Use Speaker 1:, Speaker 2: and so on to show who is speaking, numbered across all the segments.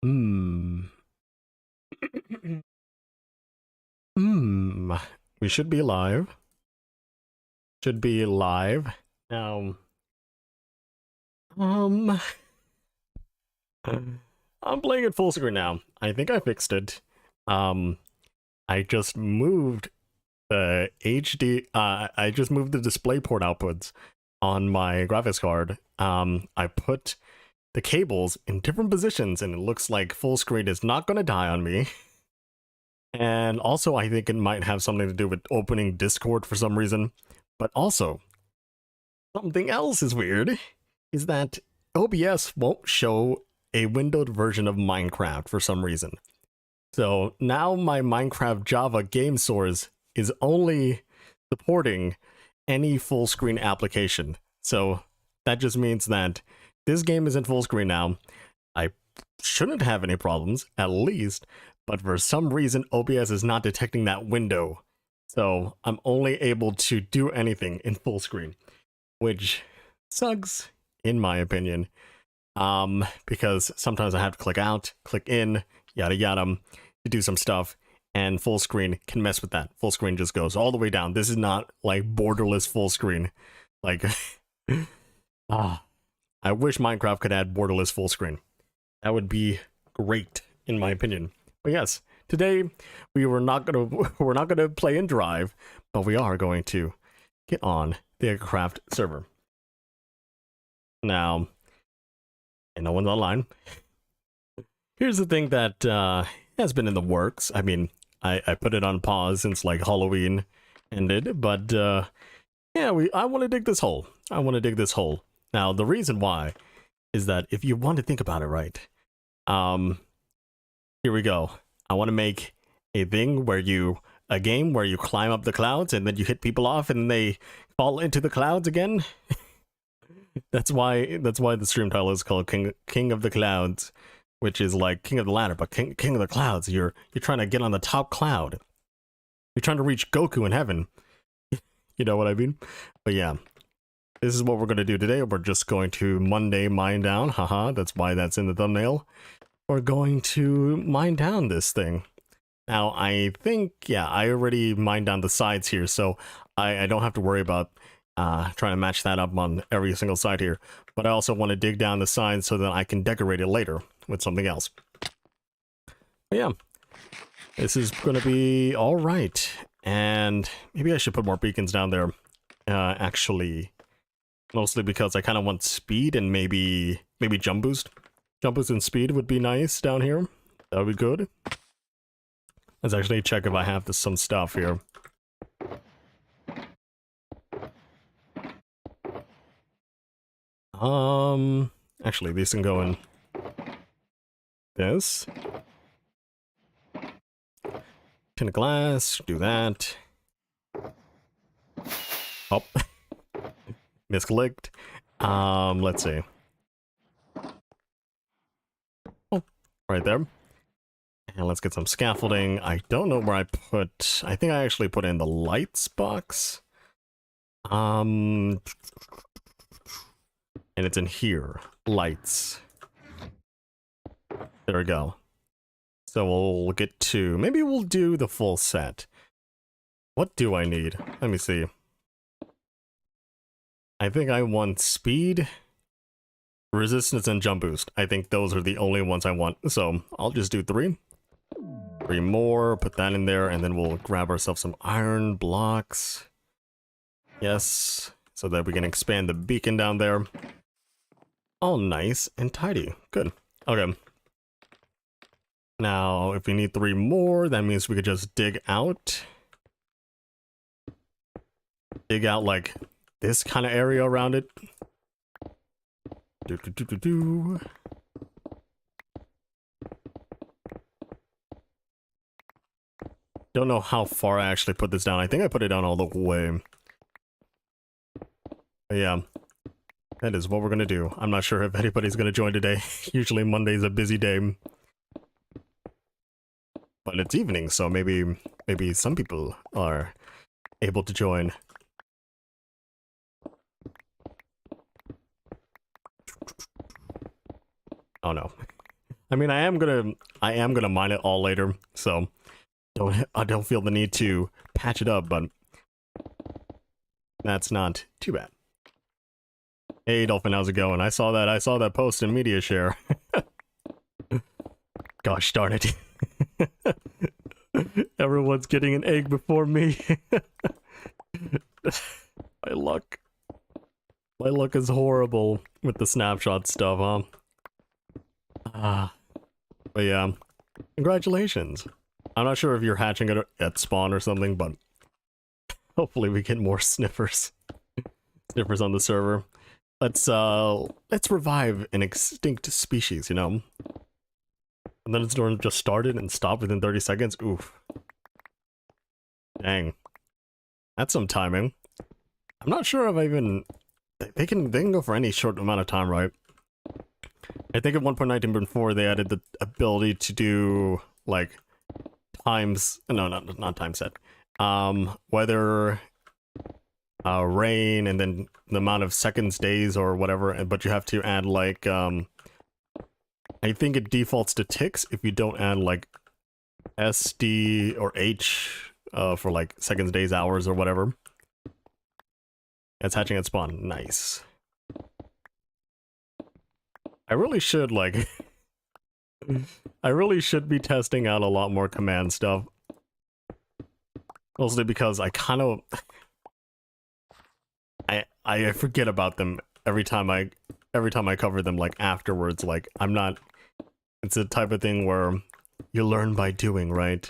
Speaker 1: Hmm. Hmm. We should be live. Should be live. Now, um, I'm playing it full screen now. I think I fixed it. Um, I just moved the I just moved the display port outputs on my graphics card. I put the cables in different positions and it looks like full screen is not gonna die on me. And also, I think it might have something to do with opening Discord for some reason. But also, something else is weird, is that OBS won't show a windowed version of Minecraft for some reason. So now my Minecraft Java game source is only supporting any full screen application. So that just means that this game is in full screen now. I shouldn't have any problems, at least, but for some reason OBS is not detecting that window. So I'm only able to do anything in full screen, which sucks in my opinion. Because sometimes I have to click out, click in, yada yada, to do some stuff, and full screen can mess with that. Full screen just goes all the way down. This is not like borderless full screen. Like, I wish Minecraft could add borderless full screen. That would be great, in my opinion. But yes, today we're not gonna play in Drive, but we are going to get on the EchoCraft server. Now, and no one's online. Here's the thing that has been in the works. I mean, I put it on pause since like Halloween ended, but yeah, I want to dig this hole. I want to dig this hole. Now, the reason why is that if you want to think about it right, here we go. I want to make a game where you climb up the clouds and then you hit people off and they fall into the clouds again. That's why the stream title is called King of the Clouds, which is like King of the Ladder, but King of the Clouds. You're trying to get on the top cloud. You're trying to reach Goku in heaven. You know what I mean? But yeah, this is what we're gonna do today. We're just going to Monday mine down. Haha, that's why that's in the thumbnail. We're going to mine down this thing. Now, I think, yeah, I already mined down the sides here, so I don't have to worry about trying to match that up on every single side here. But I also want to dig down the sides so that I can decorate it later with something else. But yeah, this is going to be all right. And maybe I should put more beacons down there, actually. Mostly because I kind of want speed and maybe jump boost. Jump boost and speed would be nice down here. That would be good. Let's actually check if I have some stuff here. Actually, these can go in this. Tin of glass, do that. Oh, misclicked. Let's see. Oh, right there. And let's get some scaffolding. I don't know where I put... I think I actually put in the lights box. And it's in here. Lights. There we go. So we'll get to... Maybe we'll do the full set. What do I need? Let me see. I think I want speed, resistance, and jump boost. I think those are the only ones I want. So I'll just do 3. 3 more, put that in there, and then we'll grab ourselves some iron blocks. Yes, so that we can expand the beacon down there. All nice and tidy. Good. Okay. Now, if we need 3 more, that means we could just dig out. Dig out, like, this kind of area around it. Don't know how far I actually put this down. I think I put it down all the way. But yeah, that is what we're gonna do. I'm not sure if anybody's gonna join today. Usually Monday's a busy day. But it's evening, so maybe some people are able to join. Oh no. I mean, I am gonna mine it all later, so I don't feel the need to patch it up, but that's not too bad. Hey, Dolphin, how's it going? I saw that post in media share. Gosh darn it. Everyone's getting an egg before me. My luck. My luck is horrible with the snapshot stuff, huh? But yeah, congratulations. I'm not sure if you're hatching it at spawn or something, but hopefully we get more sniffers. Sniffers on the server. Let's revive an extinct species, you know? And then it's just started and stopped within 30 seconds. Oof. Dang. That's some timing. I'm not sure if I even... They can go for any short amount of time, right? I think at 1.19.4 they added the ability to do, like, times... No, not time set. Weather, rain, and then the amount of seconds, days, or whatever, but you have to add, like, I think it defaults to ticks if you don't add, like, S, D, or H, for, like, seconds, days, hours, or whatever. It's hatching at spawn. Nice. I really should, like... I really should be testing out a lot more command stuff. Mostly because I kind of... I forget about them every time I cover them, like, afterwards. Like, I'm not... It's the type of thing where you learn by doing, right?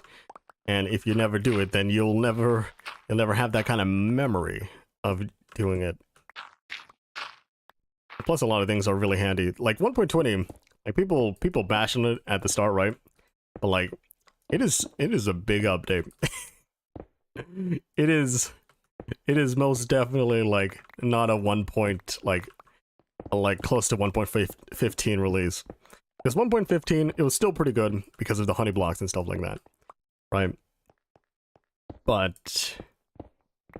Speaker 1: And if you never do it, then you'll never have that kind of memory of doing it. Plus, a lot of things are really handy. Like 1.20, like people bashing it at the start, right? But like, it is a big update. It is most definitely like not a 1 point like close to 1.15 release. Because 1.15, it was still pretty good because of the honey blocks and stuff like that, right? But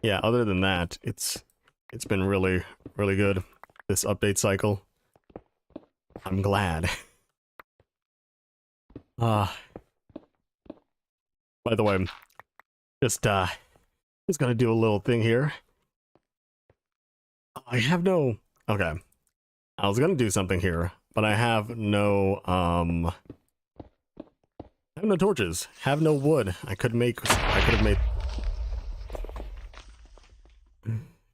Speaker 1: yeah, other than that, it's been really, really good, this update cycle. I'm glad. By the way, just gonna do a little thing here. I have no... Okay. I was gonna do something here, but I have no, torches. Have no wood. I could have made...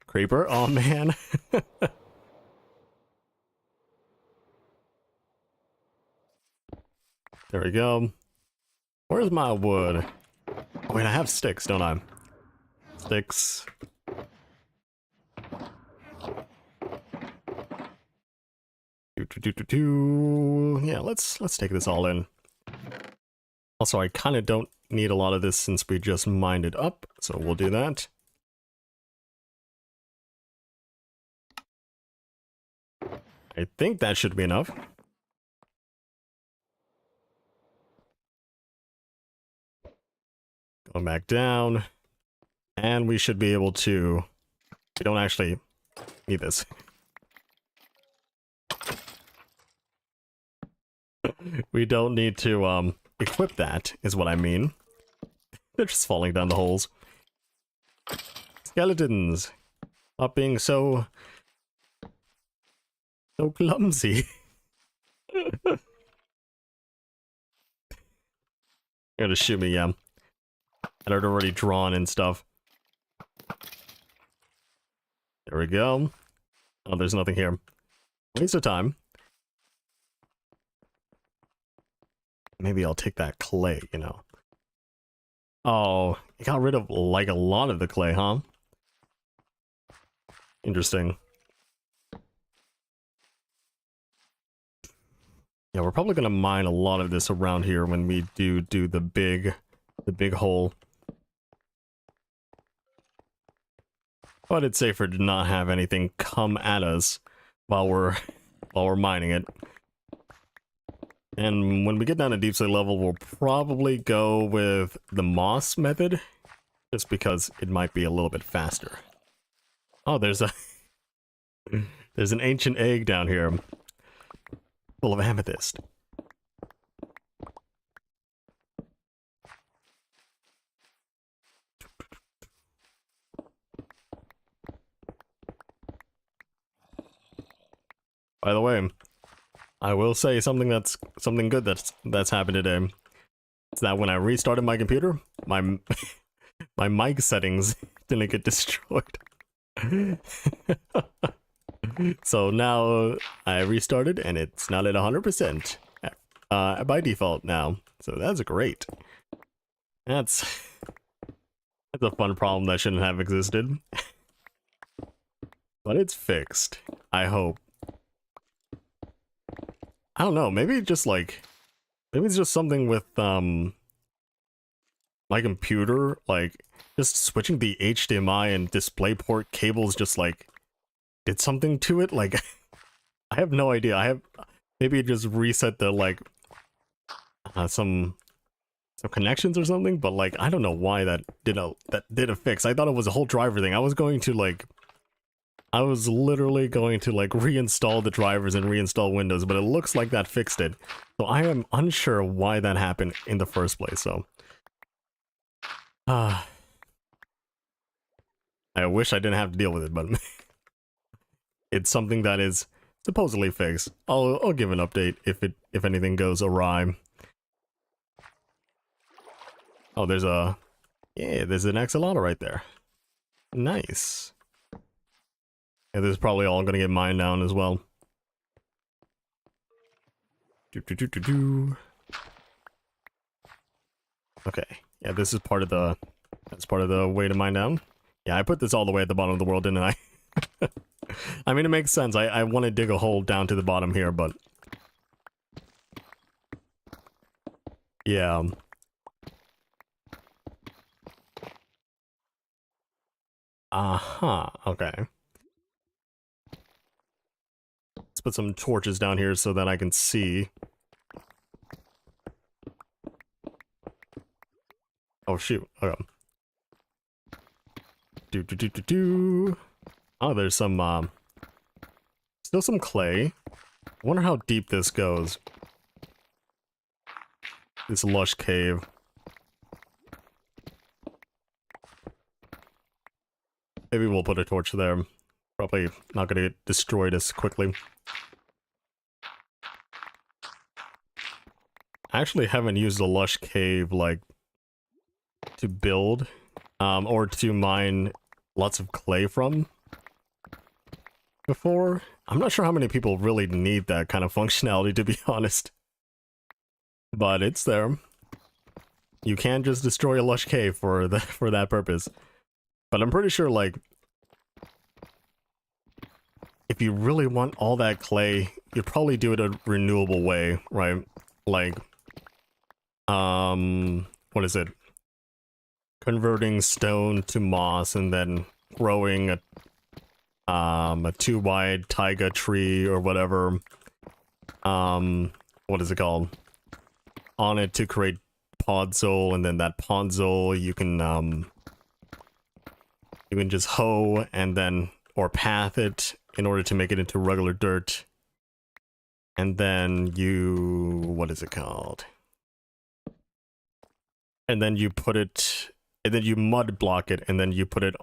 Speaker 1: Creeper? Oh, man. There we go. Where's my wood? Oh, wait, I have sticks, don't I? Sticks. Yeah, let's take this all in. Also, I kind of don't need a lot of this since we just mined it up, so we'll do that. I think that should be enough. Going back down. And we should be able to... We don't actually need this. We don't need to, equip that, is what I mean. They're just falling down the holes. Skeletons! Stop being so clumsy. You're gonna shoot me, yeah. And I'd already drawn and stuff. There we go. Oh, there's nothing here. Waste of time. Maybe I'll take that clay, you know. Oh, you got rid of, like, a lot of the clay, huh? Interesting. Yeah, we're probably gonna mine a lot of this around here when we do the big hole. But it's safer to not have anything come at us while we're mining it. And when we get down to deep slate level, we'll probably go with the moss method, just because it might be a little bit faster. Oh, there's an ancient egg down here, full of amethyst. By the way, I will say something good that's happened today. It's that when I restarted my computer, my my mic settings didn't get destroyed. So now I restarted and it's not at 100% by default now. So that's great. That's a fun problem that shouldn't have existed. But it's fixed, I hope. I don't know, maybe it's just something with my computer, like just switching the HDMI and DisplayPort cables just like did something to it. Like I have no idea. Maybe it just reset the like some connections or something, but like I don't know why that did a fix. I thought it was a whole driver thing. I was literally going to like reinstall the drivers and reinstall Windows, but it looks like that fixed it. So I am unsure why that happened in the first place. So I wish I didn't have to deal with it, but it's something that is supposedly fixed. I'll give an update if anything goes awry. Oh, there's an axolotl right there. Nice. Yeah, this is probably all gonna get mined down as well. Okay. Yeah, this is part of the way to mine down. Yeah, I put this all the way at the bottom of the world, didn't I? I mean, it makes sense. I want to dig a hole down to the bottom here, but yeah. Okay. Let's put some torches down here so that I can see. Oh shoot. Okay. Oh, there's some still some clay. I wonder how deep this goes. This lush cave. Maybe we'll put a torch there. Probably not gonna get destroyed as quickly. I actually haven't used the lush cave, like, to build, or to mine lots of clay from before. I'm not sure how many people really need that kind of functionality, to be honest. But it's there. You can just destroy a lush cave for that purpose. But I'm pretty sure, like, if you really want all that clay, you'd probably do it a renewable way, right? Like, what is it? Converting stone to moss and then growing a 2-wide taiga tree or whatever. What is it called? On it to create podzol, and then that podzol you can just hoe and then or path it in order to make it into regular dirt. And then you, what is it called? And then you put it, and then you mud block it, and then you put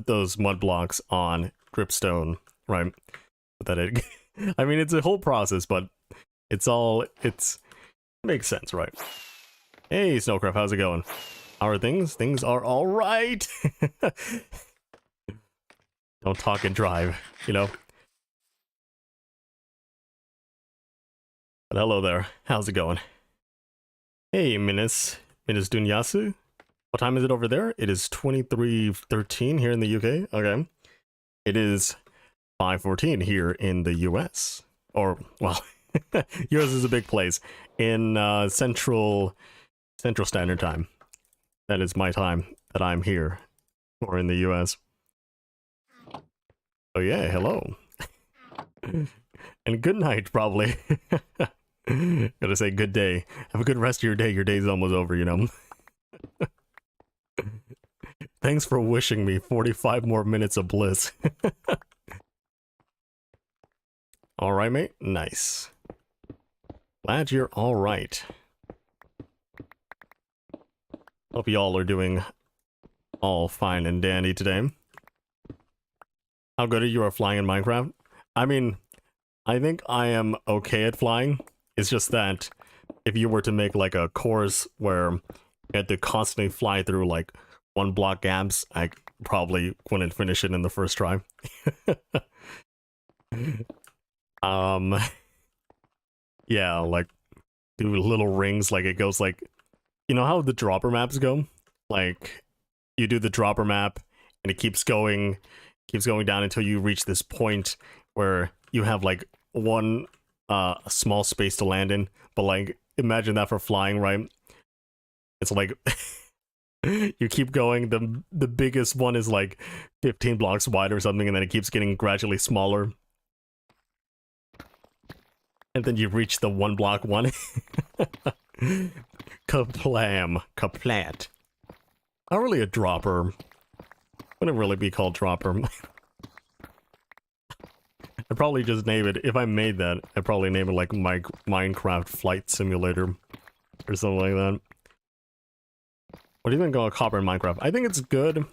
Speaker 1: those mud blocks on dripstone, right? I mean, it's a whole process, but it makes sense, right? Hey, Snowcraft, how's it going? How are things? Things are all right. Don't talk and drive, you know? But hello there. How's it going? Hey, Minis Dunyasu. What time is it over there? It is 23:13 here in the UK. Okay. It is 5:14 here in the US. Or, well, yours is a big place. In Central Standard Time. That is my time that I'm here. Or in the US. Oh yeah, hello. And good night, probably. Gotta say good day. Have a good rest of your day. Your day's almost over, you know? Thanks for wishing me 45 more minutes of bliss. Alright, mate? Nice. Glad you're alright. Hope y'all are doing all fine and dandy today. How good are you at flying in Minecraft? I mean, I think I am okay at flying. It's just that if you were to make like a course where you had to constantly fly through like one block gaps, I probably wouldn't finish it in the first try. um, yeah, like do little rings, like it goes like, you know how the dropper maps go? Like you do the dropper map and it keeps going down until you reach this point where you have like one small space to land in, but like imagine that for flying, right? It's like you keep going, the biggest one is like 15 blocks wide or something, and then it keeps getting gradually smaller, and then you reach the 1 block one. Kaplat. Not really a dropper. Wouldn't really be called dropper. I'd probably just name it, if I made that, I'd probably name it like Minecraft Flight Simulator or something like that. What do you think about copper in Minecraft? I think it's good.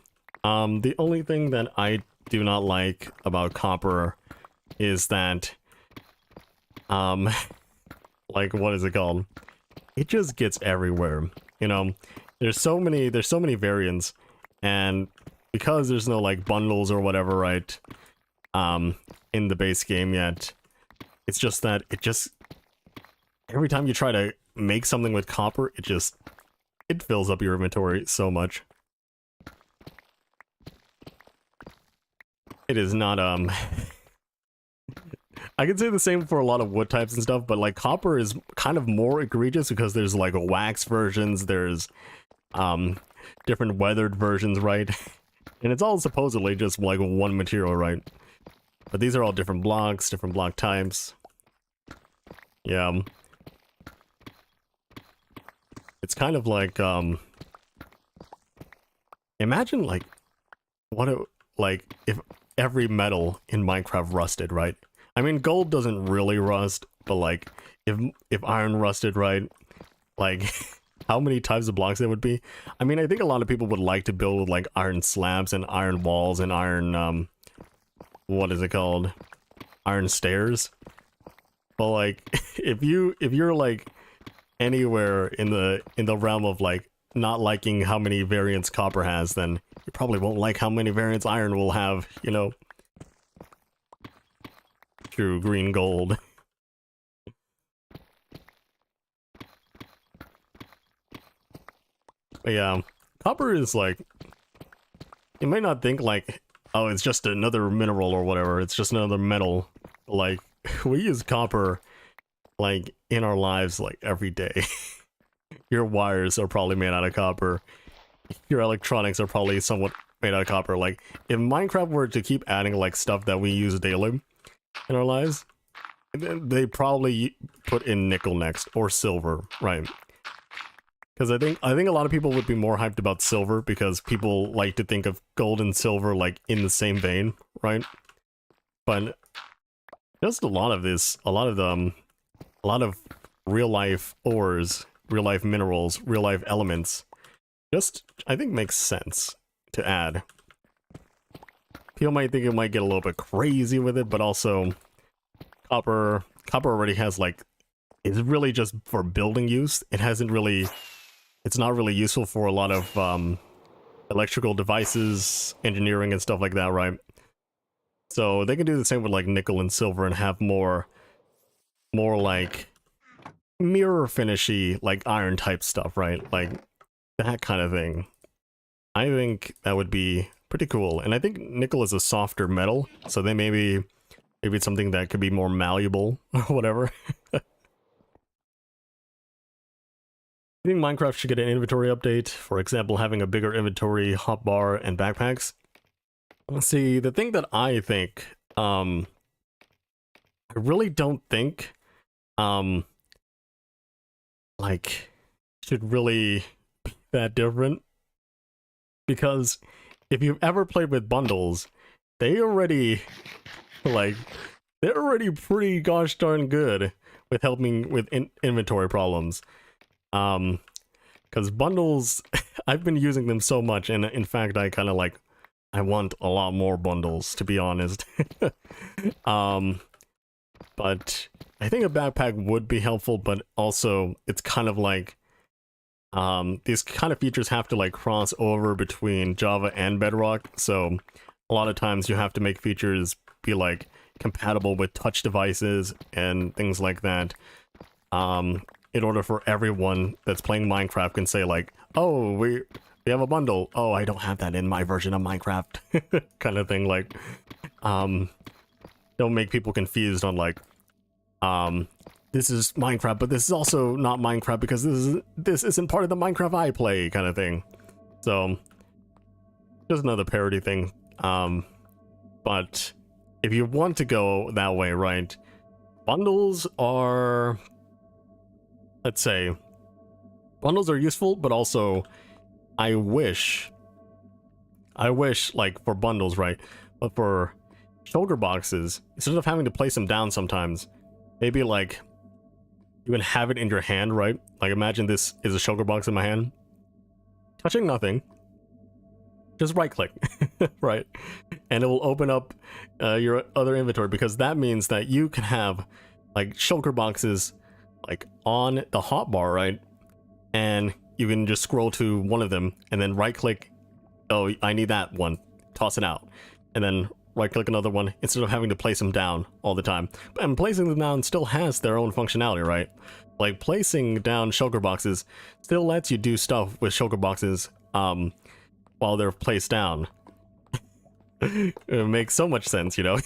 Speaker 1: The only thing that I do not like about copper is that, like, what is it called? It just gets everywhere, you know? There's so many variants, and because there's no, like, bundles or whatever, right, in the base game yet, it's just that every time you try to make something with copper, it fills up your inventory so much. It is not, I can say the same for a lot of wood types and stuff, but like copper is kind of more egregious because there's like wax versions, there's different weathered versions, right? And it's all supposedly just like one material, right? But these are all different blocks, different block types. Yeah. It's kind of like, imagine like, like if every metal in Minecraft rusted, right? I mean, gold doesn't really rust, but like, if iron rusted, right? Like, how many types of blocks there would be? I mean, I think a lot of people would like to build with like iron slabs and iron walls and iron, what is it called? Iron stairs. But like, if you're like anywhere in the realm of like not liking how many variants copper has, then you probably won't like how many variants iron will have, you know? True, green gold. But yeah, copper is like, you might not think like, oh, it's just another mineral or whatever, it's just another metal. Like, we use copper like in our lives like every day. Your wires are probably made out of copper. Your electronics are probably somewhat made out of copper. Like, if Minecraft were to keep adding like stuff that we use daily in our lives, they probably put in nickel next, or silver, right? Because I think a lot of people would be more hyped about silver because people like to think of gold and silver like in the same vein, right? But just a lot of real life ores, real life minerals, real life elements, just I think makes sense to add. People might think it might get a little bit crazy with it, but also copper already has like, it's really just for building use. It's not really useful for a lot of electrical devices, engineering and stuff like that, right? So they can do the same with like nickel and silver and have more like mirror finishy, like iron type stuff, right? Like that kind of thing. I think that would be pretty cool. And I think nickel is a softer metal, so they maybe it's something that could be more malleable or whatever. I think Minecraft should get an inventory update. For example, having a bigger inventory, hotbar, and backpacks. Let's see, the thing that I think, I really don't think, like, should really be that different. Because if you've ever played with bundles, they're already pretty gosh darn good with helping with inventory problems. Because bundles, I've been using them so much, and in fact, I want a lot more bundles, to be honest. But But I think a backpack would be helpful, but also it's kind of like these kind of features have to like cross over between Java and Bedrock, so a lot of times you have to make features be like compatible with touch devices and things like that, in order for everyone that's playing Minecraft can say like, oh, we have a bundle. Oh, I don't have that in my version of Minecraft, kind of thing. Like, don't make people confused on like, this is Minecraft, but this is also not Minecraft because this isn't part of the Minecraft I play, kind of thing. So, just another parody thing. But if you want to go that way, right? Bundles are, let's say, bundles are useful, but also I wish like for bundles, right? But for shulker boxes, instead of having to place them down sometimes, maybe like you can have it in your hand, right? Like imagine this is a shulker box in my hand. Touching nothing. Just right click, right? And it will open up your other inventory, because that means that you can have like shulker boxes like on the hotbar, right? And you can just scroll to one of them and then right click, oh, I need that one, toss it out. And then right click another one instead of having to place them down all the time. And placing them down still has their own functionality, right? Like placing down shulker boxes still lets you do stuff with shulker boxes while they're placed down. It makes so much sense, you know?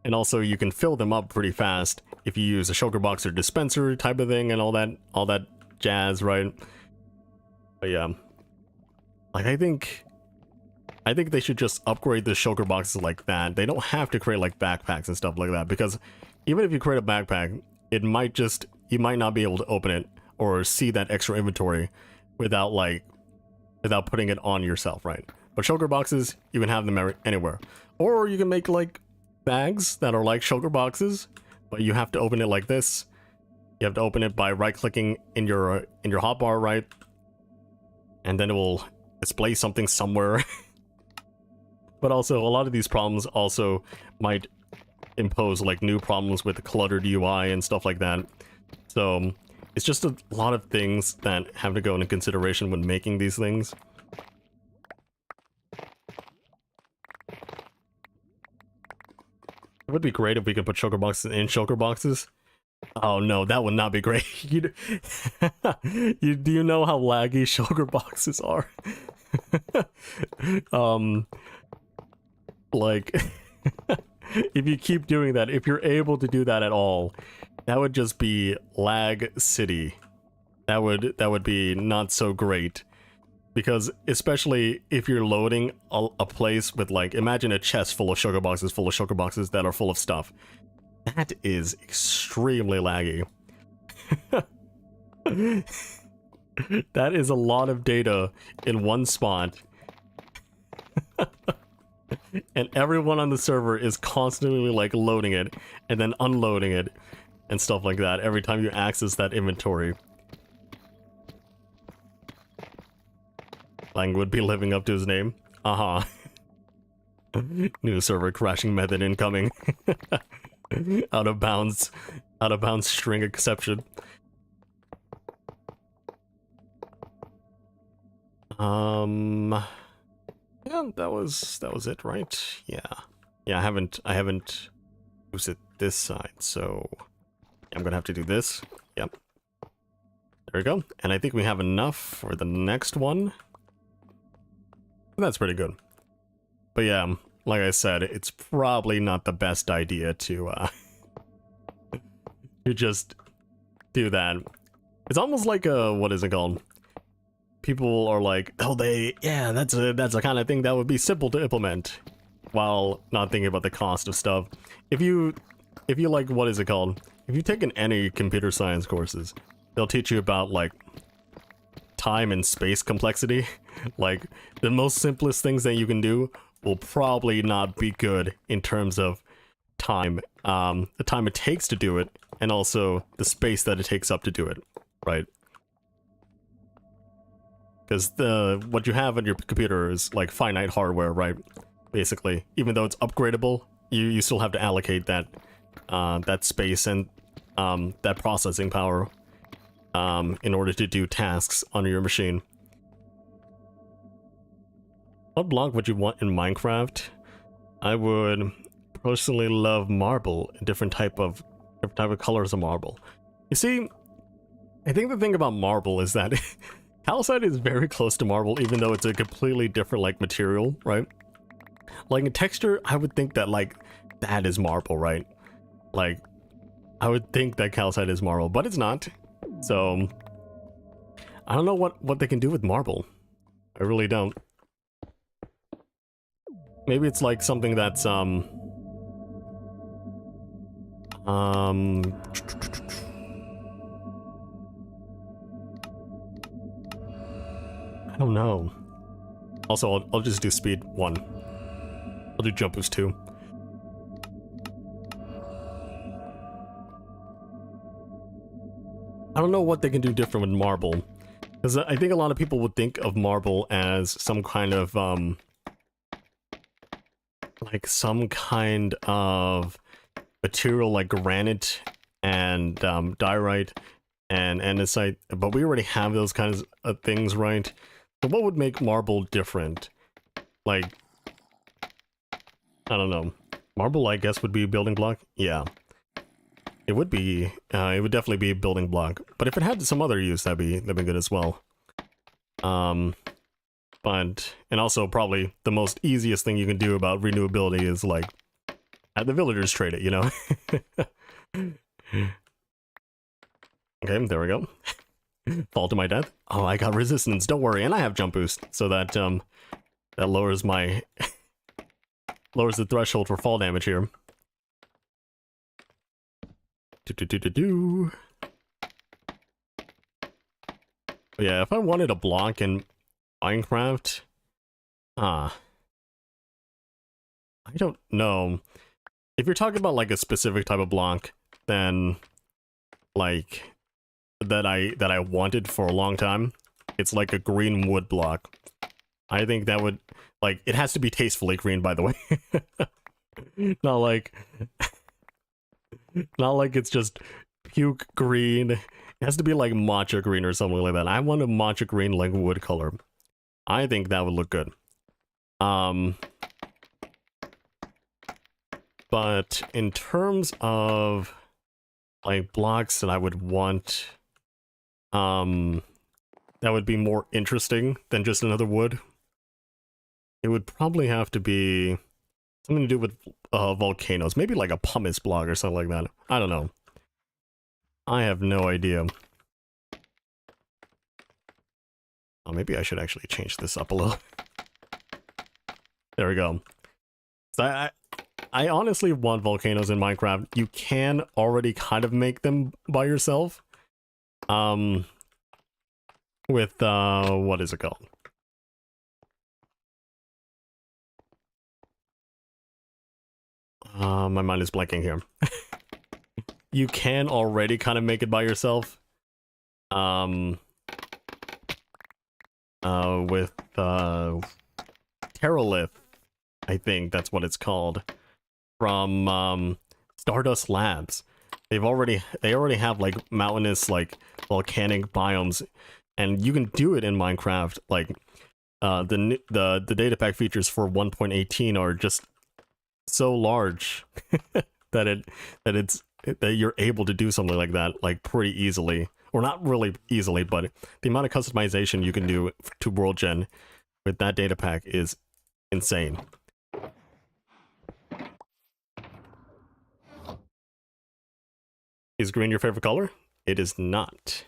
Speaker 1: And also you can fill them up pretty fast if you use a shulker box or dispenser type of thing and all that jazz, right? But yeah, like I think they should just upgrade the shulker boxes like that. They don't have to create like backpacks and stuff like that, because even if you create a backpack, it might just, you might not be able to open it or see that extra inventory without putting it on yourself, right? But shulker boxes, you can have them anywhere. Or you can make like bags that are like shulker boxes, but you have to open it like this. You have to open it by right clicking in your hotbar, right? And then it will display something somewhere. But also a lot of these problems also might impose like new problems with the cluttered UI and stuff like that. So it's just a lot of things that have to go into consideration when making these things. It would be great if we could put shulker boxes in shulker boxes. Oh no, that would not be great. Do you know how laggy shulker boxes are? Like, if you keep doing that, if you're able to do that at all, that would just be lag city. That would be not so great. Because especially if you're loading a place with like, imagine a chest full of shulker boxes that are full of stuff. That is extremely laggy. That is a lot of data in one spot. And everyone on the server is constantly like loading it and then unloading it and stuff like that every time you access that inventory. Lang would be living up to his name. New server crashing method incoming. Out of bounds string exception. Yeah, that was it, right? Yeah. I haven't used it this side, so I'm gonna have to do this. Yep. There we go. And I think we have enough for the next one. That's pretty good. But yeah, like I said, it's probably not the best idea to to just do that. It's almost like a, what is it called? People are like, oh, that's a kind of thing that would be simple to implement, while not thinking about the cost of stuff. If you like, what is it called? If you've taken any computer science courses, they'll teach you about like time and space complexity. Like the most simplest things that you can do will probably not be good in terms of time, the time it takes to do it, and also the space that it takes up to do it, right? Because what you have on your computer is like finite hardware, right? Basically, even though it's upgradable, you still have to allocate that that space and that processing power in order to do tasks on your machine. What block would you want in Minecraft? I would personally love marble, different type of colors of marble. You see, I think the thing about marble is that calcite is very close to marble, even though it's a completely different like material, right? Like in texture, I would think that like that is marble, right? Like I would think that calcite is marble, but it's not. So I don't know what they can do with marble. I really don't. Maybe it's like something that's I don't know. Also, I'll just do speed 1. I'll do jump boost 2. I don't know what they can do different with marble, because I think a lot of people would think of marble as some kind of like some kind of material like granite and diorite and andesite, but we already have those kinds of things, right? So what would make marble different? Like, I don't know. Marble, I guess, would be a building block? Yeah. It would be, it would definitely be a building block. But if it had some other use, that'd be good as well. But, and also probably the most easiest thing you can do about renewability is like, have the villagers trade it, you know? Okay, there we go. Fall to my death. Oh, I got resistance, don't worry, and I have jump boost, so that, that lowers my, lowers the threshold for fall damage here. Yeah, if I wanted a block in Minecraft, I don't know. If you're talking about like a specific type of block, then like that I wanted for a long time, it's like a green wood block. I think that would, like, it has to be tastefully green, by the way. Not like it's just puke green. It has to be like matcha green or something like that. I want a matcha green like wood color. I think that would look good. But in terms of like blocks that I would want, that would be more interesting than just another wood, it would probably have to be something to do with volcanoes. Maybe like a pumice block or something like that. I don't know. I have no idea. Oh, maybe I should actually change this up a little. There we go. So I honestly want volcanoes in Minecraft. You can already kind of make them by yourself. With, what is it called? My mind is blanking here. You can already kind of make it by yourself. With, Terralith, I think that's what it's called. From, Stardust Labs. They already have, like, mountainous, like, volcanic biomes. And you can do it in Minecraft. Like, the data pack features for 1.18 are just so large that you're able to do something like that, like, pretty easily. Or not really easily, but the amount of customization you can do to World Gen with that data pack is insane. Is green your favorite color? It is not.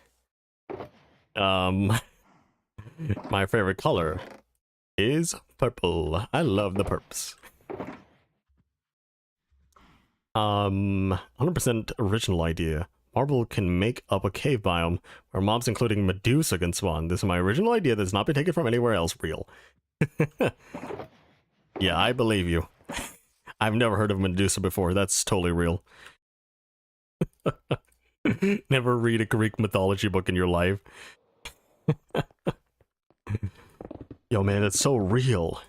Speaker 1: My favorite color is purple. I love the purps. 100% original idea. Marble can make up a cave biome where mobs including Medusa can spawn. This is my original idea that's not been taken from anywhere else. Real. Yeah, I believe you. I've never heard of Medusa before. That's totally real. Never read a Greek mythology book in your life. Yo, man, that's so real.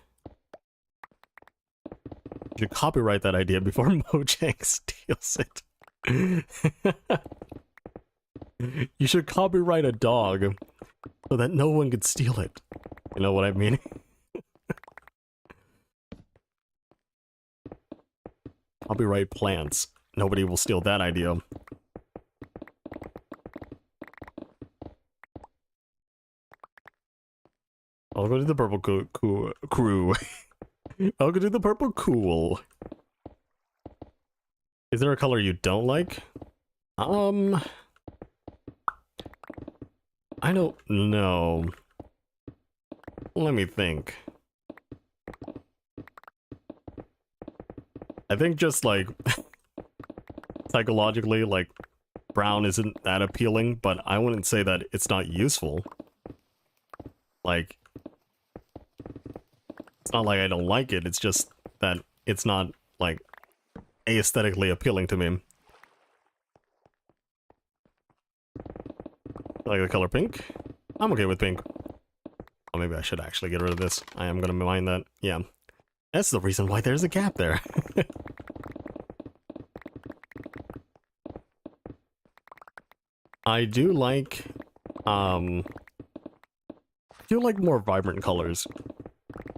Speaker 1: You should copyright that idea before Mojang steals it. You should copyright a dog so that no one could steal it. You know what I mean? Copyright plants. Nobody will steal that idea. I'll go to the purple crew. I'll go to the purple cool. Is there a color you don't like? I don't know. Let me think. I think just like psychologically, like brown isn't that appealing, but I wouldn't say that it's not useful. Like, it's not like I don't like it, it's just that it's not like aesthetically appealing to me. Like the color pink? I'm okay with pink. Oh, maybe I should actually get rid of this. I am gonna mind that. Yeah. That's the reason why there's a gap there. I do like more vibrant colors.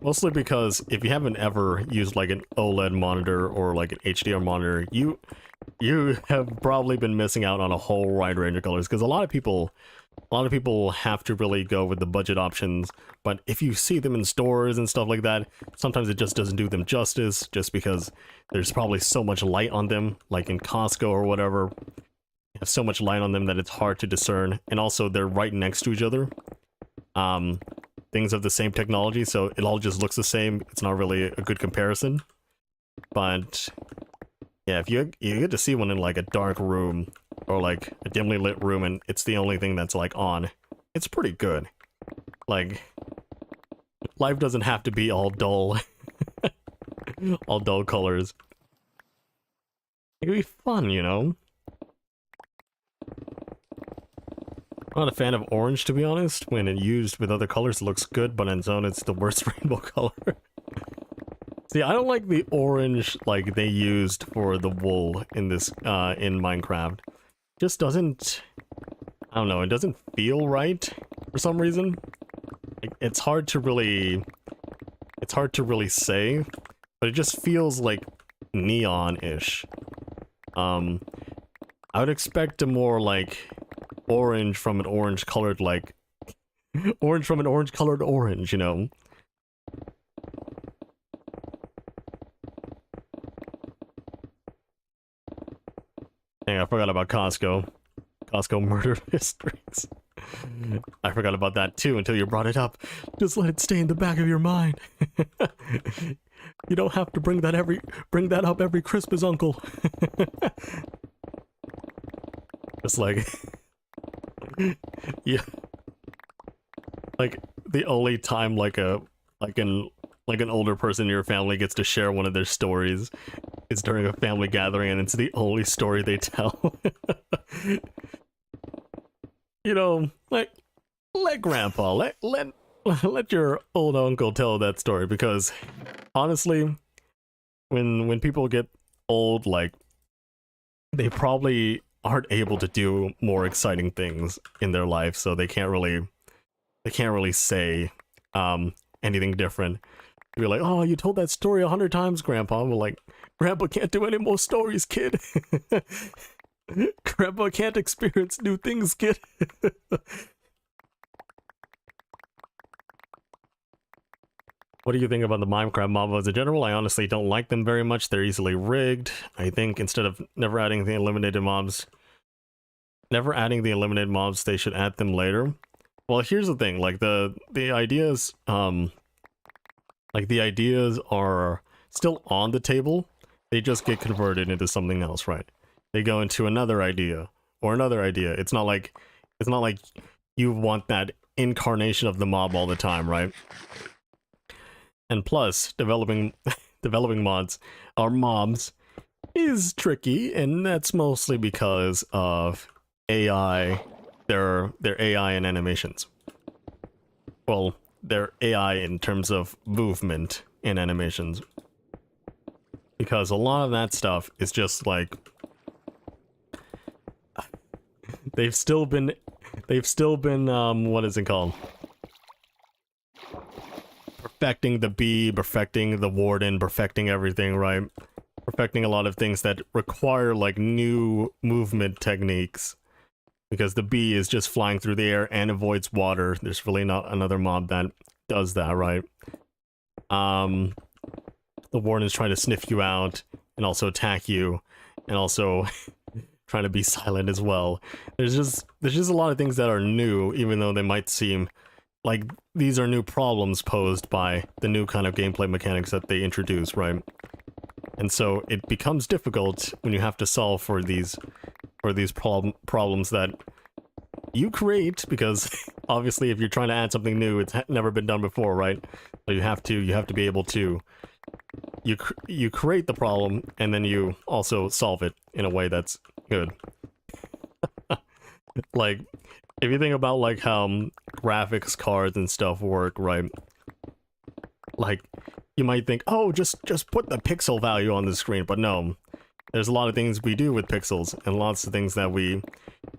Speaker 1: Mostly because if you haven't ever used like an OLED monitor or like an HDR monitor, you have probably been missing out on a whole wide range of colors, because a lot of people have to really go with the budget options, but if you see them in stores and stuff like that, sometimes it just doesn't do them justice, just because there's probably so much light on them, like in Costco or whatever. You have so much light on them that it's hard to discern, and also they're right next to each other. Things of the same technology, so it all just looks the same. It's not really a good comparison. But yeah, if you get to see one in like a dark room or like a dimly lit room and it's the only thing that's like on, it's pretty good. Like, life doesn't have to be all dull. All dull colors. It could be fun, you know? I'm not a fan of orange, to be honest. When it used with other colors, it looks good, but on its own, it's the worst rainbow color. See, I don't like the orange like they used for the wool in this in Minecraft. Just doesn't, I don't know, it doesn't feel right for some reason. It's hard to really say, but it just feels like neon-ish. I would expect a more like orange from an orange colored, like orange from an orange colored orange, you know? Dang, I forgot about Costco. Costco murder mysteries. I forgot about that too until you brought it up. Just let it stay in the back of your mind. You don't have to bring that up every Christmas, Uncle. Just like, yeah, like the only time like an older person in your family gets to share one of their stories is during a family gathering, and it's the only story they tell. You know, like, let grandpa, let your old uncle tell that story, because honestly, when people get old, like, they probably aren't able to do more exciting things in their life, so they can't really say anything different. You're like, oh, you told that story 100 times, Grandpa. We're like, Grandpa can't do any more stories, kid. Grandpa can't experience new things, kid. What do you think about the Minecraft mob in general? I honestly don't like them very much. They're easily rigged. I think instead of never adding the eliminated mobs, they should add them later. Well, here's the thing, like the ideas, like the ideas are still on the table. They just get converted into something else, right? They go into another idea or another idea. It's not like you want that incarnation of the mob all the time, right? And plus, developing mods or mobs is tricky, and that's mostly because of AI, their AI and animations. Well, their AI in terms of movement in animations. because a lot of that stuff is just like they've still been what is it called? Perfecting the bee, perfecting the warden, perfecting everything, right? Perfecting a lot of things that require like new movement techniques. Because the bee is just flying through the air and avoids water. There's really not another mob that does that, right? The warden is trying to sniff you out and also attack you, and also trying to be silent as well. There's just a lot of things that are new, even though they might seem like these are new problems posed by the new kind of gameplay mechanics that they introduce, right? And so it becomes difficult when you have to solve for these problems that you create, because obviously if you're trying to add something new, it's never been done before, right? So you have to be able to you create the problem and then you also solve it in a way that's good. Like if you think about like how graphics cards and stuff work, right? Like you might think, oh, just put the pixel value on the screen, but no. There's a lot of things we do with pixels, and lots of things that we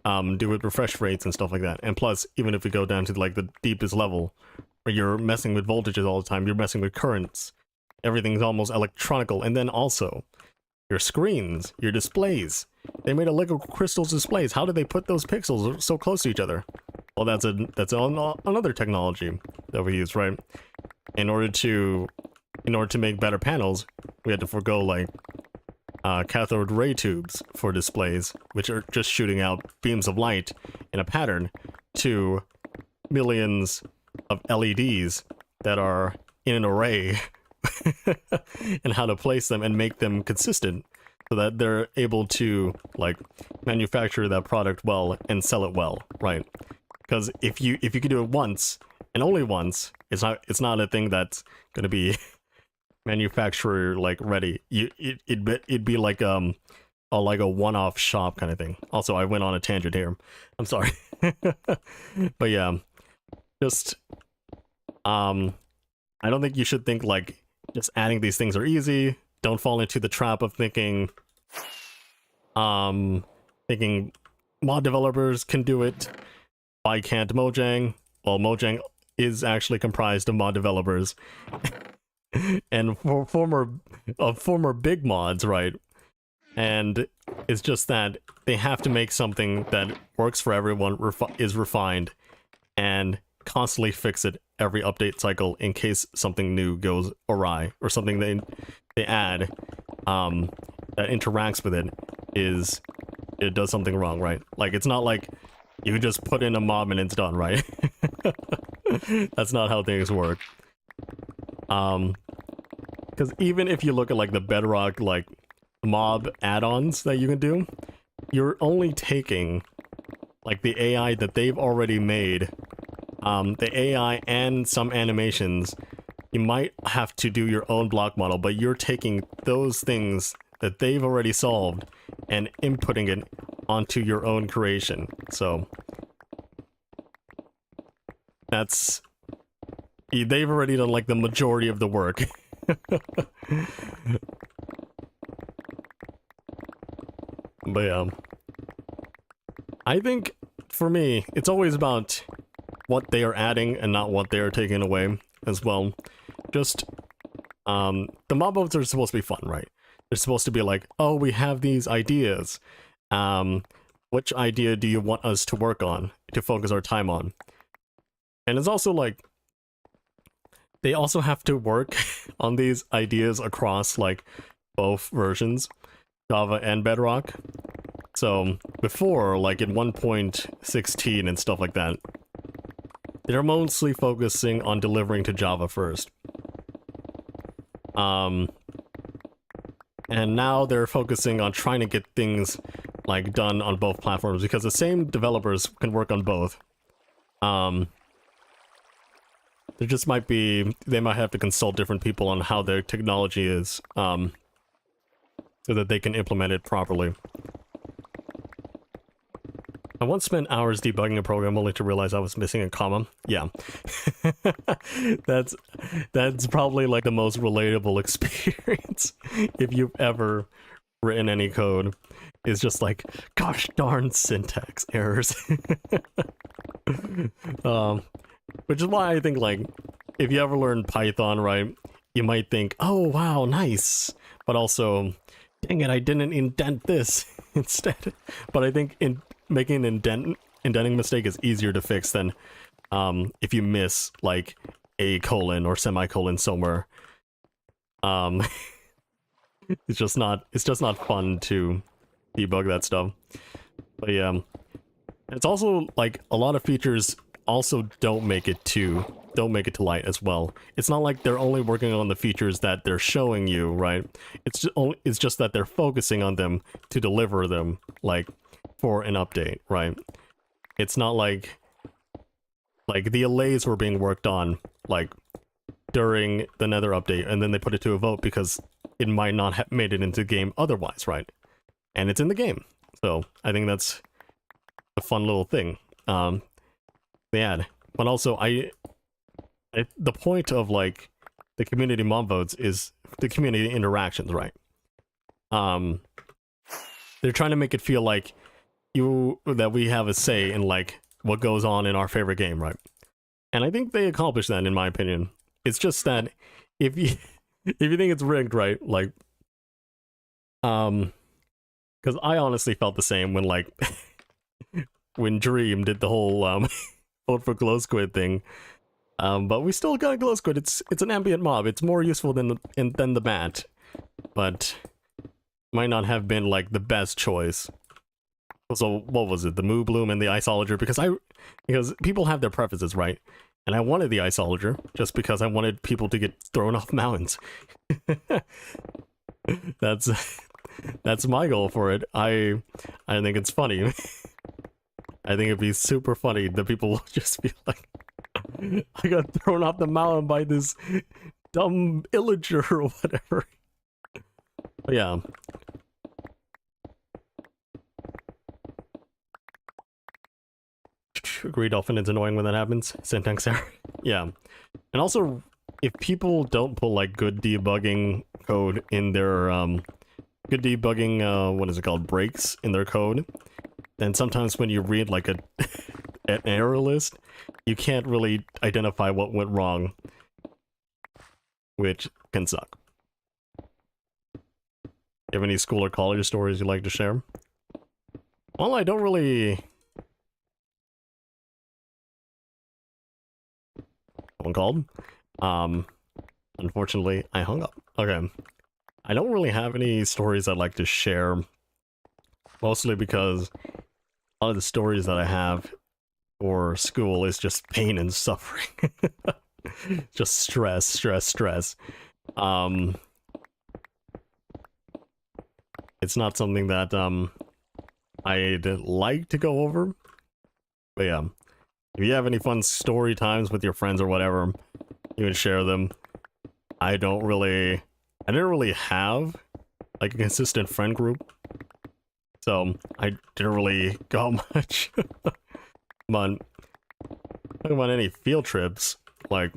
Speaker 1: do with refresh rates and stuff like that. And plus, even if we go down to like the deepest level, where you're messing with voltages all the time, you're messing with currents, everything's almost electronical. And then also, your screens, your displays. They made a Lego crystals displays. How did they put those pixels so close to each other? Well, that's another technology that we use, right? In order to make better panels, we had to forego like cathode ray tubes for displays, which are just shooting out beams of light in a pattern to millions of LEDs that are in an array, and how to place them and make them consistent so that they're able to like manufacture that product well and sell it well, right? Because if you can do it once and only once, it's not a thing that's gonna be manufacturer like ready. It'd be like a one-off shop kind of thing. Also, I went on a tangent here. I'm sorry. But yeah, just I don't think you should think like just adding these things are easy. Don't fall into the trap of thinking mod developers can do it. Why can't Mojang? Well, Mojang is actually comprised of mod developers. And for former big mods, right? And it's just that they have to make something that works for everyone, is refined, and constantly fix it every update cycle in case something new goes awry, or something they add that interacts with it does something wrong, right? Like it's not like you can just put in a mob and it's done, right? That's not how things work. Because even if you look at like the Bedrock like mob add-ons that you can do, you're only taking like the AI that they've already made, the AI and some animations. You might have to do your own block model, but you're taking those things that they've already solved and inputting it onto your own creation. So that's, they've already done like the majority of the work. But yeah, I think for me it's always about what they are adding and not what they are taking away as well. Just the mob modes are supposed to be fun, right? They're supposed to be like, oh, we have these ideas, which idea do you want us to work on, to focus our time on? And it's also like they also have to work on these ideas across like both versions, Java and Bedrock. So before, like in 1.16 and stuff like that, they're mostly focusing on delivering to Java first. And now they're focusing on trying to get things like done on both platforms, because the same developers can work on both. There just might be, they might have to consult different people on how their technology is, so that they can implement it properly. I once spent hours debugging a program only to realize I was missing a comma. Yeah. that's probably like the most relatable experience if you've ever written any code. It's just like, gosh darn syntax errors. Which is why I think, like, if you ever learn Python, right, you might think, oh wow, nice, but also, dang it, I didn't indent this instead. But I think in making an indenting mistake is easier to fix than if you miss like a colon or semicolon somewhere. It's just not fun to debug that stuff. But yeah, it's also like a lot of features also don't make it to light as well. It's not like they're only working on the features that they're showing you, right? It's just that they're focusing on them to deliver them, like, for an update, right? It's not like the allays were being worked on like during the Nether update and then they put it to a vote because it might not have made it into the game otherwise, right? And it's in the game. So I think that's a fun little thing. They add. But also the point of like the community mob votes is the community interactions, right? They're trying to make it feel like that we have a say in like what goes on in our favorite game, right? And I think they accomplished that, in my opinion. It's just that if you if you think it's rigged, right? Like, because I honestly felt the same when like when Dream did the whole vote for glow squid thing. But we still got a glow squid. It's an ambient mob. It's more useful than the bat, but might not have been like the best choice. So what was it? The Moo Bloom and the Iceologer? Because people have their preferences, right? And I wanted the Iceologer just because I wanted people to get thrown off mountains. That's my goal for it. I think it's funny. I think it'd be super funny that people will just be like, I got thrown off the mountain by this dumb illager or whatever. But yeah. Agreed, often it's annoying when that happens. Syntax error. Yeah. And also, if people don't put like good debugging code in their good debugging what is it called, breaks in their code, then sometimes when you read like an error list, you can't really identify what went wrong, which can suck. You have any school or college stories you'd like to share? Well, I don't really... Someone called. Unfortunately, I hung up. Okay. I don't really have any stories I'd like to share. Mostly because a lot of the stories that I have for school is just pain and suffering. Just stress. It's not something that I'd like to go over. But yeah. If you have any fun story times with your friends or whatever, you can share them. I didn't really have like a consistent friend group, so I didn't really go much. But talking about any field trips, like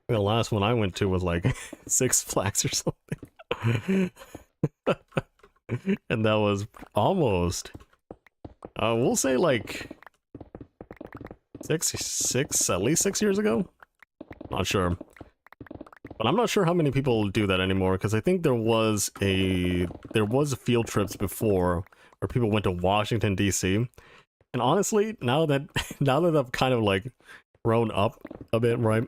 Speaker 1: the last one I went to was like Six Flags or something. And that was almost, we'll say like at least 6 years ago? Not sure. But I'm not sure how many people do that anymore, because I think there was field trips before where people went to Washington, D.C. And honestly, now that I've kind of like grown up a bit, right?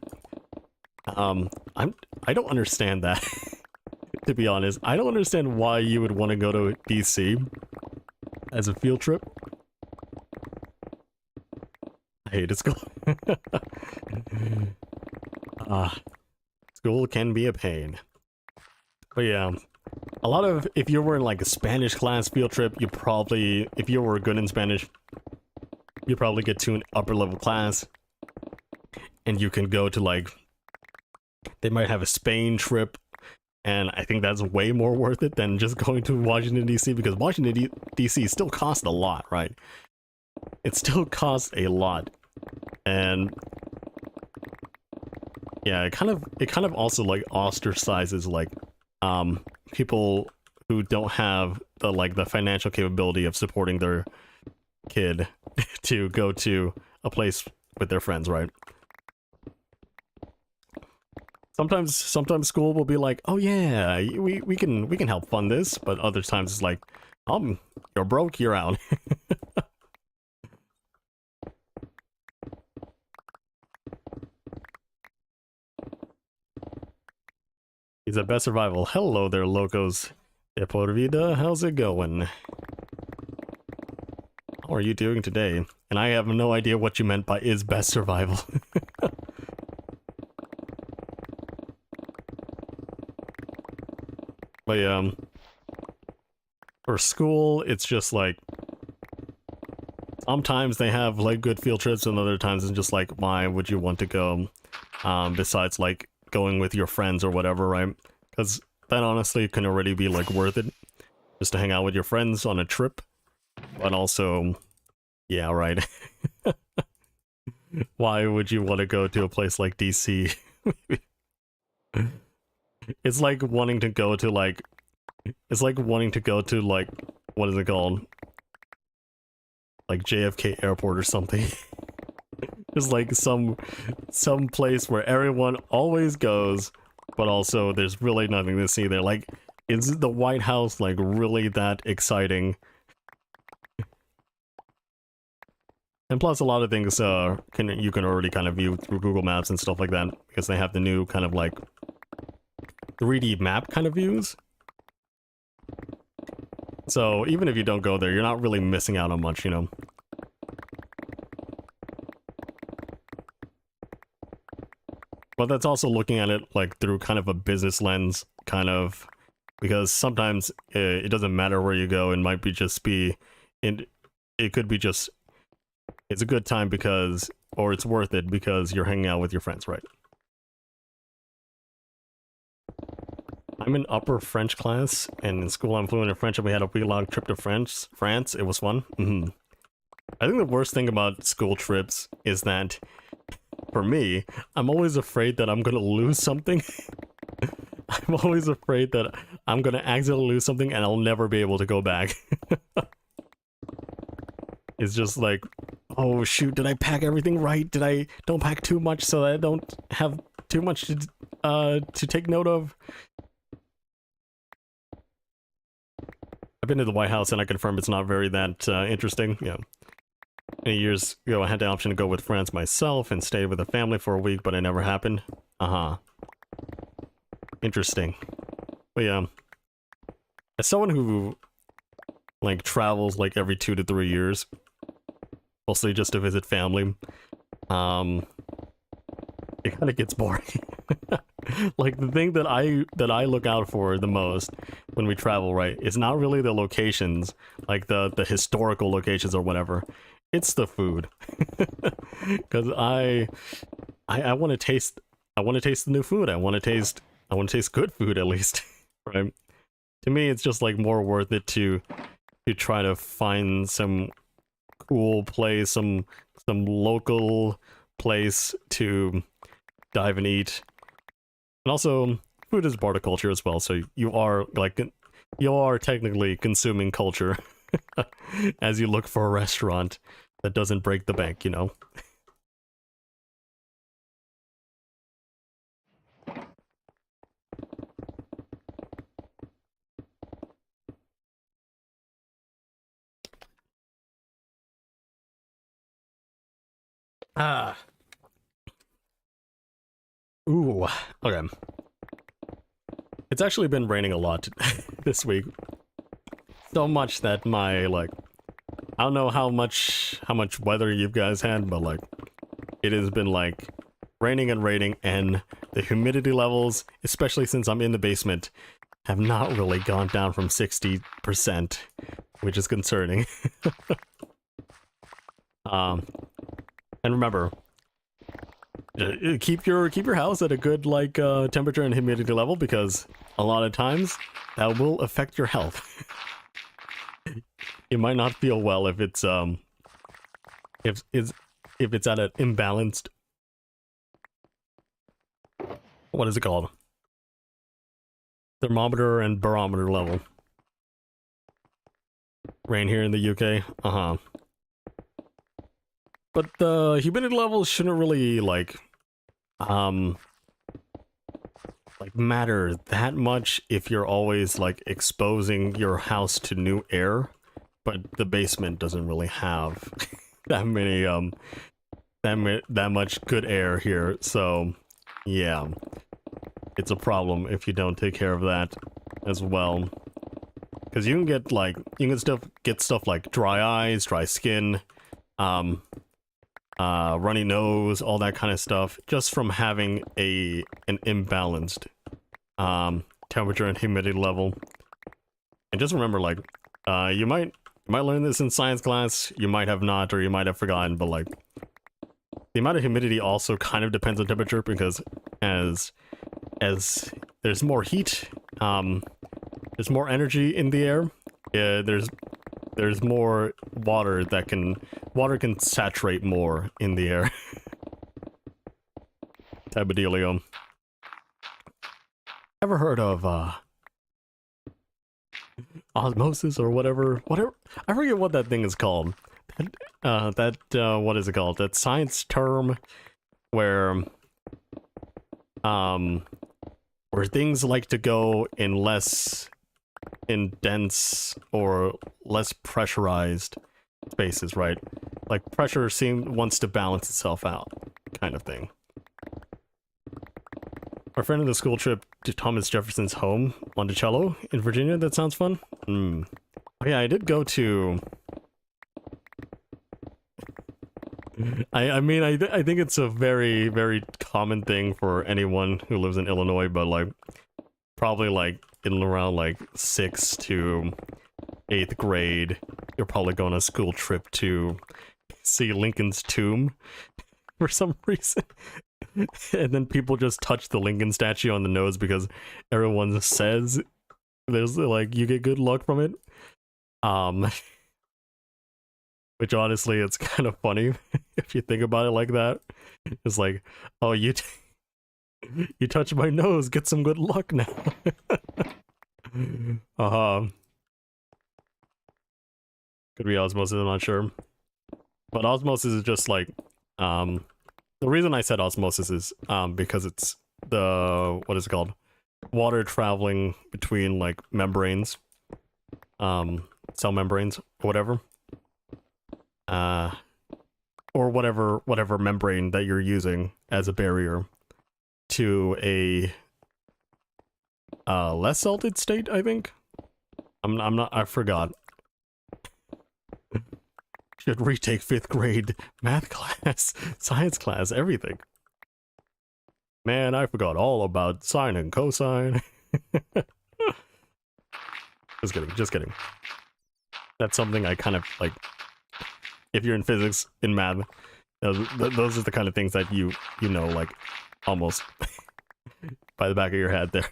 Speaker 1: I don't understand that. To be honest, I don't understand why you would want to go to D.C. as a field trip. I hate school. School can be a pain. But yeah, a lot of, if you were in like a Spanish class field trip, you probably, if you were good in Spanish, you probably get to an upper level class. And you can go to like, they might have a Spain trip. And I think that's way more worth it than just going to Washington, D.C. because Washington, D.C. still costs a lot, right? it still costs a lot. And yeah, it kind of also like ostracizes like people who don't have the financial capability of supporting their kid to go to a place with their friends, right? Sometimes school will be like, oh yeah, we can help fund this, but other times it's like, you're broke, you're out. He's at best survival. Hello there, locos. De por vida, how's it going? How are you doing today? And I have no idea what you meant by is best survival. But for school, it's just like, sometimes they have like good field trips and other times it's just like, why would you want to go? Besides like going with your friends or whatever, right? Because that honestly can already be like worth it just to hang out with your friends on a trip. But also, yeah, right. Why would you want to go to a place like DC? It's like wanting to go to like, what is it called? Like JFK Airport or something. Just like some place where everyone always goes, but also there's really nothing to see there. Like, is the White House like really that exciting? And plus, a lot of things you can already kind of view through Google Maps and stuff like that because they have the new kind of like 3D map kind of views. So even if you don't go there, you're not really missing out on much, you know. But that's also looking at it like through kind of a business lens, kind of, because sometimes it doesn't matter where you go. It might be just be, it could be just, it's a good time because, or it's worth it because you're hanging out with your friends, right? I'm in upper French class, and in school I'm fluent in French, and we had a week-long trip to France. It was fun. I think the worst thing about school trips is that, for me, I'm always afraid that I'm gonna lose something. I'm always afraid that I'm gonna accidentally lose something and I'll never be able to go back. It's just like, oh shoot, did I pack everything right? Did I don't pack too much so that I don't have too much to take note of? I've been to the White House and I confirm it's not very that interesting. Yeah. Many years ago, I had the option to go with friends myself and stay with a family for a week, but it never happened. Interesting. But yeah, as someone who like travels like every 2 to 3 years, mostly just to visit family, it kind of gets boring. Like the thing that I look out for the most when we travel, right, is not really the locations, like the historical locations or whatever. It's the food. Because I want to taste the new food. I want to taste good food at least. Right? To me, it's just like more worth it to try to find some cool place, some local place to dive and eat. And also, food is part of culture as well, so you are technically consuming culture as you look for a restaurant that doesn't break the bank, you know? Ah. Ooh, okay. It's actually been raining a lot this week. So much that my, like, I don't know how much weather you guys had, but like, it has been like raining and raining, and the humidity levels, especially since I'm in the basement, have not really gone down from 60%, which is concerning. And remember, keep your house at a good like temperature and humidity level, because a lot of times that will affect your health. You might not feel well if it's if it's at an imbalanced, what is it called? Thermometer and barometer level. Rain here in the UK. But the humidity levels shouldn't really like matter that much if you're always like exposing your house to new air, but the basement doesn't really have that many that much good air here, so yeah, it's a problem if you don't take care of that as well, because you can still get stuff like dry eyes, dry skin, runny nose, all that kind of stuff, just from having an imbalanced temperature and humidity level. And just remember, like, you might learn this in science class, you might have not, or you might have forgotten, but like, the amount of humidity also kind of depends on temperature, because as there's more heat, there's more energy in the air, there's more water can saturate more in the air. Type of dealio. Ever heard of osmosis or whatever? I forget what that thing is called. What is it called? That science term where things like to go in dense or less pressurized spaces, right? Like pressure wants to balance itself out, kind of thing. Our friend in the school trip to Thomas Jefferson's home, Monticello, in Virginia. That sounds fun. Oh yeah, I did go to... I mean, I think it's a very, very common thing for anyone who lives in Illinois, but like, probably like in around like 6th to 8th grade, you're probably going on a school trip to see Lincoln's tomb for some reason. And then people just touch the Lincoln statue on the nose because everyone says there's like you get good luck from it. Which honestly, it's kind of funny if you think about it like that. It's like, oh, you touch my nose, get some good luck now. Could be osmosis, I'm not sure. But osmosis is just like, the reason I said osmosis is because it's what is it called? Water traveling between like membranes, cell membranes, or whatever. Or whatever membrane that you're using as a barrier to a less salted state, I think. I forgot. Should retake 5th grade math class, science class, everything. Man, I forgot all about sine and cosine. Just kidding. That's something I kind of like. If you're in physics, in math, those are the kind of things that you know, like, almost by the back of your head there.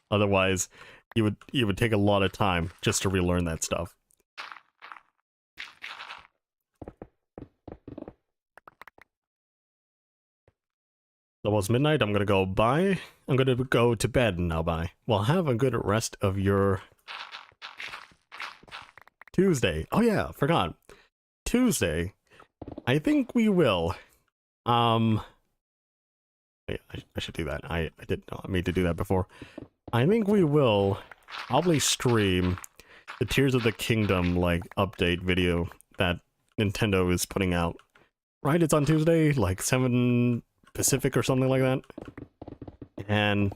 Speaker 1: Otherwise, you would take a lot of time just to relearn that stuff. Almost midnight. I'm gonna go to bed now. Bye. Well, have a good rest of your Tuesday. Oh yeah, forgot. Tuesday. I think we will. Wait, I should do that. I did not mean to do that before. I think we will probably stream the Tears of the Kingdom like update video that Nintendo is putting out. Right? It's on Tuesday, like 7 Pacific or something like that. And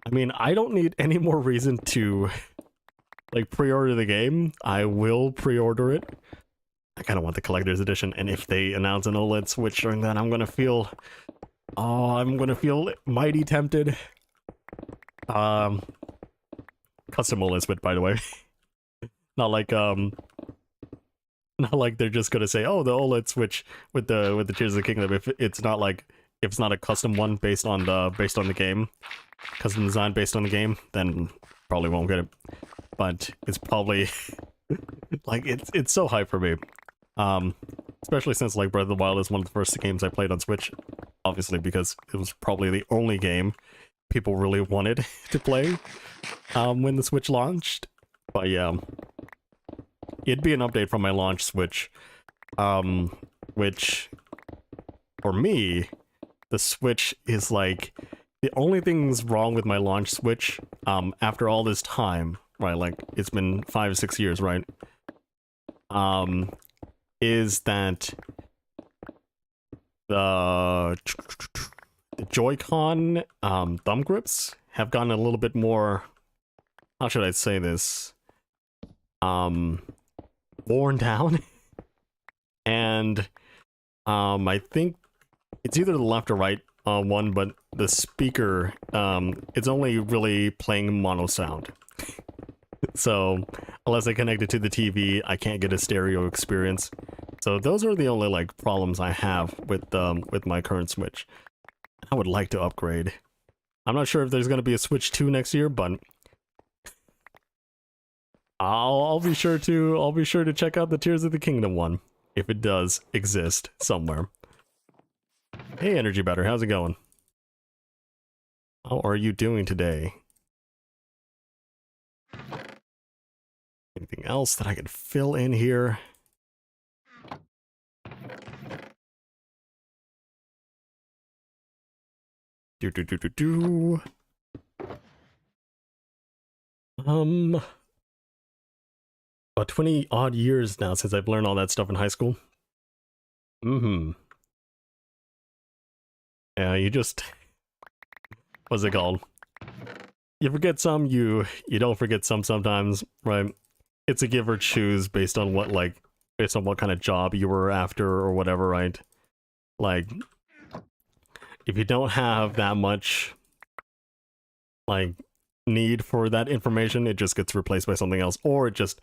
Speaker 1: I mean, I don't need any more reason to like pre-order the game. I will pre-order it. I kind of want the collector's edition, and if they announce an OLED Switch during that, I'm gonna feel mighty tempted. Custom OLED Switch, by the way. Not like they're just gonna say, oh, the OLED Switch with the Tears of the Kingdom. If it's not a custom one based on the game, custom design based on the game, then probably won't get it. But it's probably like it's so hype for me. especially since like Breath of the Wild is one of the first games I played on Switch, obviously because it was probably the only game people really wanted to play when the Switch launched. But yeah, it'd be an update from my launch Switch, which for me, the Switch is like the only things wrong with my launch Switch after all this time, right? Like it's been 5 or 6 years, right? Is that the Joy-Con thumb grips have gotten a little bit more, how should I say this, worn down. And I think it's either the left or right one, but the speaker, it's only really playing mono sound. So unless I connect it to the TV, I can't get a stereo experience. So those are the only like problems I have with my current Switch. I would like to upgrade. I'm not sure if there's gonna be a Switch 2 next year, but I'll be sure to check out the Tears of the Kingdom one if it does exist somewhere. Hey, Energy Battery, how's it going? How are you doing today? Anything else that I could fill in here? About 20 odd years now since I've learned all that stuff in high school. Yeah, you just, what's it called? You forget some, you don't forget some sometimes, right? It's a give or choose based on what kind of job you were after or whatever, right? Like, if you don't have that much, like, need for that information, it just gets replaced by something else, or it's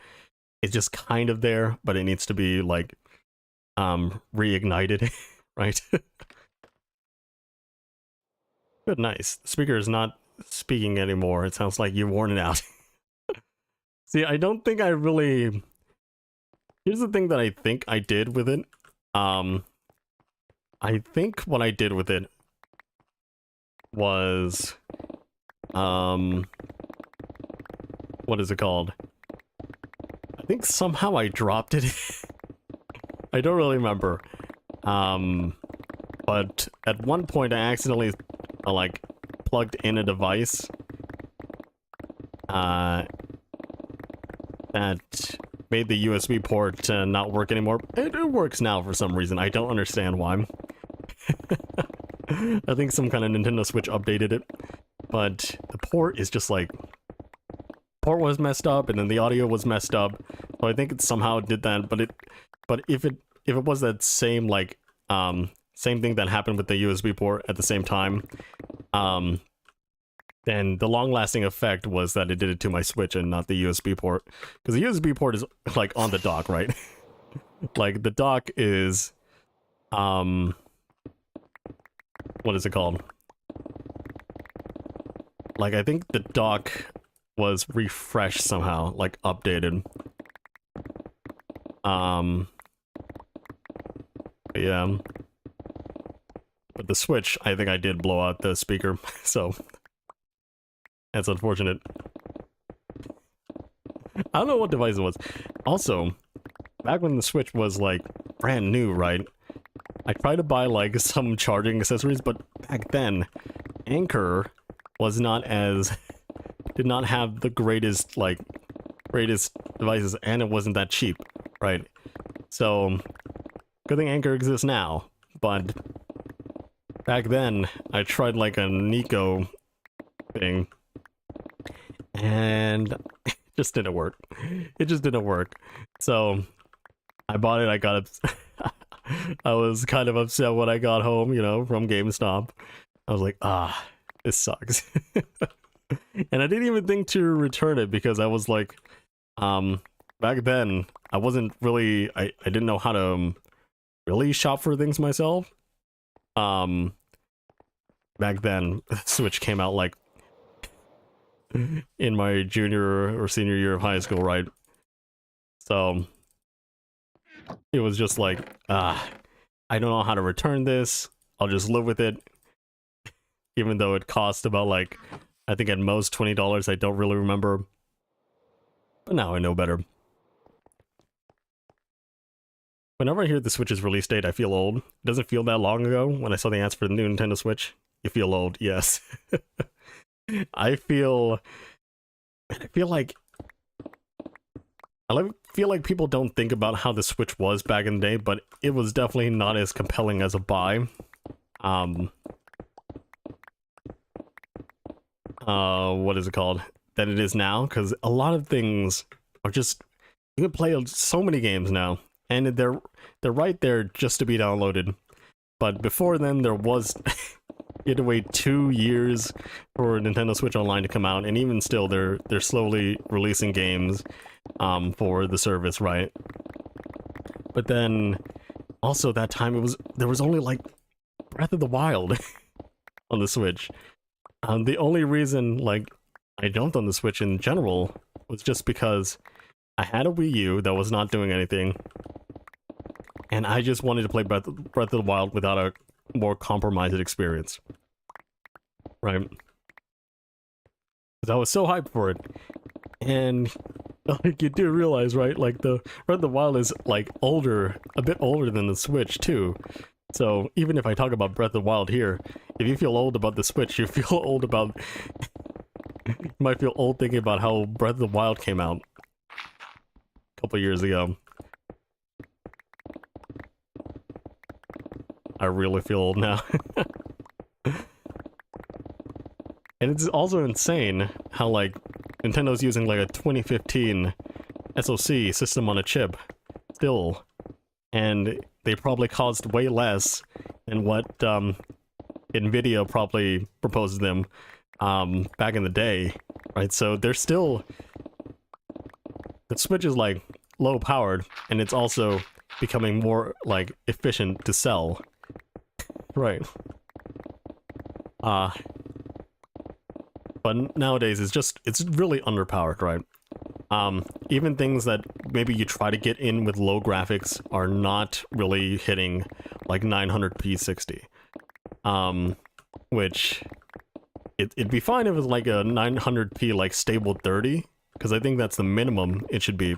Speaker 1: just kind of there, but it needs to be, like, reignited, right? Good, nice. The speaker is not speaking anymore. It sounds like you've worn it out. See, I don't think I really... Here's the thing that I think I did with it. I think what I did with it was... what is it called? I think somehow I dropped it. I don't really remember. But at one point I accidentally, like, plugged in a device that made the USB port not work anymore. It works now for some reason. I don't understand why. I think some kind of Nintendo Switch updated it. But the port is just like... Port was messed up, and then the audio was messed up. So I think it somehow did that, but if it was that same, like, same thing that happened with the USB port at the same time, then the long-lasting effect was that it did it to my Switch and not the USB port. Because the USB port is, like, on the dock, right? Like, the dock is, what is it called? Like, I think the dock was refreshed somehow, like, updated. Yeah. But the Switch, I think I did blow out the speaker, so... That's unfortunate. I don't know what device it was. Also, back when the Switch was, like, brand new, right? I tried to buy, like, some charging accessories, but back then, Anchor was not as... did not have the greatest devices, and it wasn't that cheap, right? So, good thing Anchor exists now, but back then, I tried, like, a Nico thing, and it just didn't work. It just didn't work. So I bought it, I got it. I was kind of upset when I got home, you know, from GameStop. I was like, this sucks. And I didn't even think to return it because I was like, back then, I wasn't really, I didn't know how to really shop for things myself. Back then, Switch came out like in my junior or senior year of high school, right? So it was just like, I don't know how to return this. I'll just live with it. Even though it cost about like, I think at most $20, I don't really remember. But now I know better. Whenever I hear the Switch's release date, I feel old. It doesn't feel that long ago when I saw the answer for the new Nintendo Switch. You feel old, yes. I feel like people don't think about how the Switch was back in the day, but it was definitely not as compelling as a buy. What is it called? Than it is now, because a lot of things are just, you can play so many games now, and they're right there just to be downloaded. But before then, there was you had to wait 2 years for Nintendo Switch Online to come out, and even still, they're slowly releasing games for the service, right? But then also that time there was only like Breath of the Wild on the Switch. The only reason like I jumped on the Switch in general was just because I had a Wii U that was not doing anything, and I just wanted to play Breath of the Wild without a more compromised experience, right? Because I was so hyped for it, and like you do realize, right? Like the Breath of the Wild is like older, a bit older than the Switch too. So even if I talk about Breath of the Wild here, if you feel old about the Switch, you feel old about... you might feel old thinking about how Breath of the Wild came out a couple years ago. I really feel old now. And it's also insane how, like, Nintendo's using, like, a 2015 SoC system on a chip still. And they probably cost way less than what NVIDIA probably proposed them back in the day, right? So they're still... The Switch is, like, low-powered, and it's also becoming more, like, efficient to sell. Right. But nowadays, it's really underpowered, right? Even things that maybe you try to get in with low graphics are not really hitting like 900p 60. Which it'd be fine if it was like a 900p like stable 30, because I think that's the minimum it should be.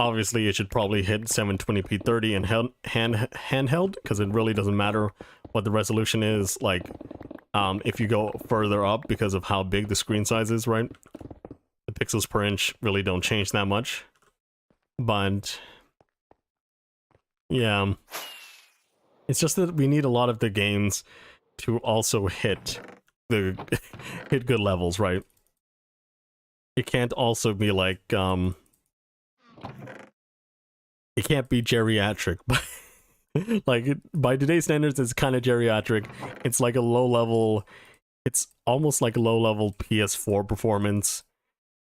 Speaker 1: Obviously it should probably hit 720p 30 and handheld, because it really doesn't matter what the resolution is, like if you go further up because of how big the screen size is, right? The pixels per inch really don't change that much. But yeah, it's just that we need a lot of the games to also hit good levels, right? It can't also be like it can't be geriatric, but like by today's standards it's kind of geriatric. It's like a low level, it's almost like a low level PS4 performance,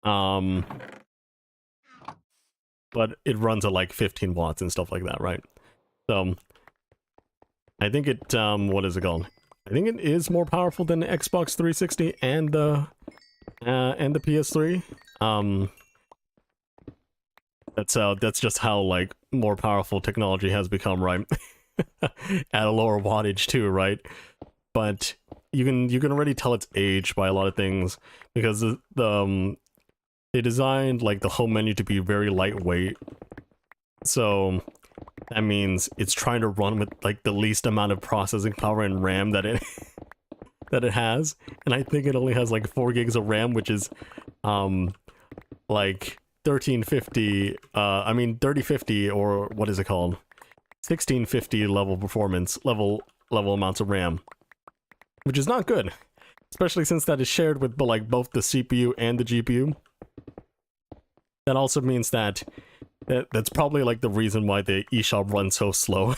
Speaker 1: but it runs at like 15 watts and stuff like that, right? So I think it what is it called? I think it is more powerful than the Xbox 360 and the PS3. That's just how like more powerful technology has become, right? At a lower wattage too, right? But you can already tell its age by a lot of things, because they designed like the home menu to be very lightweight. So that means it's trying to run with like the least amount of processing power and RAM that it that it has. And I think it only has like 4 gigs of RAM, which is like 1350 I mean 3050, or what is it called, 1650 level performance level amounts of RAM, which is not good, especially since that is shared with like both the CPU and the GPU. That also means that's probably like the reason why the eShop runs so slow.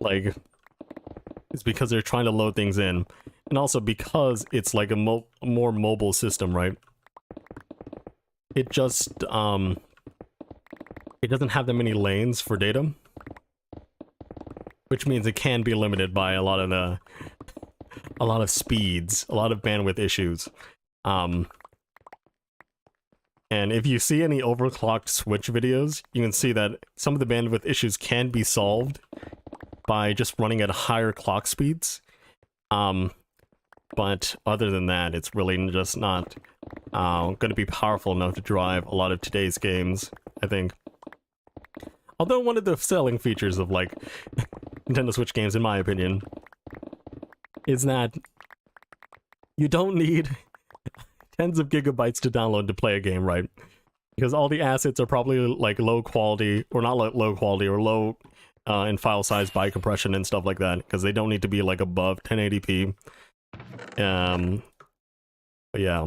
Speaker 1: Like, it's because they're trying to load things in, and also because it's like a more mobile system, right? It just it doesn't have that many lanes for data, which means it can be limited by a lot of speeds, a lot of bandwidth issues. And if you see any overclocked Switch videos, you can see that some of the bandwidth issues can be solved by just running at higher clock speeds. But other than that, it's really just not going to be powerful enough to drive a lot of today's games, I think. Although one of the selling features of, like, Nintendo Switch games, in my opinion, is that you don't need tens of gigabytes to download to play a game, right? Because all the assets are probably, like, low quality, or not low quality, or low in file size by compression and stuff like that, because they don't need to be, like, above 1080p. But yeah.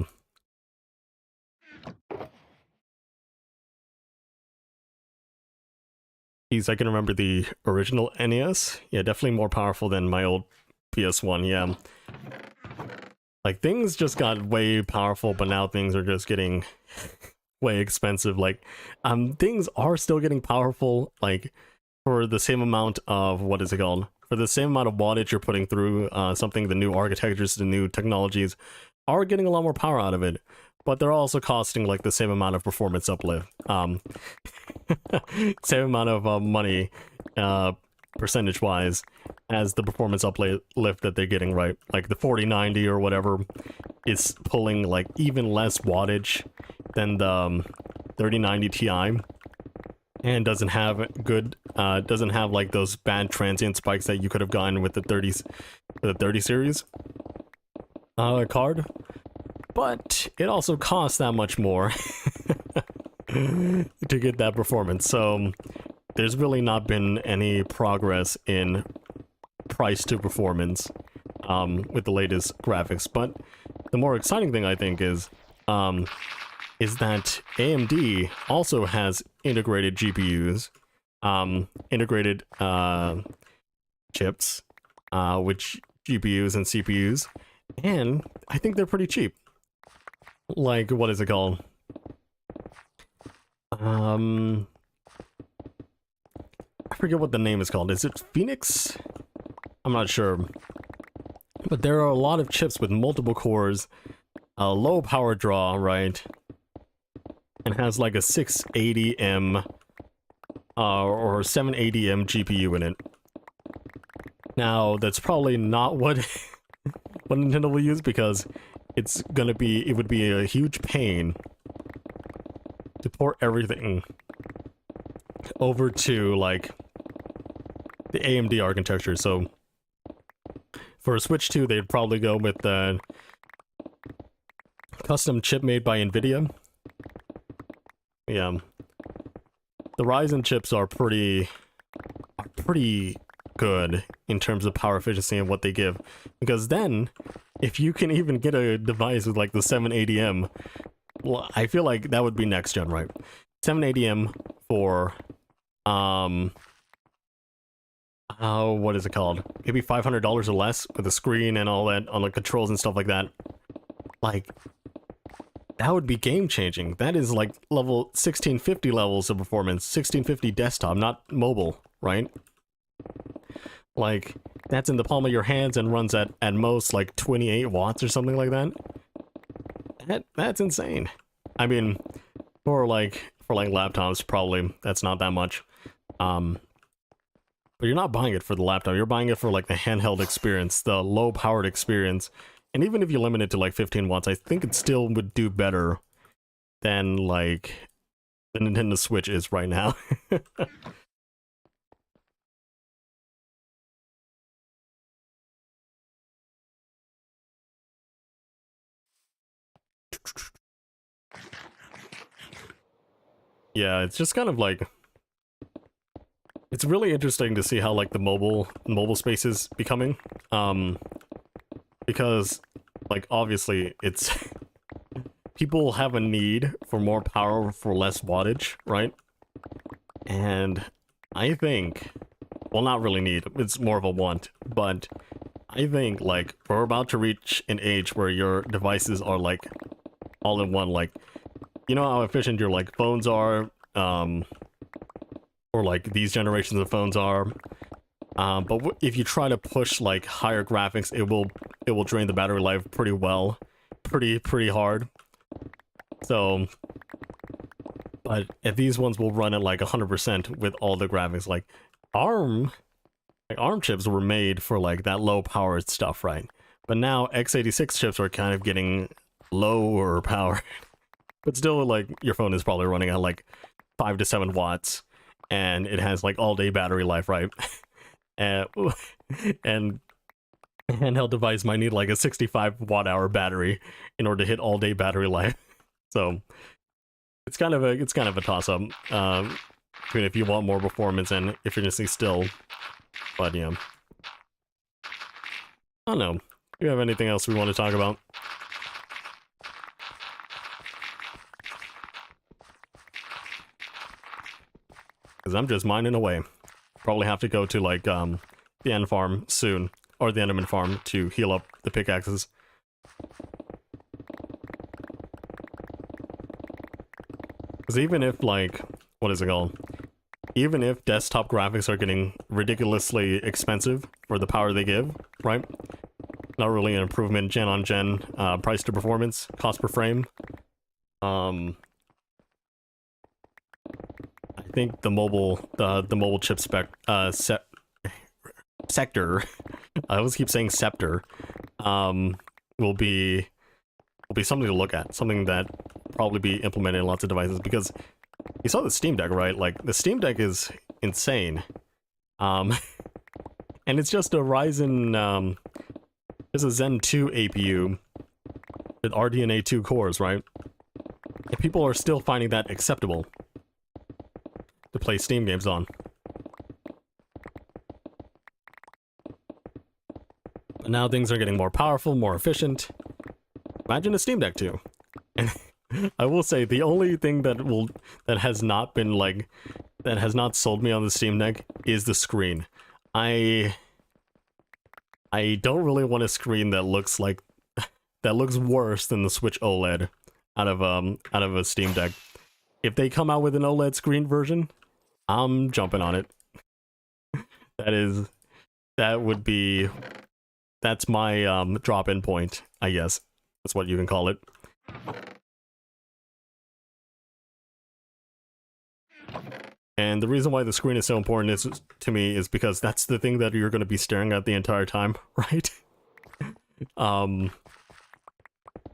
Speaker 1: I can remember the original NES. Yeah, definitely more powerful than my old PS1, yeah. Like, things just got way powerful, but now things are just getting way expensive. Like, things are still getting powerful, like, for the same amount of, what is it called? For the same amount of wattage you're putting through something, the new architectures, the new technologies are getting a lot more power out of it. But they're also costing, like, the same amount of performance uplift. Same amount of money, percentage-wise, as the performance uplift that they're getting, right? Like, the 4090 or whatever is pulling, like, even less wattage than the 3090 Ti. And doesn't have good, doesn't have, like, those bad transient spikes that you could have gotten with the 30 series card. But it also costs that much more to get that performance. So there's really not been any progress in price to performance with the latest graphics. But the more exciting thing, I think, is that AMD also has integrated GPUs, integrated chips, which GPUs and CPUs, and I think they're pretty cheap. Like, what is it called? I forget what the name is called. Is it Phoenix? I'm not sure. But there are a lot of chips with multiple cores, a low power draw, right? And has like a 680M or 780M GPU in it. Now, that's probably not what Nintendo will use, because it would be a huge pain to port everything over to, like, the AMD architecture. So for a Switch 2, they'd probably go with the custom chip made by NVIDIA. Yeah. The Ryzen chips are pretty good in terms of power efficiency and what they give. Because then, if you can even get a device with, like, the 780M, well, I feel like that would be next gen, right? 780M for, what is it called? Maybe $500 or less with a screen and all that on the controls and stuff like that. Like, that would be game changing. That is like level 1650 levels of performance, 1650 desktop, not mobile, right? Like, that's in the palm of your hands and runs at most like 28 watts or something like that. That's insane. I mean, for laptops, probably that's not that much. But you're not buying it for the laptop. You're buying it for, like, the handheld experience, the low powered experience. And even if you limit it to, like, 15 watts, I think it still would do better than, like, the Nintendo Switch is right now. Yeah, it's just kind of like, it's really interesting to see how, like, the mobile space is becoming. Because, like, obviously it's people have a need for more power for less wattage, right? And I think, well, not really need, it's more of a want, but I think, like, we're about to reach an age where your devices are, like, all in one. Like, you know how efficient your, like, phones are, or, like, these generations of phones are, but if you try to push, like, higher graphics, it will drain the battery life pretty hard. So But if these ones will run at like 100% with all the graphics, like ARM, ARM chips were made for like that low powered stuff, right? But now x86 chips are kind of getting lower power, but still, like, your phone is probably running at like 5 to 7 watts, and it has like all day battery life, right? and and a handheld device might need like a 65 watt hour battery in order to hit all day battery life. So it's kind of a toss up between if you want more performance and if you're gonna stay still. But yeah, I don't know. Do you have anything else we want to talk about? Because I'm just mining away. Probably have to go to like the end farm soon, or the enderman farm, to heal up the pickaxes. Because even if, like, what is it called? Even if desktop graphics are getting ridiculously expensive for the power they give, right? Not really an improvement gen on gen, price to performance, cost per frame. I think the mobile chip sector, I always keep saying scepter, will be something to look at, something that probably be implemented in lots of devices, because you saw the Steam Deck, right? Like, the Steam Deck is insane. And it's just a Ryzen, there's a Zen 2 APU with RDNA 2 cores, right? And people are still finding that acceptable to play Steam games on. But now things are getting more powerful, more efficient. Imagine a Steam Deck 2. And I will say, the only thing that has not been like, that has not sold me on the Steam Deck is the screen. I don't really want a screen that looks like, that looks worse than the Switch OLED out of a Steam Deck. If they come out with an OLED screen version, I'm jumping on it. That's my drop-in point, I guess. That's what you can call it. And the reason why the screen is so important to me is because that's the thing that you're going to be staring at the entire time, right?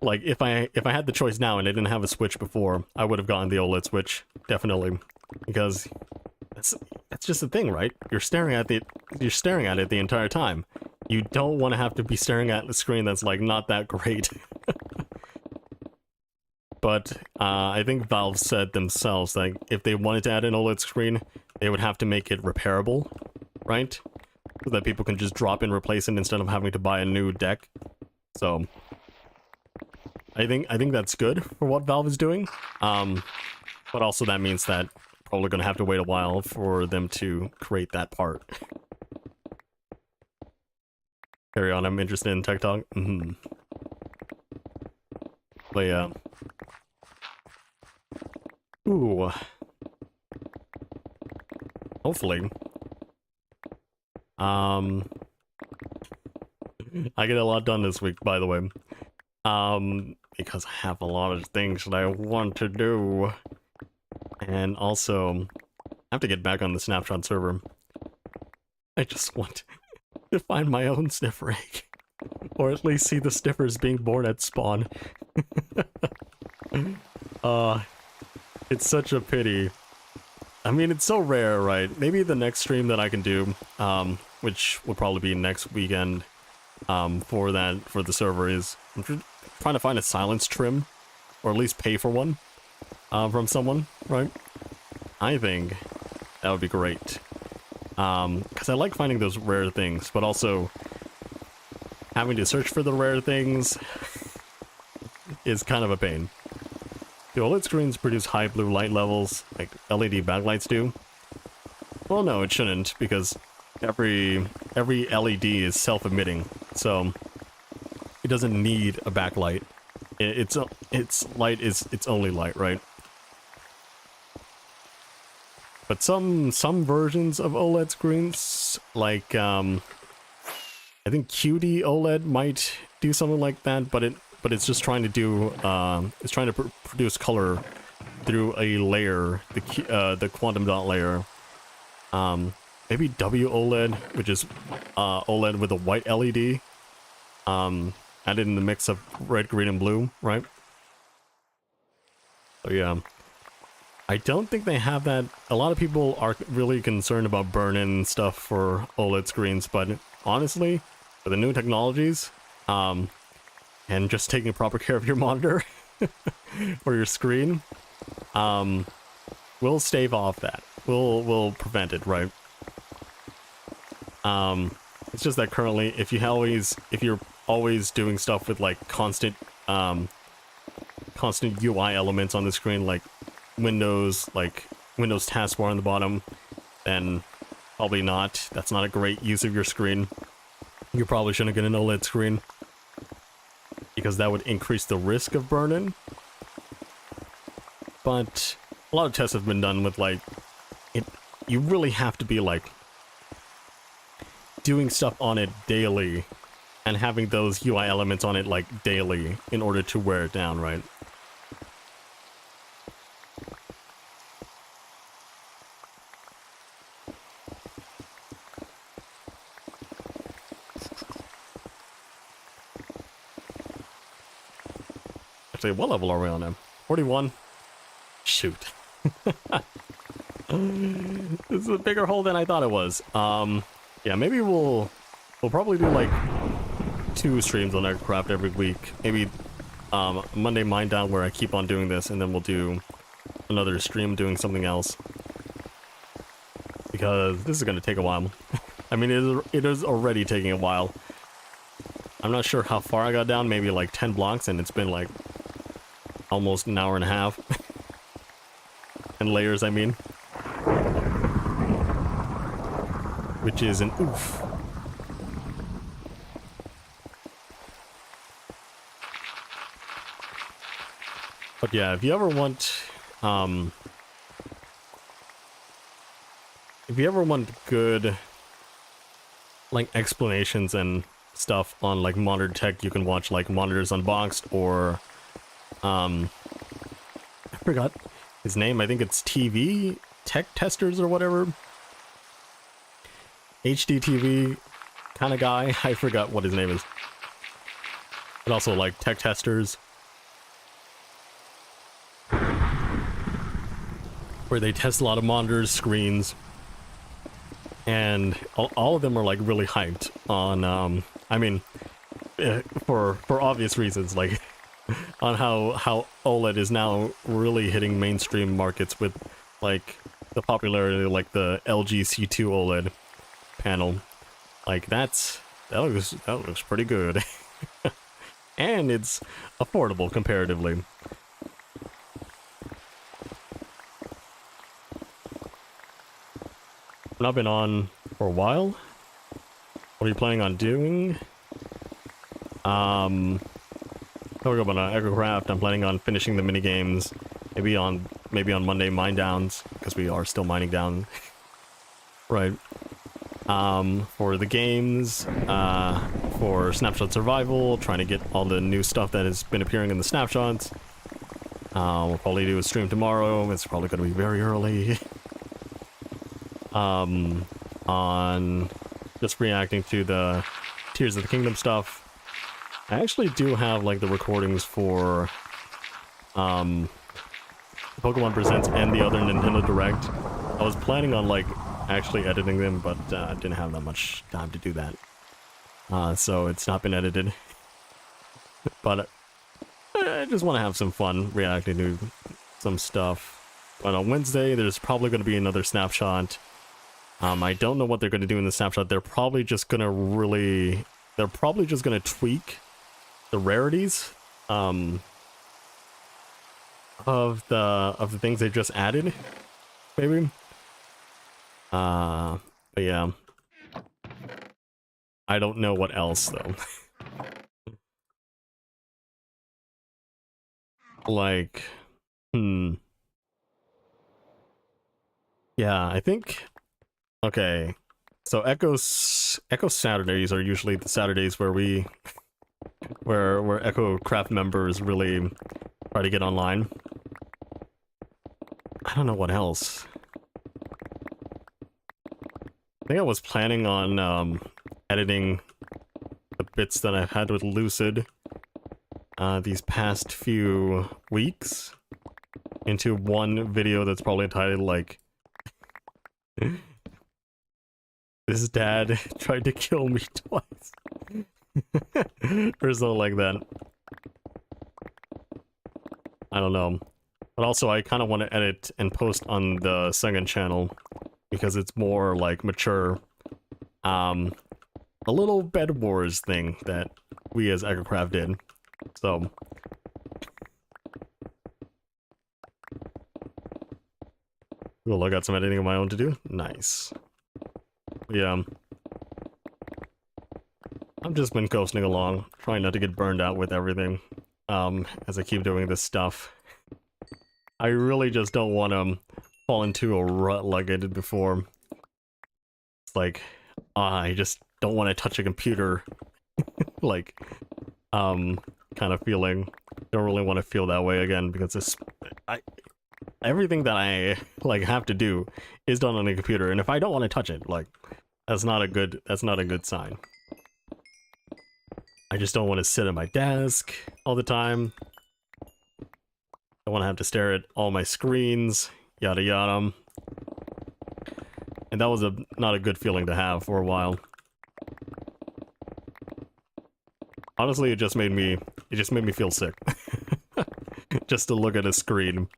Speaker 1: Like, if I had the choice now and I didn't have a Switch before, I would have gotten the OLED Switch, definitely, because that's just the thing, right? You're staring at it the entire time. You don't want to have to be staring at the screen that's like not that great. But I think Valve said themselves that if they wanted to add an OLED screen, they would have to make it repairable, right? So that people can just drop in, replace it instead of having to buy a new deck. So I think that's good for what Valve is doing. But also that means that probably gonna have to wait a while for them to create that part. Carry on, I'm interested in Tech Talk. But yeah. Ooh. Hopefully. I get a lot done this week, by the way. Because I have a lot of things that I want to do. And also, I have to get back on the Snapshot server. I just want to find my own sniffer egg. Or at least see the sniffers being born at spawn. It's such a pity. I mean, it's so rare, right? Maybe the next stream that I can do, which will probably be next weekend, for the server, is I'm trying to find a silence trim, or at least pay for one, from someone, right? I think that would be great. Because I like finding those rare things, but also having to search for the rare things is kind of a pain. Do OLED screens produce high blue light levels like LED backlights do? Well, no, it shouldn't, because every LED is self-emitting, so it doesn't need a backlight. Its light is its only light, right? But some versions of OLED screens, like I think QD OLED might do something like that, but it's just trying to do it's trying to produce color through a layer, the quantum dot layer. Maybe WOLED, which is OLED with a white LED. Added in the mix of red, green, and blue, right? So yeah. I don't think they have that. A lot of people are really concerned about burn-in and stuff for OLED screens, but honestly, for the new technologies, and just taking proper care of your monitor or your screen, we'll stave off that. We'll prevent it, right? It's just that currently, if you're always doing stuff with like constant UI elements on the screen, like Windows taskbar on the bottom, then probably not. That's not a great use of your screen. You probably shouldn't get an OLED screen, because that would increase the risk of burn-in. But a lot of tests have been done with like you really have to be like doing stuff on it daily and having those UI elements on it like daily in order to wear it down, right? Actually, what level are we on now? 41? Shoot. This is a bigger hole than I thought it was. Yeah, maybe we'll probably do like 2 streams on EchoCraft every week. Maybe Monday Mine Down, where I keep on doing this, and then we'll do another stream doing something else. Because this is going to take a while. I mean, it is already taking a while. I'm not sure how far I got down, maybe like 10 blocks, and it's been like almost an hour and a half. And layers, I mean. Which is an oof. But yeah, if you ever want good like explanations and stuff on like monitor tech, you can watch like Monitors Unboxed, or I forgot his name. I think it's TV Tech Testers or whatever. HDTV kind of guy. I forgot what his name is. But also like Tech Testers, where they test a lot of monitors, screens, and all of them are like really hyped on I mean, for obvious reasons, like on how OLED is now really hitting mainstream markets with like the popularity of like the LG C2 OLED panel. Like that looks pretty good. And it's affordable comparatively. I've not been on for a while. What are you planning on doing? Talking about EchoCraft, I'm planning on finishing the mini games. Maybe on Monday mine downs, because we are still mining down. Right. For the games, for Snapshot Survival, trying to get all the new stuff that has been appearing in the snapshots. We'll probably do a stream tomorrow. It's probably going to be very early. On just reacting to the Tears of the Kingdom stuff. I actually do have like the recordings for Pokemon Presents and the other Nintendo Direct. I was planning on like actually editing them, but didn't have that much time to do that. So it's not been edited. But I just want to have some fun reacting to some stuff. But on Wednesday, there's probably going to be another snapshot. I don't know what they're going to do in the snapshot. They're probably just going to tweak the rarities of the things they just added, maybe. But yeah, I don't know what else though. Like, yeah, I think. Okay, so Echo Saturdays are usually the Saturdays where EchoCraft members really try to get online. don't know what else. I think I was planning on editing the bits that I've had with Lucid these past few weeks into one video that's probably entitled like "This dad tried to kill me twice" or something like that. I don't know. But also I kind of want to edit and post on the second channel because it's more like mature. A little Bed Wars thing that we as EchoCraft did. So cool, I got some editing of my own to do. Nice. Yeah. I've just been coasting along, trying not to get burned out with everything. As I keep doing this stuff. I really just don't want to fall into a rut like I did before. It's like, I just don't want to touch a computer. Like, kind of feeling. Don't really want to feel that way again because this, everything that I like have to do is done on a computer, and if I don't want to touch it, like, that's not a good sign. I just don't want to sit at my desk all the time. I want to have to stare at all my screens, yada yada. And that was not a good feeling to have for a while. Honestly, it just made me feel sick. Just to look at a screen.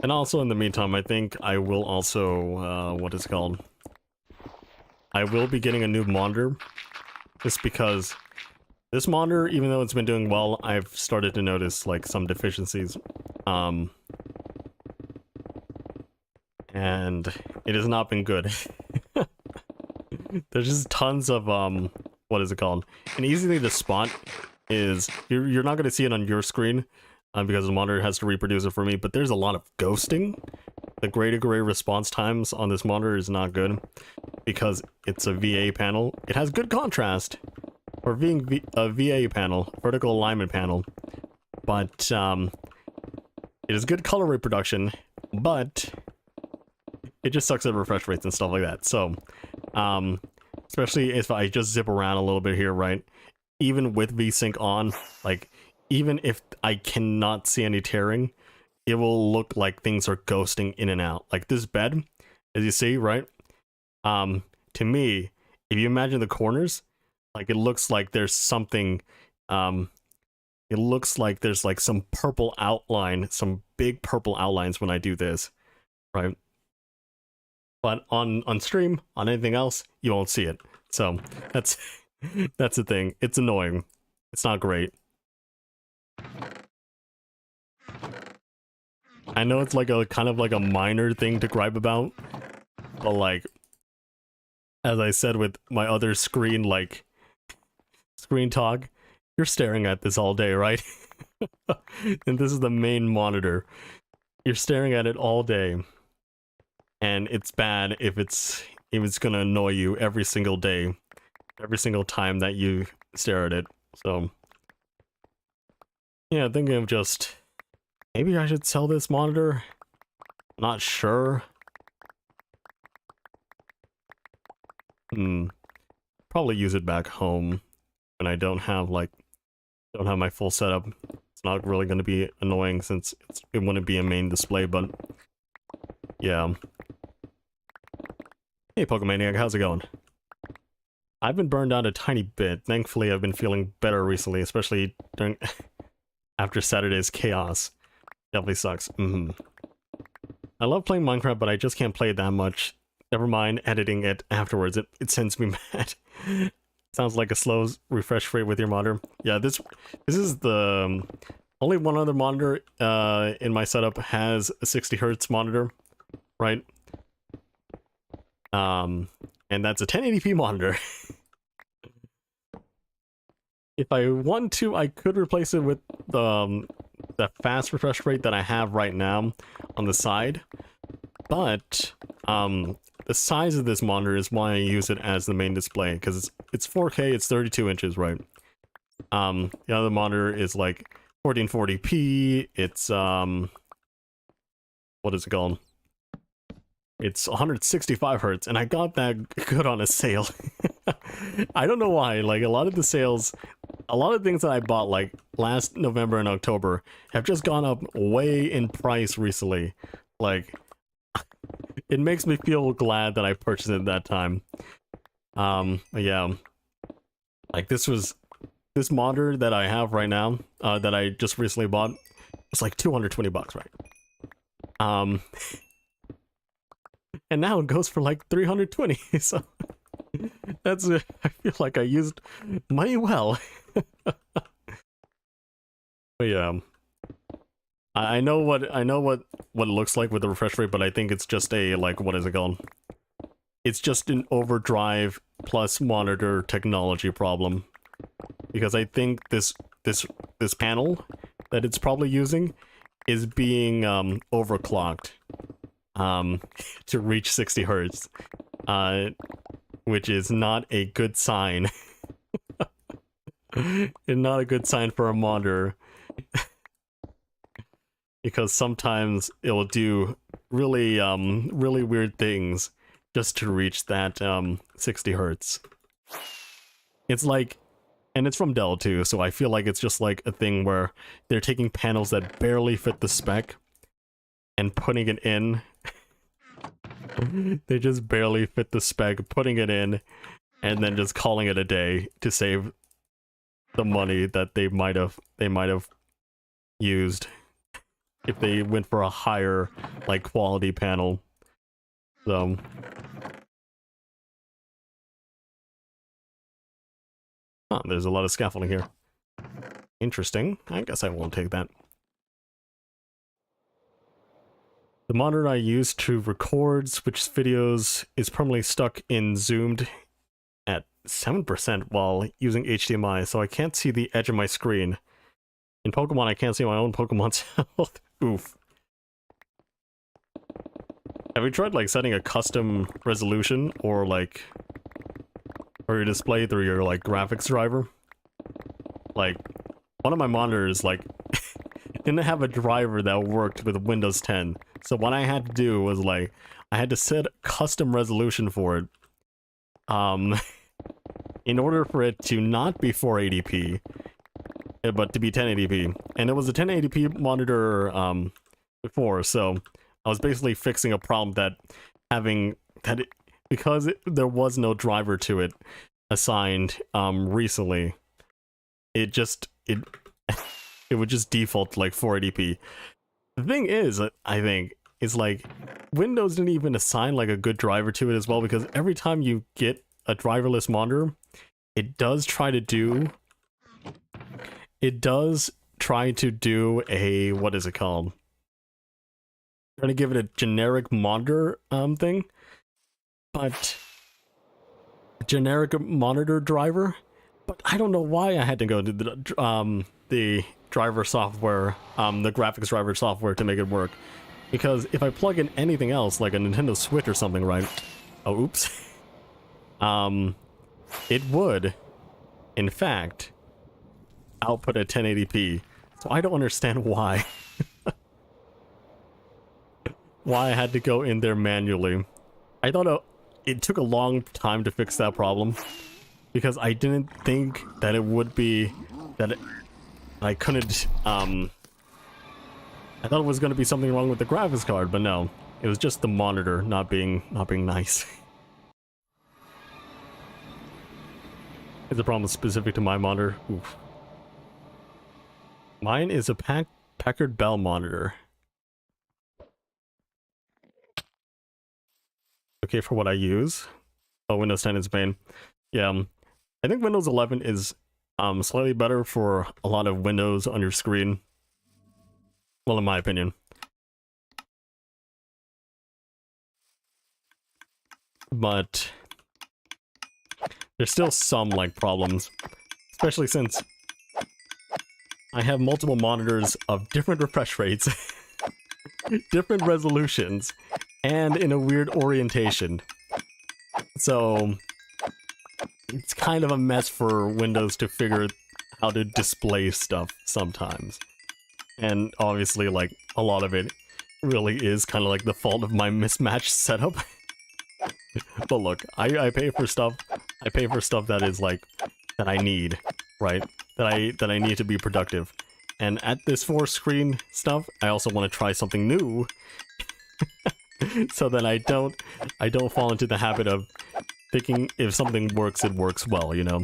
Speaker 1: And also, in the meantime, I think I will also, what is it called? I will be getting a new monitor. Just because this monitor, even though it's been doing well, I've started to notice, like, some deficiencies. And it has not been good. There's just tons of, what is it called? An easy thing to spot is, you're not going to see it on your screen, because the monitor has to reproduce it for me, but there's a lot of ghosting. The gray to gray response times on this monitor is not good because it's a VA panel. It has good contrast for being a VA panel, vertical alignment panel, but it is good color reproduction, but it just sucks at refresh rates and stuff like that. So, especially if I just zip around a little bit here, right? Even with VSync on, like, even if I cannot see any tearing, it will look like things are ghosting in and out. Like this bed, as you see, right? To me, if you imagine the corners, like it looks like there's something, it looks like there's like some purple outline, some big purple outlines when I do this, right? But on stream, on anything else, you won't see it. So that's the thing. It's annoying. It's not great. I know it's like a kind of like a minor thing to gripe about, but like, as I said with my other screen, like, screen talk, you're staring at this all day, right? And this is the main monitor. You're staring at it all day, and it's bad if it's gonna annoy you every single day, every single time that you stare at it. So yeah, thinking of just, maybe I should sell this monitor? Not sure. Probably use it back home when I don't have my full setup. It's not really going to be annoying since it wouldn't be a main display, but yeah. Hey Pokemaniac, how's it going? I've been burned out a tiny bit. Thankfully, I've been feeling better recently, especially during after Saturday's chaos. Definitely sucks. I love playing Minecraft, but I just can't play it that much. Never mind editing it afterwards. It sends me mad. Sounds like a slow refresh rate with your monitor. Yeah, this is the only one other monitor in my setup has a 60 Hz monitor, right? And that's a 1080p monitor. If I want to, I could replace it with the fast refresh rate that I have right now on the side. But the size of this monitor is why I use it as the main display, because it's 4K, it's 32 inches, right? The other monitor is like 1440p, it's what is it called? It's 165 hertz, and I got that good on a sale. I don't know why, like a lot of the sales, a lot of things that I bought like last November and October have just gone up way in price recently. Like, it makes me feel glad that I purchased it at that time. Yeah. Like this monitor that I have right now, that I just recently bought, was like 220 bucks, right? And now it goes for like 320, so that's I feel like I used money well. But yeah, I know what it looks like with the refresh rate, but I think it's just a, like, what is it called? It's just an overdrive plus monitor technology problem, because I think this panel that it's probably using is being overclocked to reach 60 hertz, which is not a good sign. And not a good sign for a monitor. Because sometimes it'll do really really weird things just to reach that 60 hertz. It's like, and it's from Dell too, so I feel like it's just like a thing where they're taking panels that barely fit the spec and putting it in. They just barely fit the spec, putting it in, and then just calling it a day to save the money that they might have used if they went for a higher, like, quality panel. So there's a lot of scaffolding here. Interesting. I guess I won't take that. The monitor I use to record switch videos is permanently stuck in zoomed at 7% while using HDMI, so I can't see the edge of my screen. In Pokemon, I can't see my own Pokemon's health. Oof. Have you tried, like, setting a custom resolution or, like, or your display through your, like, graphics driver? Like, one of my monitors, like, didn't have a driver that worked with Windows 10. So what I had to do was, like, I had to set custom resolution for it. In order for it to not be 480p, but to be 1080p. And it was a 1080p monitor before, so I was basically fixing a problem that because there was no driver to it assigned recently, it would just default to like 480p. The thing is, I think, is like Windows didn't even assign like a good driver to it as well, because every time you get a driverless monitor, it does try to do a, what is it called? Trying to give it a generic monitor thing, but generic monitor driver. But I don't know why I had to go to the driver software, the graphics driver software to make it work. Because if I plug in anything else, like a Nintendo Switch or something, right? Oh, oops. It would, in fact, output at 1080p. So I don't understand why. Why I had to go in there manually. I thought it took a long time to fix that problem, because I didn't think that it would be that I couldn't I thought it was going to be something wrong with the graphics card, but no, it was just the monitor not being nice. It's a problem specific to my monitor. Oof. Mine is a Packard Bell monitor. Okay for what I use. Oh, Windows 10 is main. Yeah, I think Windows 11 is slightly better for a lot of windows on your screen. Well, in my opinion. But there's still some, like, problems. Especially since I have multiple monitors of different refresh rates, different resolutions, and in a weird orientation. So it's kind of a mess for Windows to figure how to display stuff sometimes. And obviously, like, a lot of it really is kind of like the fault of my mismatched setup. But look, I pay for stuff. I pay for stuff that is like that I need, right? That I need to be productive. And at this 4-screen stuff, I also want to try something new, so that I don't fall into the habit of thinking if something works, it works well, you know?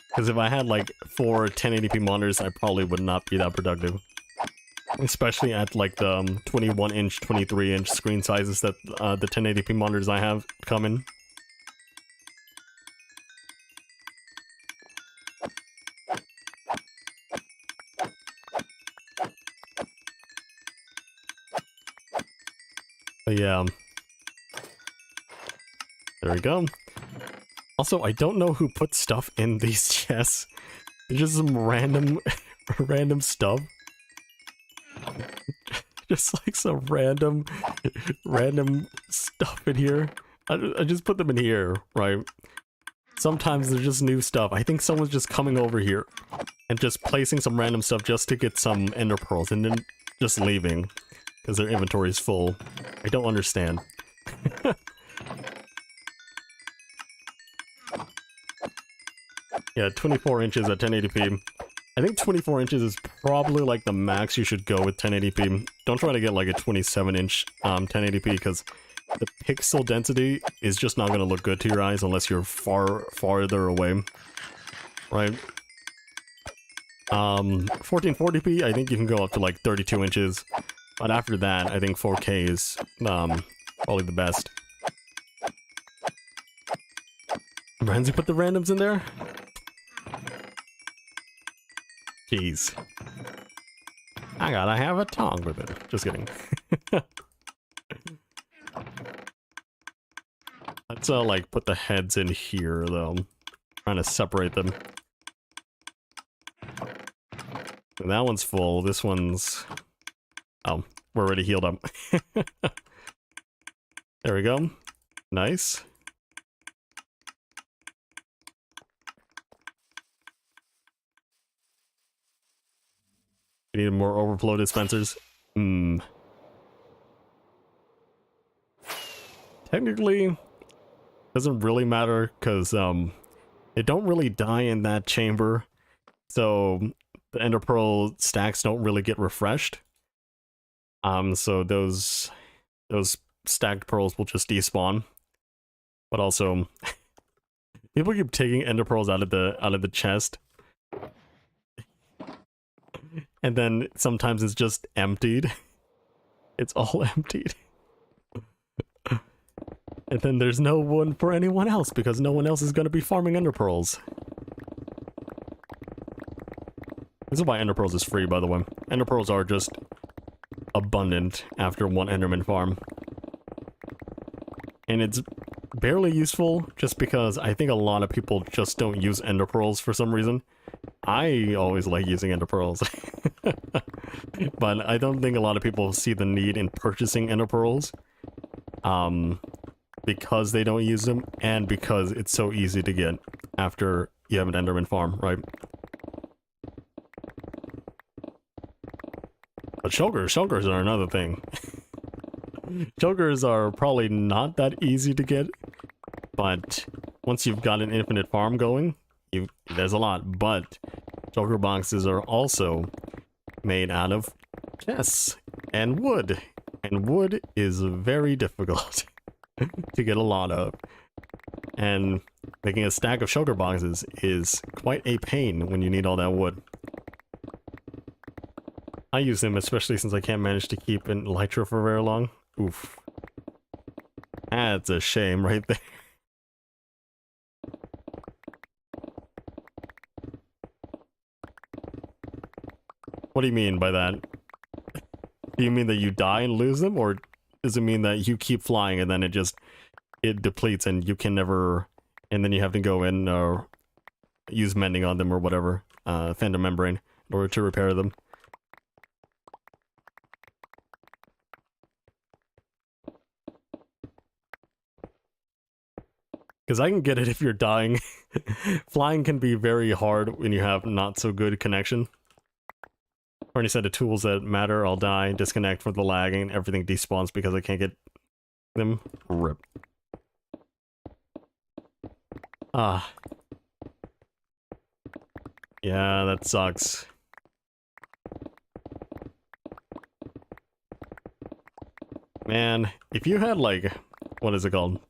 Speaker 1: Because if I had like 4 1080p monitors, I probably would not be that productive. Especially at like the 21-inch, 23-inch screen sizes that the 1080p monitors I have come in. But yeah. There we go. Also, I don't know who put stuff in these chests. It's just some random stuff. Just like some random stuff in here. I just put them in here, right? Sometimes there's just new stuff. I think someone's just coming over here and just placing some random stuff just to get some ender pearls and then just leaving because their inventory is full. I don't understand. Yeah, 24 inches at 1080p. I think 24 inches is probably like the max you should go with 1080p. Don't try to get like a 27-inch 1080p because the pixel density is just not going to look good to your eyes unless you're farther away, right? 1440p, I think you can go up to like 32 inches, but after that, I think 4K is probably the best. Ramsey put the randoms in there? Jeez. I gotta have a tongue with it. Just kidding. Let's like put the heads in here though. Trying to separate them. That one's full. This one's... Oh, we're already healed up. There we go. Nice. We need more overflow dispensers. Technically, doesn't really matter because they don't really die in that chamber, so the ender pearl stacks don't really get refreshed. So those stacked pearls will just despawn. But also, people keep taking ender pearls out of the chest. And then sometimes it's just emptied. It's all emptied. And then there's no one for anyone else because no one else is going to be farming ender pearls. This is why ender pearls is free, by the way. Ender pearls are just abundant after one enderman farm. And it's barely useful just because I think a lot of people just don't use ender pearls for some reason. I always like using ender pearls. But I don't think a lot of people see the need in purchasing ender pearls. Because they don't use them, and because it's so easy to get after you have an enderman farm, right? But shulkers are another thing. Shulkers are probably not that easy to get, but once you've got an infinite farm going, there's a lot. But shulker boxes are also made out of chests and wood is very difficult to get a lot of, and making a stack of shulker boxes is quite a pain when you need all that wood. I use them especially since I can't manage to keep an elytra for very long. Oof. That's a shame right there. What do you mean by that? Do you mean that you die and lose them, or does it mean that you keep flying and then it depletes and you can never, and then you have to go in or use mending on them or whatever, fandom membrane, in order to repair them? Because I can get it if you're dying. Flying can be very hard when you have not so good connection. For any set of tools that matter, I'll die, disconnect for the lagging, everything despawns because I can't get them. Rip. Ah. Yeah, that sucks. Man, if you had like, what is it called?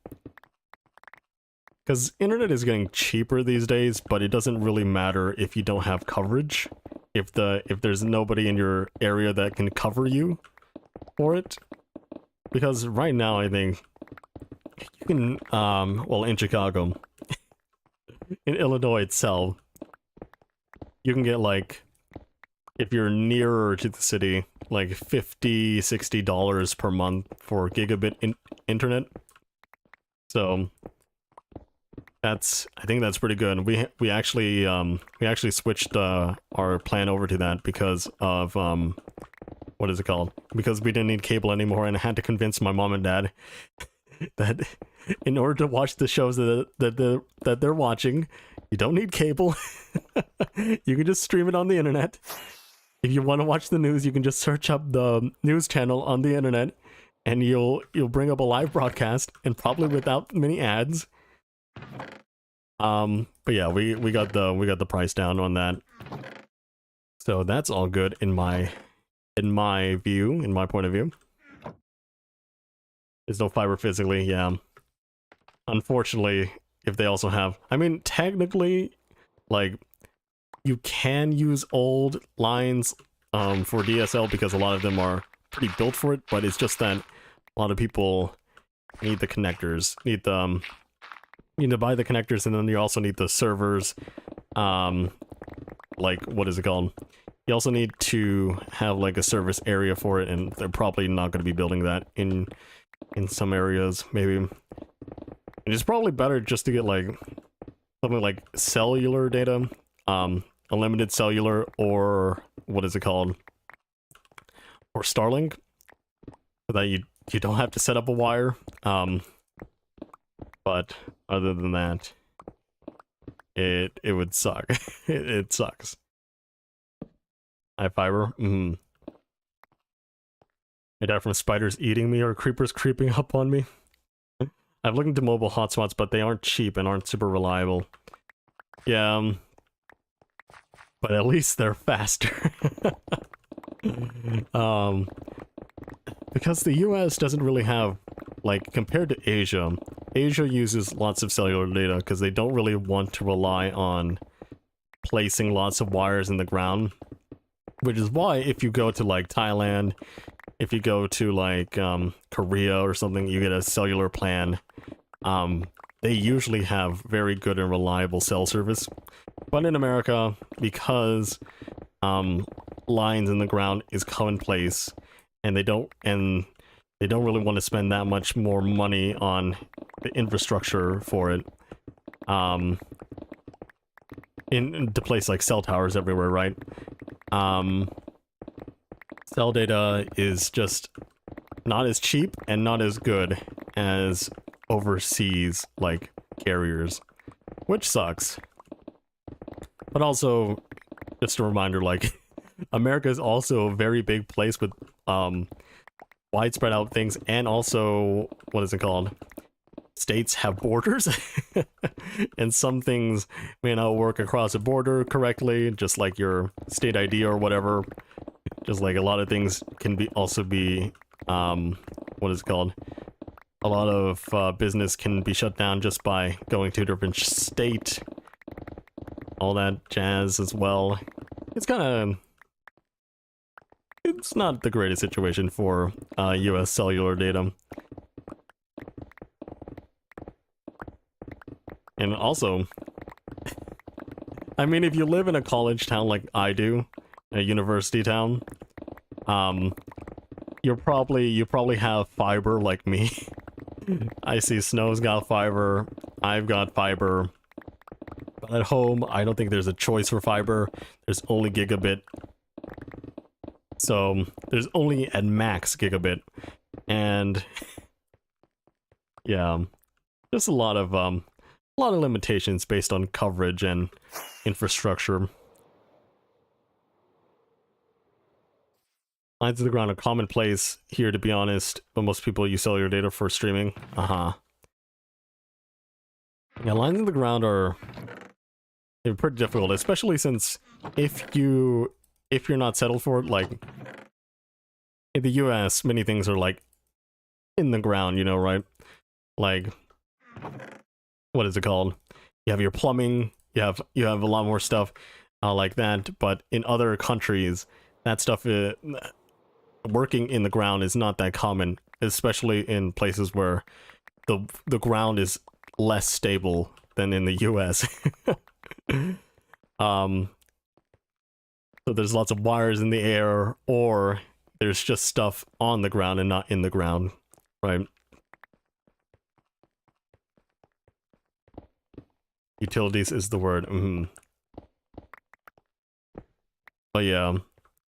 Speaker 1: Because internet is getting cheaper these days, but it doesn't really matter if you don't have coverage. If there's nobody in your area that can cover you for it. Because right now I think you can well, in Chicago, in Illinois itself, you can get like, if you're nearer to the city, like $50-$60 per month for gigabit internet. So I think that's pretty good. We actually switched our plan over to that because of what is it called? Because we didn't need cable anymore, and I had to convince my mom and dad that in order to watch the shows that they're watching, you don't need cable. You can just stream it on the internet. If you want to watch the news, you can just search up the news channel on the internet, and you'll bring up a live broadcast, and probably without many ads. But yeah, we got the price down on that, so that's all good in my point of view. There's no fiber physically, yeah. Unfortunately, if they also have, I mean, technically, like, you can use old lines for DSL because a lot of them are pretty built for it, but it's just that a lot of people need the connectors, need to buy the connectors, and then you also need the servers. Like, what is it called? You also need to have like a service area for it, and they're probably not going to be building that in some areas. Maybe it's probably better just to get like something like cellular data, unlimited cellular, or what is it called, or Starlink, so that you don't have to set up a wire. But other than that, it would suck. It sucks. I have fiber. I die from spiders eating me or creepers creeping up on me. I've looked into mobile hotspots, but they aren't cheap and aren't super reliable. Yeah, but at least they're faster. Because the US doesn't really have, like, compared to Asia, Asia uses lots of cellular data because they don't really want to rely on placing lots of wires in the ground. Which is why if you go to, like, Thailand, if you go to, like, Korea or something, you get a cellular plan. They usually have very good and reliable cell service. But in America, because lines in the ground is commonplace, and they don't really want to spend that much more money on the infrastructure for it. To place like cell towers everywhere, right? Cell data is just not as cheap and not as good as overseas like carriers, which sucks. But also, just a reminder, like, America is also a very big place with widespread out things, and also, what is it called? States have borders, and some things may not work across a border correctly, just like your state ID or whatever. Just like a lot of things can also be, what is it called? A lot of business can be shut down just by going to a different state. All that jazz as well. It's kind of... It's not the greatest situation for US cellular data. And also, I mean, if you live in a college town like I do, a university town, you probably have fiber like me. I see Snow's got fiber, I've got fiber, but at home, I don't think there's a choice for fiber. There's only gigabit. So, there's only at max gigabit. And, yeah, just a lot of a lot of limitations based on coverage and infrastructure. Lines of the ground are commonplace here, to be honest, but most people use cellular data for streaming. Yeah, lines of the ground are they're pretty difficult, especially since if you're not settled for it, like in the US, many things are like in the ground, you know, right? Like, what is it called? You have your plumbing, you have a lot more stuff like that, but in other countries, that stuff working in the ground is not that common, especially in places where the ground is less stable than in the US. So there's lots of wires in the air, or there's just stuff on the ground and not in the ground, right? Utilities is the word. But yeah,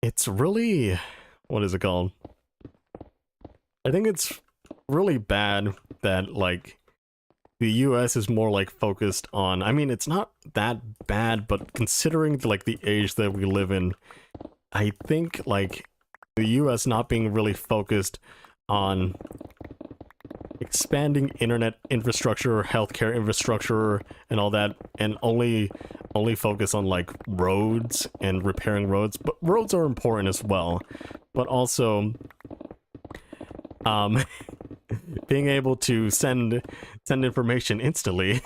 Speaker 1: it's really, what is it called? I think it's really bad that like the US is more like focused on, I mean, it's not that bad, but considering like the age that we live in, I think like the US not being really focused on expanding internet infrastructure, healthcare infrastructure, and all that, and only focus on like roads and repairing roads. But roads are important as well, but also being able to send information instantly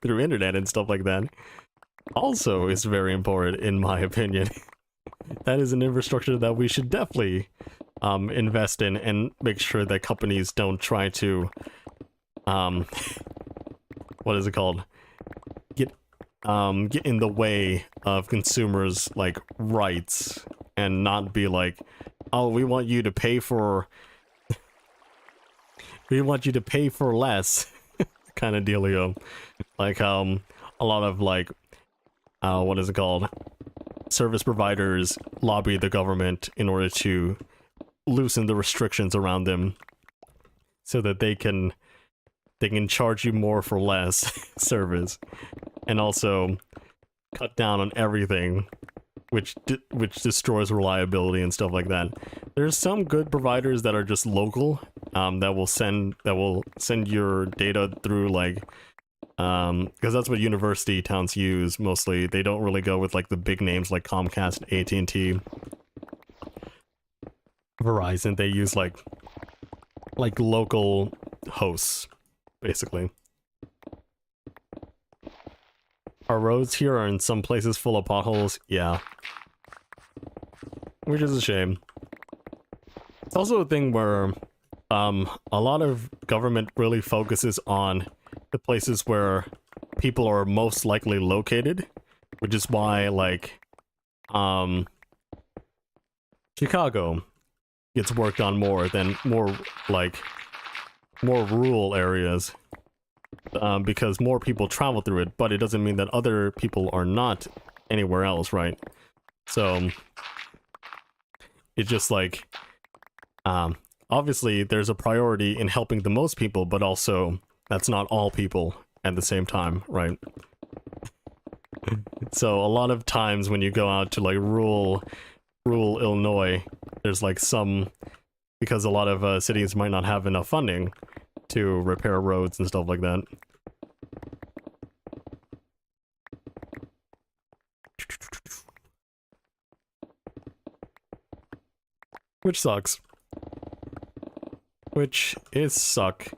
Speaker 1: through internet and stuff like that also is very important, in my opinion. That is an infrastructure that we should definitely invest in and make sure that companies don't try to what is it called, get in the way of consumers like rights, and not be like, oh, we want you to pay for less kind of dealio. Like a lot of like what is it called, service providers lobby the government in order to loosen the restrictions around them so that they can charge you more for less service, and also cut down on everything, which destroys reliability and stuff like that. There's some good providers that are just local, that will send your data through like because that's what university towns use mostly. They don't really go with like the big names like Comcast, AT&T, Verizon. They use like local hosts, basically. Our roads here are in some places full of potholes, yeah. Which is a shame. It's also a thing where a lot of government really focuses on the places where people are most likely located, which is why like Chicago gets worked on more than more rural areas, because more people travel through it, but it doesn't mean that other people are not anywhere else, right? So it's just like obviously there's a priority in helping the most people, but also that's not all people at the same time, right? So a lot of times when you go out to like rural Illinois, there's like because a lot of cities might not have enough funding to repair roads and stuff like that. Which sucks. Which is suck.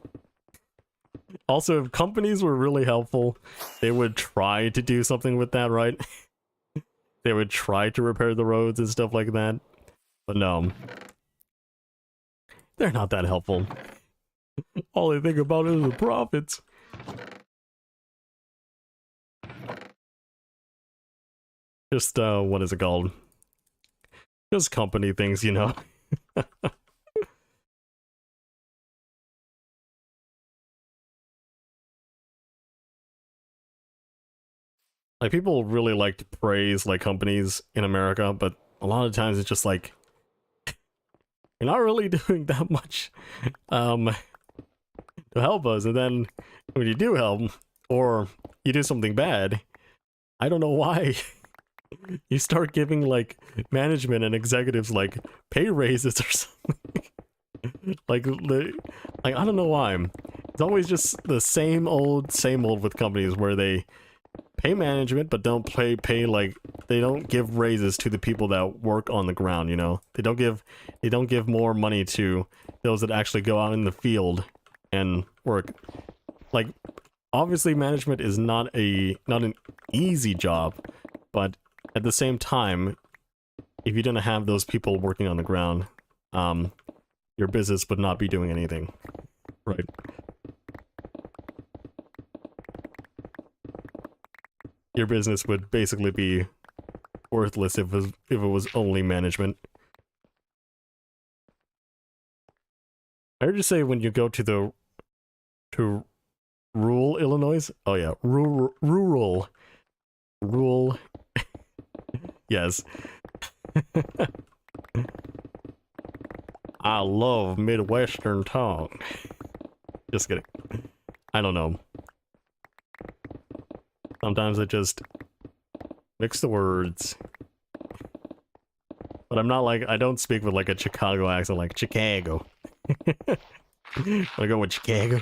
Speaker 1: Also, if companies were really helpful, they would try to do something with that, right? They would try to repair the roads and stuff like that. But no. They're not that helpful. All they think about is the profits. Just, what is it called? Just company things, you know? Like, people really like to praise, like, companies in America, but a lot of times it's just like, you're not really doing that much, to help us, and then when you do help, or you do something bad, I don't know why. You start giving like management and executives like pay raises or something. like I don't know why. It's always just the same old with companies where they pay management but don't pay like they don't give raises to the people that work on the ground, you know? They don't give more money to those that actually go out in the field and work. Like obviously management is not an easy job, but at the same time, if you didn't have those people working on the ground, your business would not be doing anything, right? Your business would basically be worthless if it was only management. I heard you say when you go to rural Illinois. Oh yeah, rural. Yes. I love Midwestern tongue. Just kidding. I don't know. Sometimes I just mix the words. But I'm not like, I don't speak with like a Chicago accent like Chicago. I go with Chicago.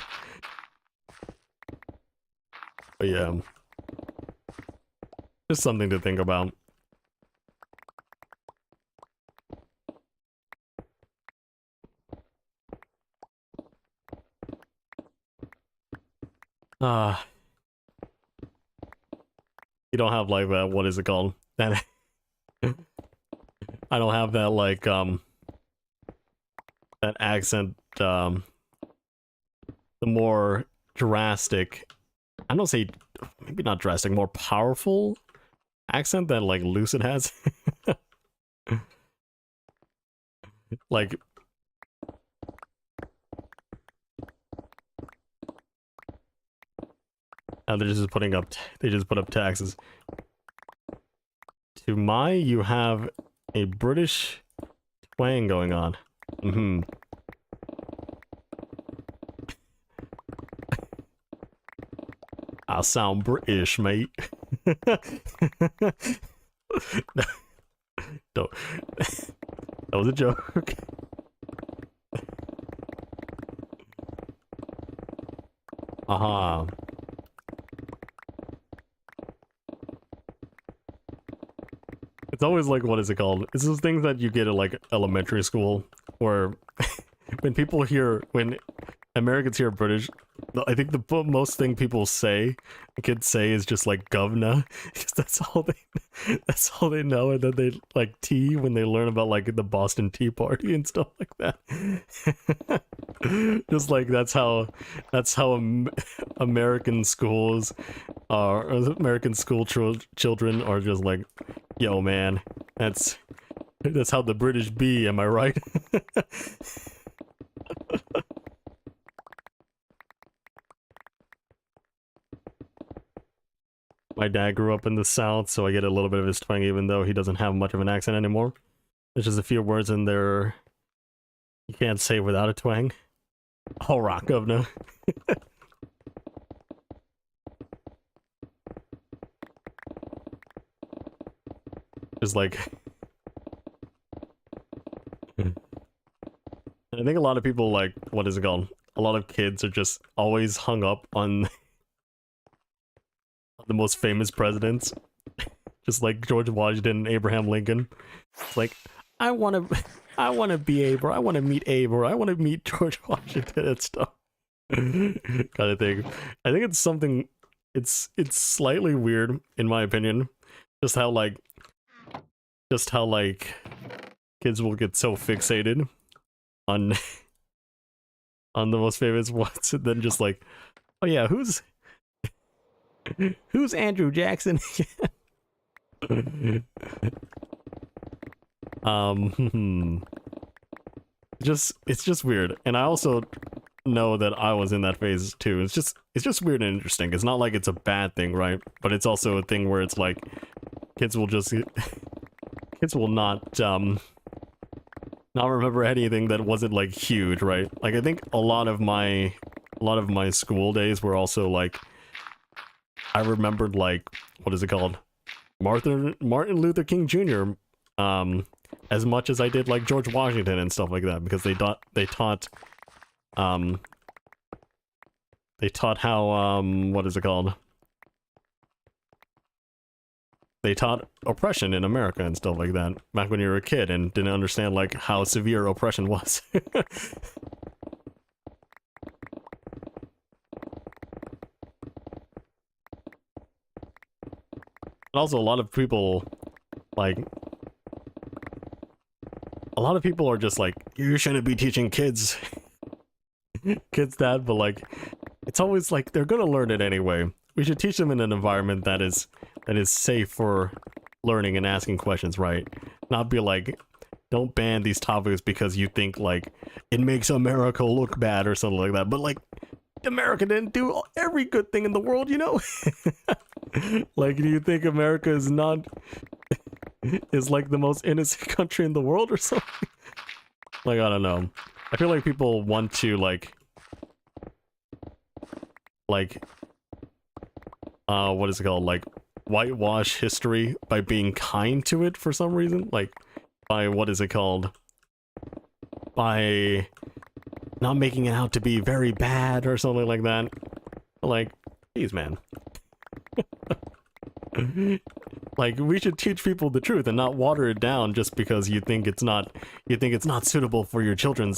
Speaker 1: But yeah. Just something to think about. You don't have like that, what is it called? That I don't have that like that accent, the more drastic, I don't say, maybe not drastic, more powerful accent that like Lucid has. Like they're just putting up, they just put up taxes. To my, you have a British twang going on. Mm-hmm. I sound British, mate. Don't. That was a joke. Aha. It's always like, what is it called? It's those things that you get at like elementary school, where when people hear, when Americans hear British, I think the most thing people say, kids say, is just like "govna," because that's all they know, and then they like tea when they learn about like the Boston Tea Party and stuff like that. Just like that's how American schools are, American school children are just like, yo man, that's how the British be, am I right? My dad grew up in the South, so I get a little bit of his twang, even though he doesn't have much of an accent anymore. There's just a few words in there you can't say without a twang. All rock, governor. Just like... I think a lot of people, like, what is it called? A lot of kids are just always hung up on the most famous presidents. Just like George Washington and Abraham Lincoln. It's like, I want to be Abe, or I want to meet Abe, or I want to meet George Washington and stuff. Kind of thing. I think it's something, it's slightly weird, in my opinion. Just how like kids will get so fixated on the most famous ones, and then just like, oh yeah, who's Andrew Jackson? It's just weird. And I also know that I was in that phase too. It's just weird and interesting. It's not like it's a bad thing, right? But it's also a thing where it's like kids will not remember anything that wasn't like huge, right? Like I think a lot of my school days were also like I remembered, like, what is it called? Martin Luther King Jr. As much as I did like George Washington and stuff like that, because they taught how what is it called? They taught oppression in America and stuff like that back when you were a kid and didn't understand like how severe oppression was. Also, a lot of people are just like, you shouldn't be teaching kids that, but like, it's always like, they're gonna learn it anyway. We should teach them in an environment that is safe for learning and asking questions, right? Not be like, don't ban these topics because you think like it makes America look bad or something like that. But like, America didn't do every good thing in the world, you know? Like, do you think America is not is like the most innocent country in the world or something? Like, I don't know. I feel like people want to like what is it called? Like, whitewash history by being kind to it for some reason. Like, by what is it called? By not making it out to be very bad or something like that. Like, geez, man. Like, we should teach people the truth and not water it down just because you think it's not suitable for your children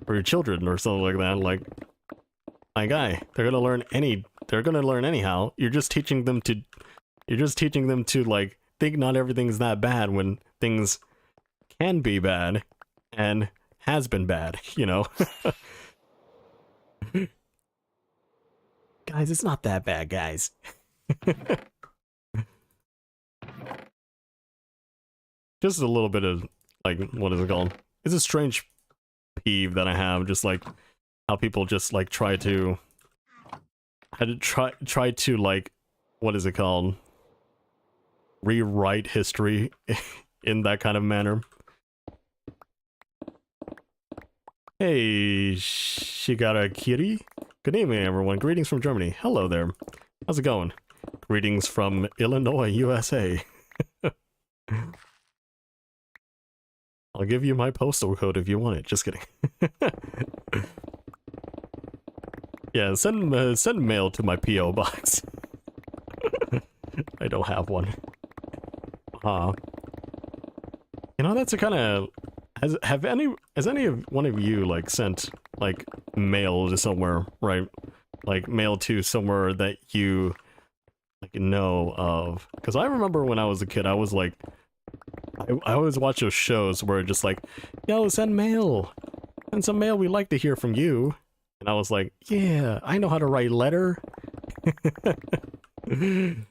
Speaker 1: or something like that. Like, my guy, they're gonna learn anyhow. You're just teaching them to like think not everything's that bad when things can be bad and has been bad, you know. Guys, it's not that bad, guys. Just a little bit of like, what is it called? It's a strange peeve that I have, just like how people just like try to like, what is it called? Rewrite history in that kind of manner. Hey, Shigara Kiri. Good evening, everyone. Greetings from Germany. Hello there. How's it going? Greetings from Illinois, USA. I'll give you my postal code if you want it. Just kidding. Yeah, send mail to my P.O. box. I don't have one. You know, that's a kind of... Has any of one of you like sent like mail to somewhere, right? Like mail to somewhere that you like know of? Because I remember when I was a kid, I was like, I always watch those shows where it's just like, yo, send mail, send some mail. We'd like to hear from you. And I was like, yeah, I know how to write letter. Very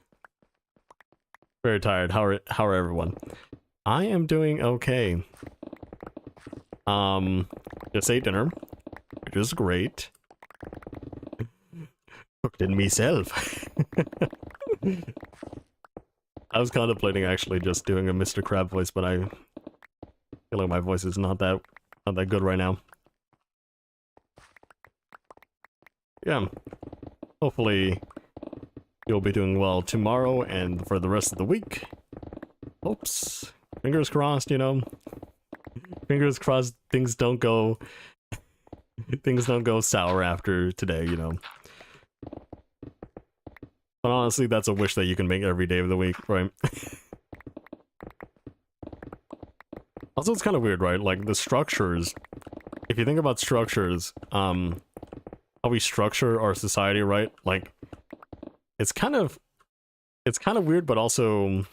Speaker 1: tired. How are everyone? I am doing okay. Just ate dinner, which is great. Cooked it myself. I was contemplating actually just doing a Mr. Crab voice, but I feel like my voice is not that good right now. Yeah. Hopefully you'll be doing well tomorrow and for the rest of the week. Hopes. Fingers crossed, you know. Fingers crossed things don't go sour after today, you know. But honestly, that's a wish that you can make every day of the week, right? Also, it's kind of weird, right? Like, the structures, if you think about structures, how we structure our society, right? Like, it's kind of weird, but also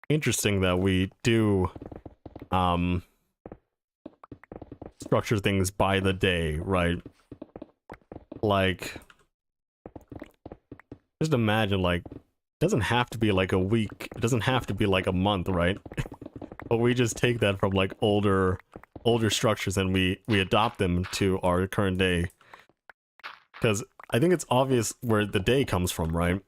Speaker 1: interesting that we do, structure things by the day, right? Like, just imagine, like, it doesn't have to be like a week, it doesn't have to be like a month, right? But we just take that from like older structures and we adopt them to our current day. Because I think it's obvious where the day comes from, right?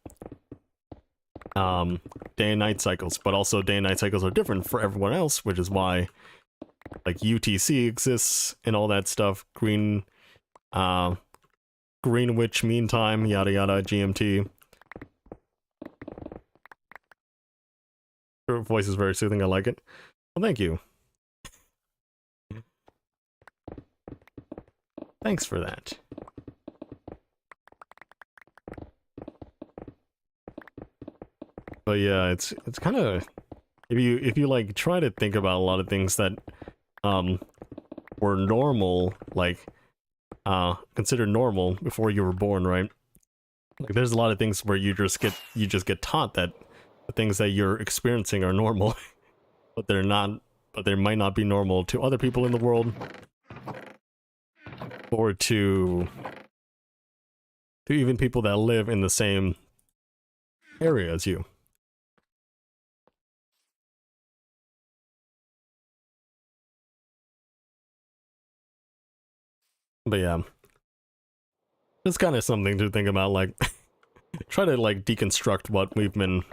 Speaker 1: Day and night cycles, but also day and night cycles are different for everyone else, which is why like UTC exists and all that stuff. Greenwich Mean Time, yada yada, GMT. Your voice is very soothing. I like it. Well, thank you. Thanks for that. But yeah, it's kind of, if you like try to think about a lot of things that were normal, like considered normal before you were born, right? Like there's a lot of things where you just get taught that the things that you're experiencing are normal, but they're not, but they might not be normal to other people in the world, or to even people that live in the same area as you. But yeah, it's kind of something to think about, like try to like deconstruct what we've been,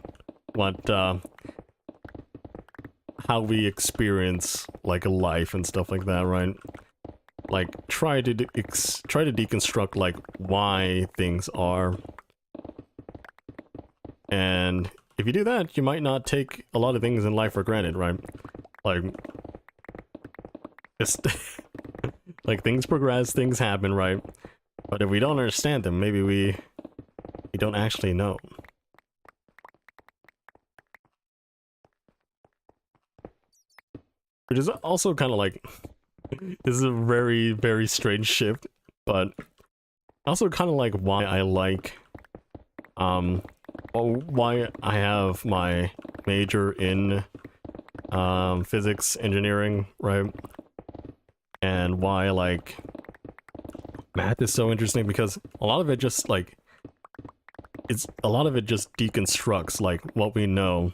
Speaker 1: how we experience like a life and stuff like that, right? Like try to deconstruct like why things are, and if you do that, you might not take a lot of things in life for granted, right? Like it's like things progress, things happen, right? But if we don't understand them, maybe we don't actually know. Which is also kind of like, this is a very, very strange shift, but also kind of like why I like, why I have my major in physics engineering, right? And why like math is so interesting, because a lot of it just like, a lot of it just deconstructs like what we know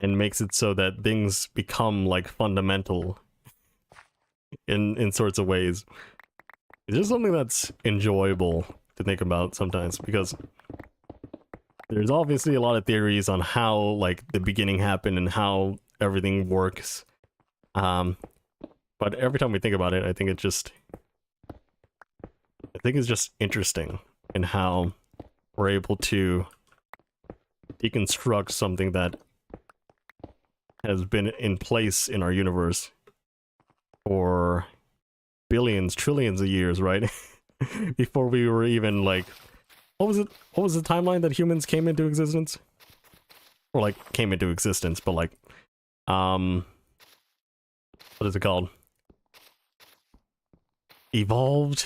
Speaker 1: and makes it so that things become like fundamental in sorts of ways. It's just something that's enjoyable to think about sometimes, because there's obviously a lot of theories on how like the beginning happened and how everything works. But every time we think about it, I think it's just interesting in how we're able to deconstruct something that has been in place in our universe for billions, trillions of years, right? Before we were even like, what was the timeline that humans came into existence? Or like came into existence, but like, what is it called? Evolved?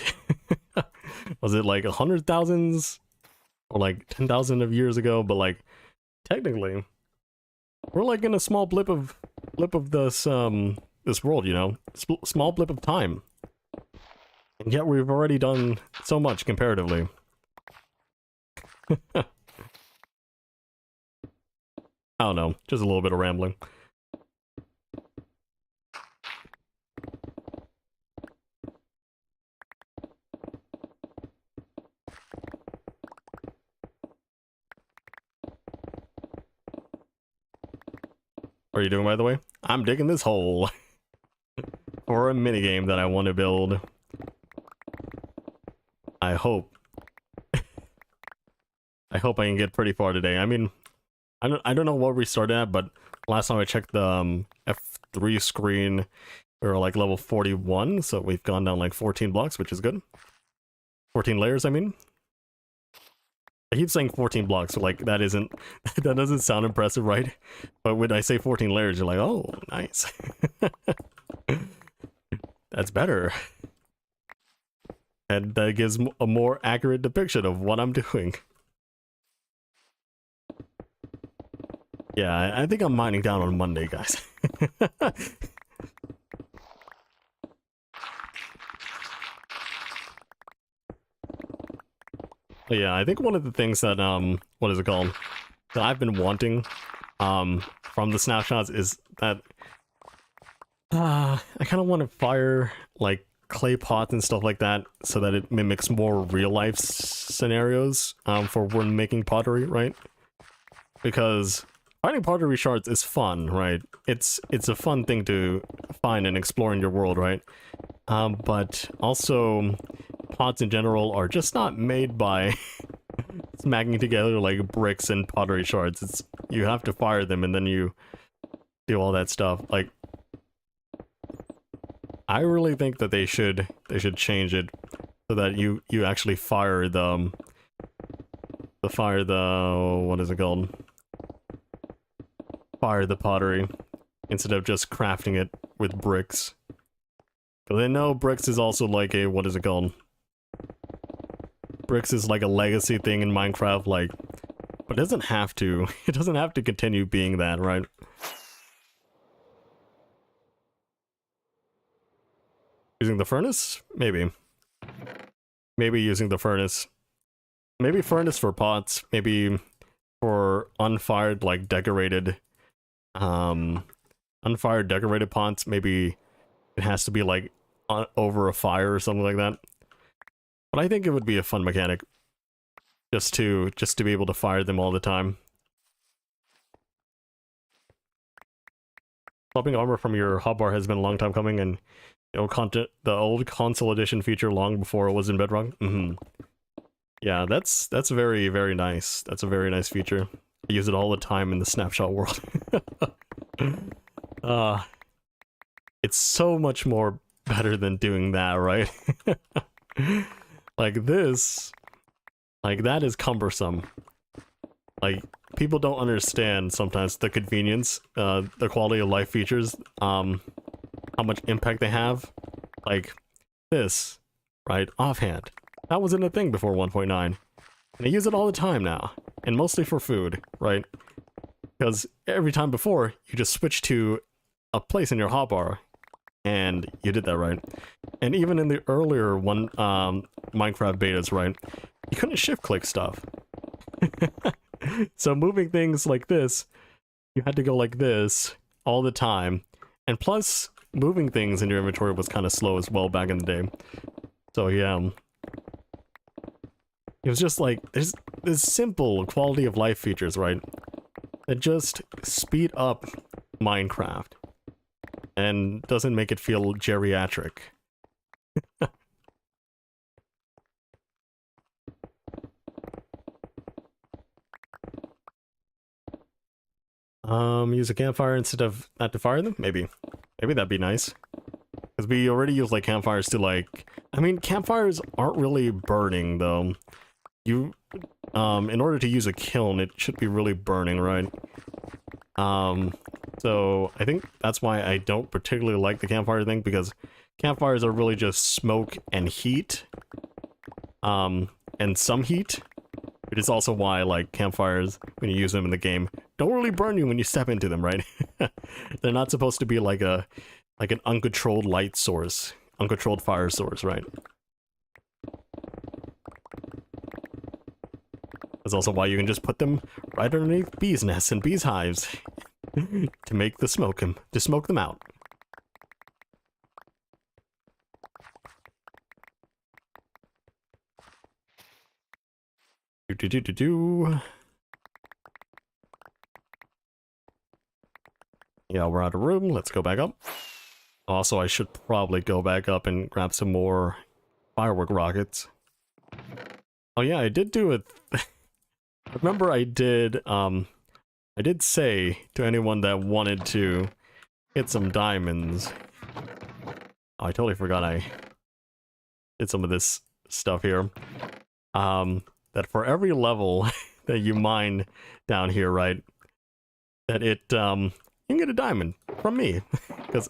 Speaker 1: Was it like 100,000s or like 10,000 of years ago? But like technically, we're like in a small blip of this this world, you know, small blip of time, and yet we've already done so much comparatively. I don't know, just a little bit of rambling. What are you doing, by the way? I'm digging this hole for a minigame that I want to build. I hope I can get pretty far today. I mean, I don't know what we started at, but last time I checked the F3 screen, we were like level 41, so we've gone down like 14 blocks, which is good. 14 layers, I mean. I keep saying 14 blocks, so like that doesn't sound impressive, right? But when I say 14 layers, you're like, oh, nice. That's better. And that gives a more accurate depiction of what I'm doing. Yeah, I think I'm mining down on Monday, guys. Yeah, I think one of the things that, what is it called? That I've been wanting, from the snapshots is that, I kind of want to fire, like, clay pots and stuff like that, so that it mimics more real-life scenarios, for when making pottery, right? Because finding pottery shards is fun, right? It's a fun thing to find and explore in your world, right? But also, pots in general are just not made by smacking together like bricks and pottery shards. you have to fire them and then you do all that stuff. Like, I really think that they should change it so that you actually fire the what is it called? Fire the pottery instead of just crafting it with bricks. Because I know bricks is also like a, what is it called? Bricks is like a legacy thing in Minecraft, like, but it doesn't have to. It doesn't have to continue being that, right? Using the furnace? Maybe. Maybe using the furnace. Maybe furnace for pots. Maybe for unfired, like, decorated... unfired decorated pots. Maybe it has to be, like, over a fire or something like that. But I think it would be a fun mechanic. Just to be able to fire them all the time. Swapping armor from your hotbar has been a long time coming, and the old console edition feature long before it was in Bedrock. Yeah, that's very, very nice. That's a very nice feature. I use it all the time in the snapshot world. It's so much more better than doing that, right? Like this, like that is cumbersome. Like, people don't understand sometimes the convenience, the quality of life features, how much impact they have. Like this, right? Offhand. That wasn't a thing before 1.9. And I use it all the time now. And mostly for food, right? Because every time before, you just switch to a place in your hotbar. And you did that, right? And even in the earlier Minecraft betas, right? You couldn't shift click stuff. So moving things like this, you had to go like this all the time. And plus, moving things in your inventory was kind of slow as well back in the day. So yeah. It was just like, there's this simple quality of life features, right? That just speed up Minecraft. And doesn't make it feel geriatric. Use a campfire instead of not to fire them? Maybe. Maybe that'd be nice. Because we already use like campfires to like... I mean, campfires aren't really burning though. You... in order to use a kiln, it should be really burning, right? So I think that's why I don't particularly like the campfire thing, because campfires are really just smoke and heat. And some heat. It is also why, like, campfires, when you use them in the game, don't really burn you when you step into them, right? They're not supposed to be like an uncontrolled light source, uncontrolled fire source, right? That's also why you can just put them right underneath bees' nests and bees' hives to make the smoke them out. Yeah, we're out of room. Let's go back up. Also, I should probably go back up and grab some more firework rockets. Oh yeah, I did do it. Remember, I did say to anyone that wanted to get some diamonds. Oh, I totally forgot I did some of this stuff here. That for every level that you mine down here, right, that it, you can get a diamond from me. Because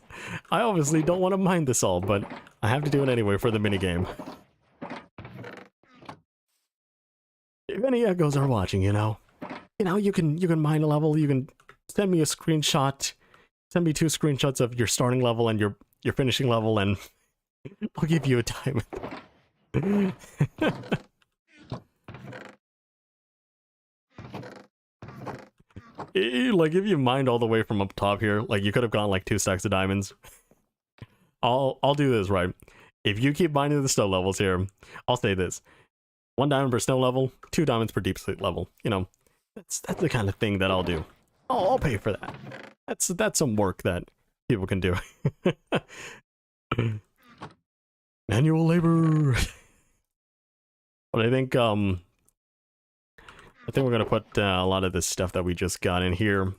Speaker 1: I obviously don't want to mine this all, but I have to do it anyway for the minigame. If any echoes are watching, you can mine a level, you can send me a screenshot, send me 2 screenshots of your starting level and your finishing level, and I'll give you a diamond. Like, if you mined all the way from up top here, like, you could have gotten like 2 stacks of diamonds. I'll do this, right? If you keep mining the snow levels here, I'll say this: 1 diamond per snow level, 2 diamonds per deep slate level. You know, that's the kind of thing that I'll do. I'll pay for that. That's some work that people can do. Manual labor. But I think I think we're gonna put a lot of this stuff that we just got in here.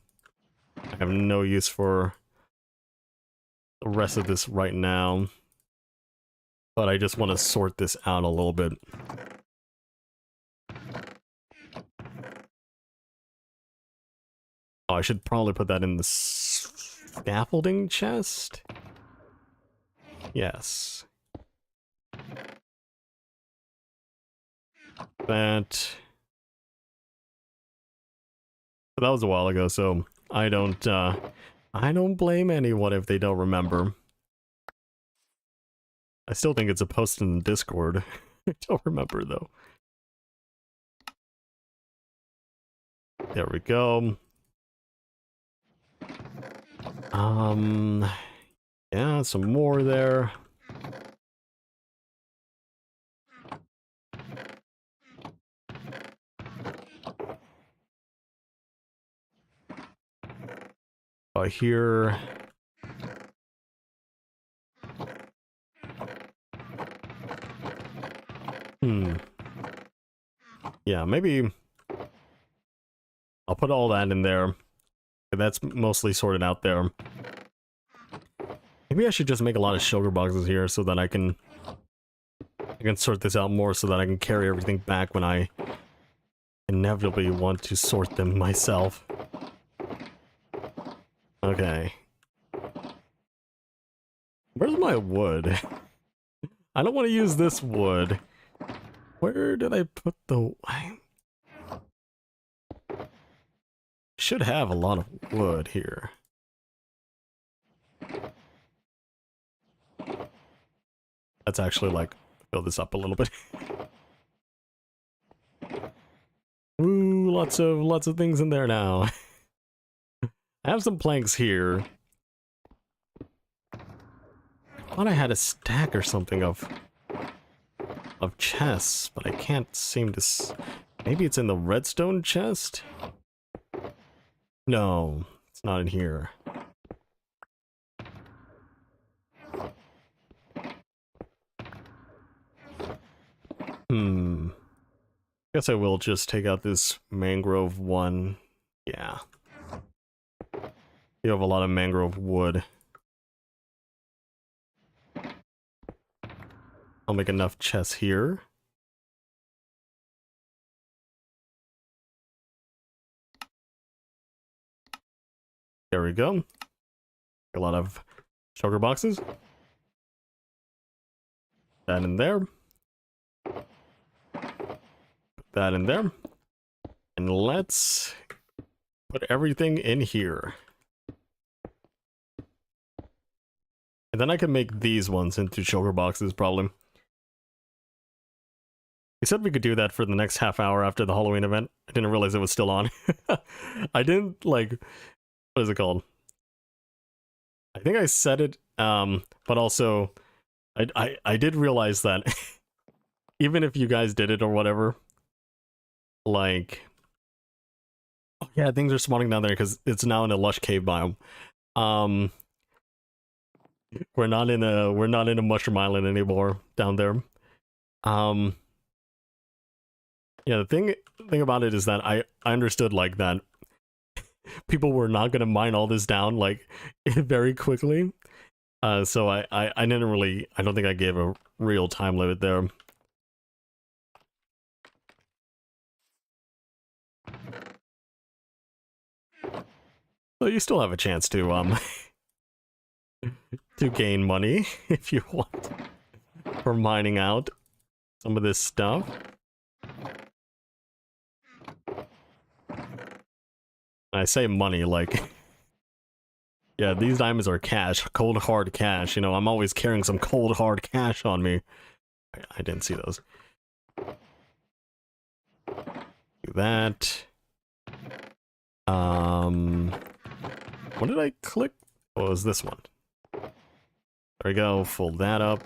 Speaker 1: I have no use for the rest of this right now, but I just want to sort this out a little bit. Oh, I should probably put that in the scaffolding chest. Yes. That was a while ago, so I don't blame anyone if they don't remember. I still think it's a post in the Discord. I don't remember though. There we go. Yeah, some more there. Here. Yeah, maybe I'll put all that in there. That's mostly sorted out there. Maybe I should just make a lot of sugar boxes here so that I can sort this out more so that I can carry everything back when I inevitably want to sort them myself. Okay. Where's my wood? I don't want to use this wood. Where did I put the... I should have a lot of wood here. Let's actually, like, fill this up a little bit. Ooh, lots of things in there now. I have some planks here. I thought I had a stack or something of chests, but I can't seem to... Maybe it's in the redstone chest? No, it's not in here. Guess I will just take out this mangrove one. Yeah. You have a lot of mangrove wood. I'll make enough chests here. There we go. A lot of sugar boxes. That in there. Put that in there. And let's put everything in here. And then I can make these ones into sugar boxes, probably. He said we could do that for the next half hour after the Halloween event. I didn't realize it was still on. I didn't, like... What is it called? I think I said it, but also... I did realize that even if you guys did it or whatever, like... Oh, yeah, things are spawning down there because it's now in a lush cave biome. We're not in a mushroom island anymore down there. Yeah, the thing about it is that I understood, like, that people were not gonna mine all this down, like, very quickly. So I didn't really... I don't think I gave a real time limit there. So you still have a chance to to gain money if you want for mining out some of this stuff. I say money, like... Yeah, these diamonds are cash, cold hard cash. You know, I'm always carrying some cold hard cash on me. I didn't see those. Do that. What did I click? Oh, it was this one. There we go, fold that up.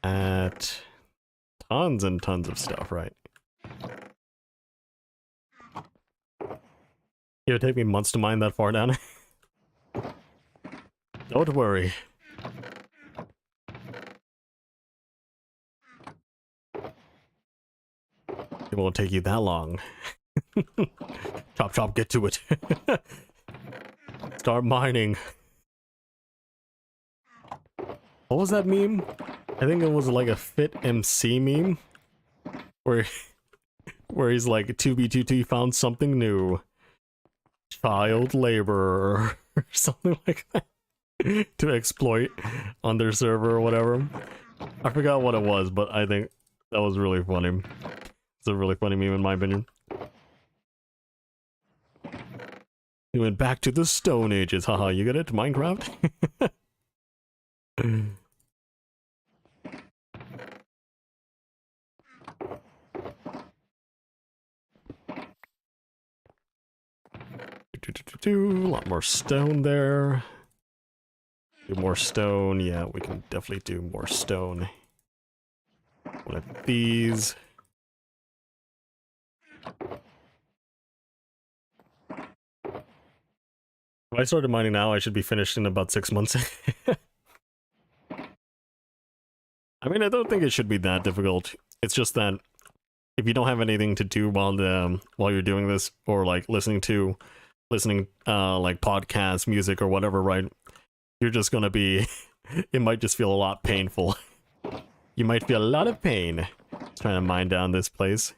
Speaker 1: At tons and tons of stuff, right? It would take me months to mine that far down. Don't worry. won't take you that long. Chop chop, get to it. Start mining. What was that meme? I think it was like a Fit MC meme. Where he's like, 2B2T found something new. Child labor or something like that. To exploit on their server or whatever. I forgot what it was, but I think that was really funny. It's a really funny meme in my opinion. We went back to the Stone Ages. Haha, you get it? Minecraft? A lot more stone there. Do more stone. Yeah, we can definitely do more stone. One of these. If I started mining now, I should be finished in about 6 months. I mean, I don't think it should be that difficult. It's just that if you don't have anything to do while you're doing this, or like listening like podcasts, music, or whatever, right? You're just gonna be. It might just feel a lot painful. You might feel a lot of pain trying to mine down this place.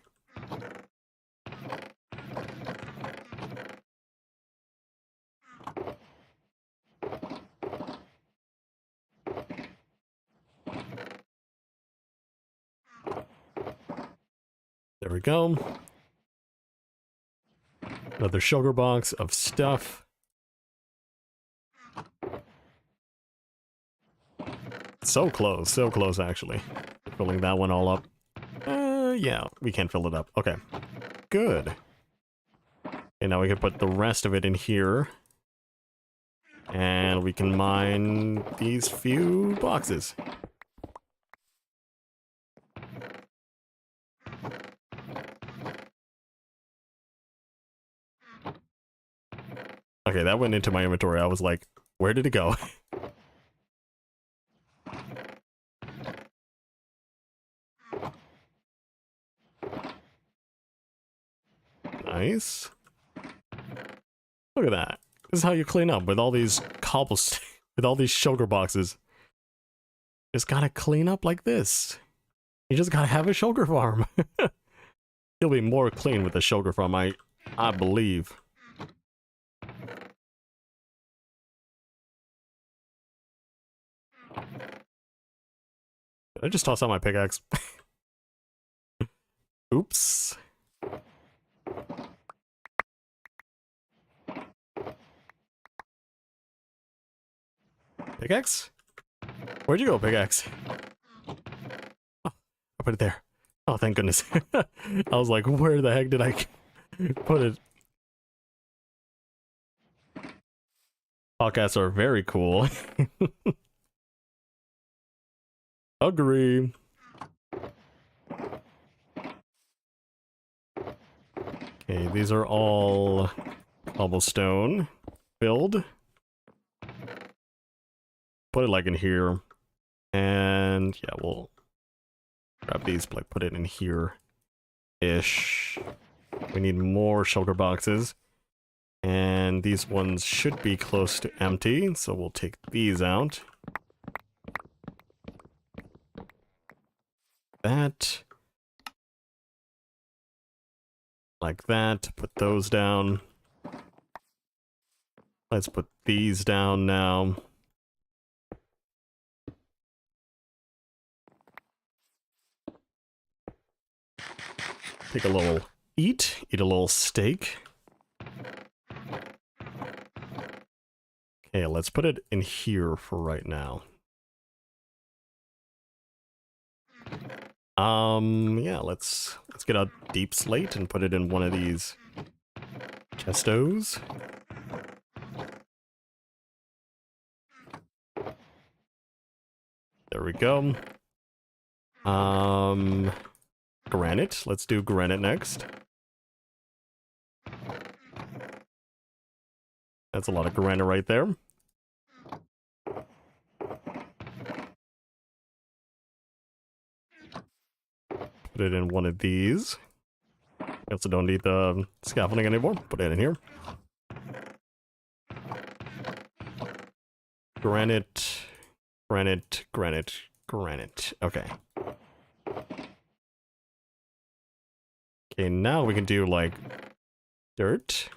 Speaker 1: There we go. Another sugar box of stuff. So close actually. Filling that one all up. Yeah, we can't fill it up. Okay, good. And now we can put the rest of it in here. And we can mine these few boxes. Okay, that went into my inventory. I was like, where did it go? Nice. Look at that. This is how you clean up with all these with all these sugar boxes. Just gotta clean up like this. You just gotta have a sugar farm. You'll be more clean with a sugar farm, I believe. Did I just toss out my pickaxe? Oops. Pickaxe? Where'd you go, pickaxe? Oh, I put it there. Oh, thank goodness. I was like, where the heck did I put it? Podcasts are very cool. Agree. Okay, these are all cobblestone filled. Put it like in here. And yeah, we'll grab these, like put it in here-ish. We need more shelter boxes. And these ones should be close to empty, so we'll take these out. That. Like that. Put those down. Let's put these down now. Take a little eat a little steak. Okay, let's put it in here for right now. Yeah, let's get a deep slate and put it in one of these chestos. There we go. Granite. Let's do granite next. That's a lot of granite right there. Put it in one of these. I also don't need the scaffolding anymore. Put it in here. Granite, granite, granite, granite. Okay. Okay, now we can do like dirt.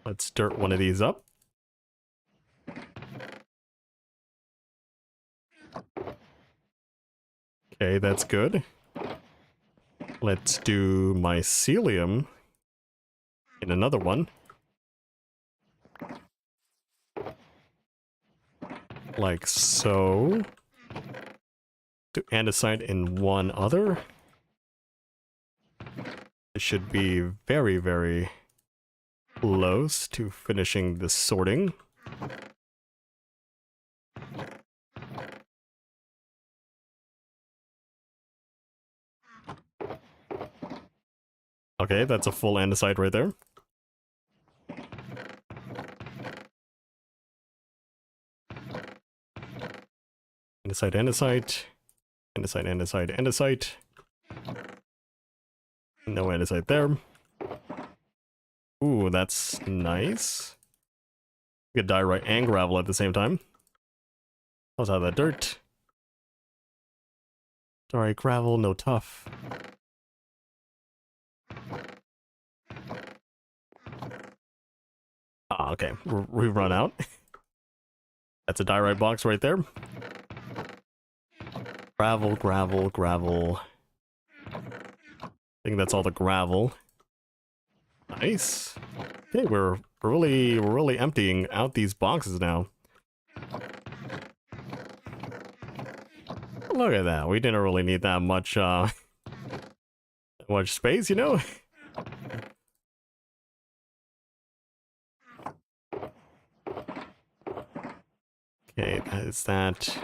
Speaker 1: Let's dirt one of these up. Okay, that's good. Let's do mycelium in another one. Like so. Do andesite in one other. It should be very, very close to finishing the sorting. Okay, that's a full andesite right there. Andesite, andesite. Andesite, andesite, andesite. No andesite there. Ooh, that's nice. You could diorite and gravel at the same time. How's out that dirt? Alright, gravel, no tough. Ah, okay. We've run out. That's a diorite box right there. Gravel, gravel, gravel. I think that's all the gravel. Nice. Okay, we're really emptying out these boxes now. Look at that. We didn't really need that much much space, you know? Okay, is that...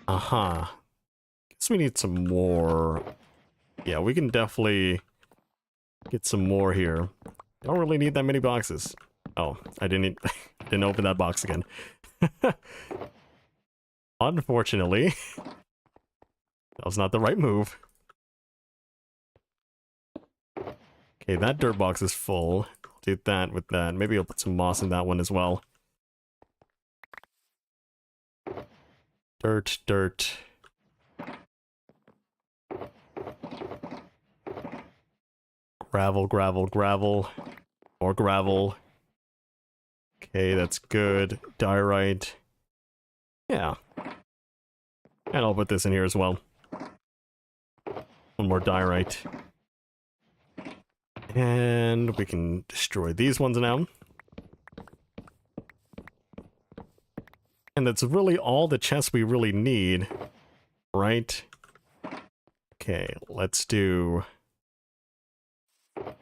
Speaker 1: Uh-huh. Guess we need some more. Yeah, we can definitely get some more here. Don't really need that many boxes. Oh, I didn't didn't open that box again. Unfortunately, that was not the right move. Okay, that dirt box is full. I'll do that with that. Maybe I'll put some moss in that one as well. Dirt, dirt. Gravel, gravel, gravel. More gravel. Okay, that's good. Diorite. Yeah. And I'll put this in here as well. One more diorite. And we can destroy these ones now. And that's really all the chests we really need, right? Okay, let's do a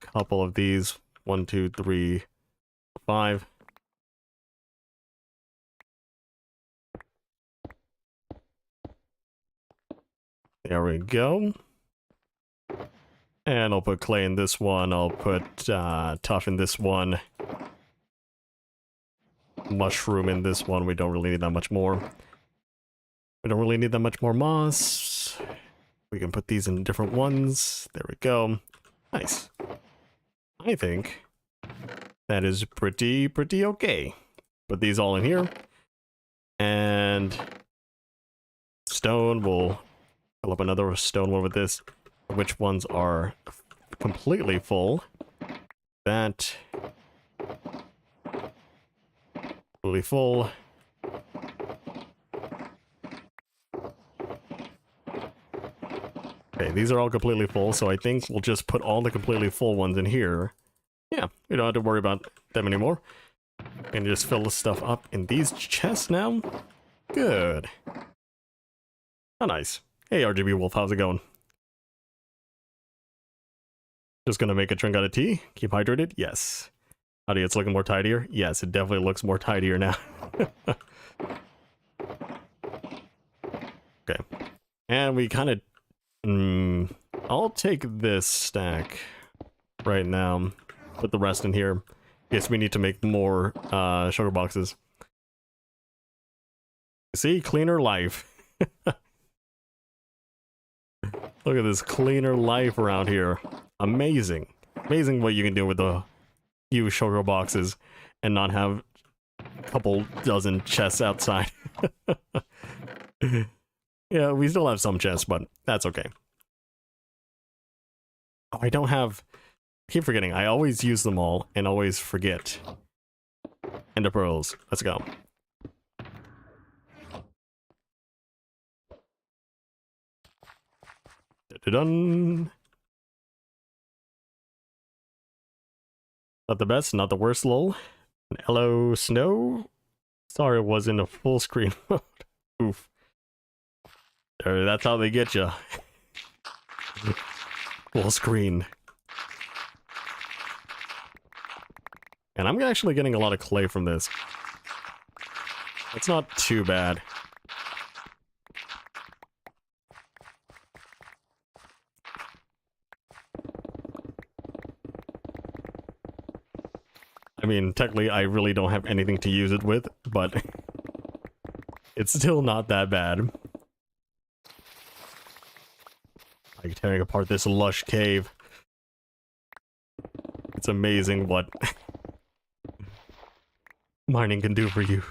Speaker 1: couple of these. 1, 2, 3, 5. There we go. And I'll put clay in this one. I'll put tough in this one. Mushroom in this one. We don't really need that much more. We don't really need that much more moss. We can put these in different ones. There we go. Nice. I think that is pretty okay. Put these all in here. And stone, we'll fill up another stone one with this. Which ones are completely full? That... completely full. Okay, these are all completely full, so I think we'll just put all the completely full ones in here. Yeah, we don't have to worry about them anymore. And just fill the stuff up in these chests now. Good. Oh, nice. Hey, RGB Wolf, how's it going? Just gonna make a drink out of tea? Keep hydrated? Yes. Howdy, it's looking more tidier? Yes, it definitely looks more tidier now. Okay. And we kind of... I'll take this stack right now. Put the rest in here. Guess we need to make more sugar boxes. See? Cleaner life. Look at this cleaner life around here. Amazing. Amazing what you can do with the few sugar boxes and not have a couple dozen chests outside. Yeah, we still have some chests, but that's okay. Oh, I don't have... I keep forgetting. I always use them all and always forget. Ender pearls. Let's go. Dun-dun-dun. Not the best, not the worst, lol. Hello, Snow? Sorry it wasn't a full screen mode. Oof. That's how they get you. Full screen. And I'm actually getting a lot of clay from this. It's not too bad. I mean, technically, I really don't have anything to use it with, but it's still not that bad. Like tearing apart this lush cave. It's amazing what mining can do for you.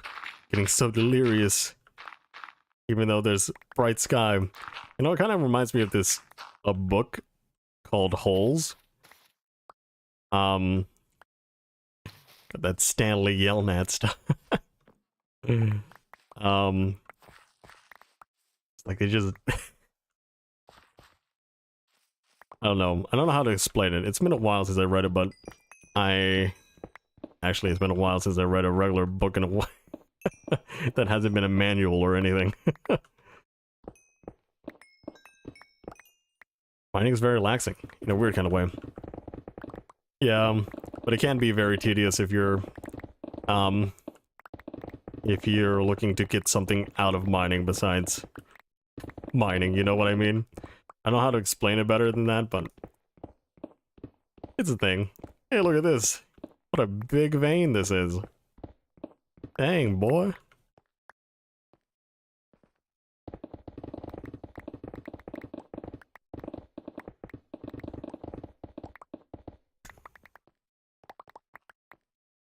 Speaker 1: Getting so delirious. Even though there's bright sky. You know, it kind of reminds me of a book called Holes. Got that Stanley Yelnats stuff. It's like they just... I don't know how to explain it. It's been a while since I read it, but actually, it's been a while since I read a regular book in a while. That hasn't been a manual or anything. Mining is very relaxing, in a weird kind of way. Yeah, but it can be very tedious if you're looking to get something out of mining besides mining, you know what I mean? I don't know how to explain it better than that, but it's a thing. Hey, look at this. What a big vein this is. Dang, boy.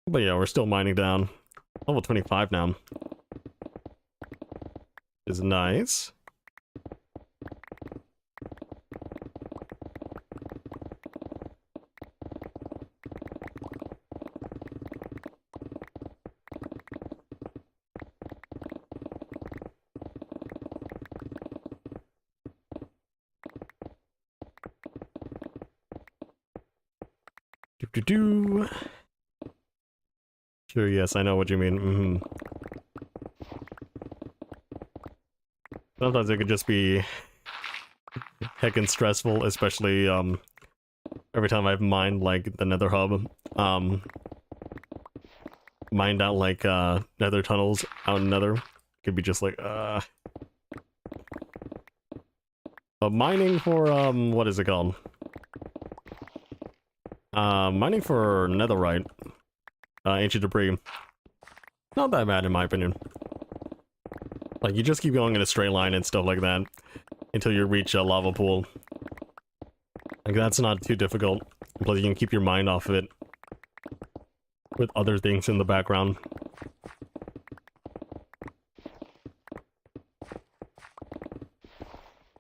Speaker 1: But yeah, we're still mining down. Level 25 now. Is nice. Do-do-do. Sure, yes, I know what you mean. Sometimes it could just be heckin' stressful, especially every time I've mined like the Nether hub. Mined out like Nether tunnels out in Nether. Could be just like mining for what is it called? Mining for netherite. Ancient debris. Not that bad in my opinion. Like, you just keep going in a straight line and stuff like that until you reach a lava pool. Like, that's not too difficult. Plus, you can keep your mind off of it with other things in the background.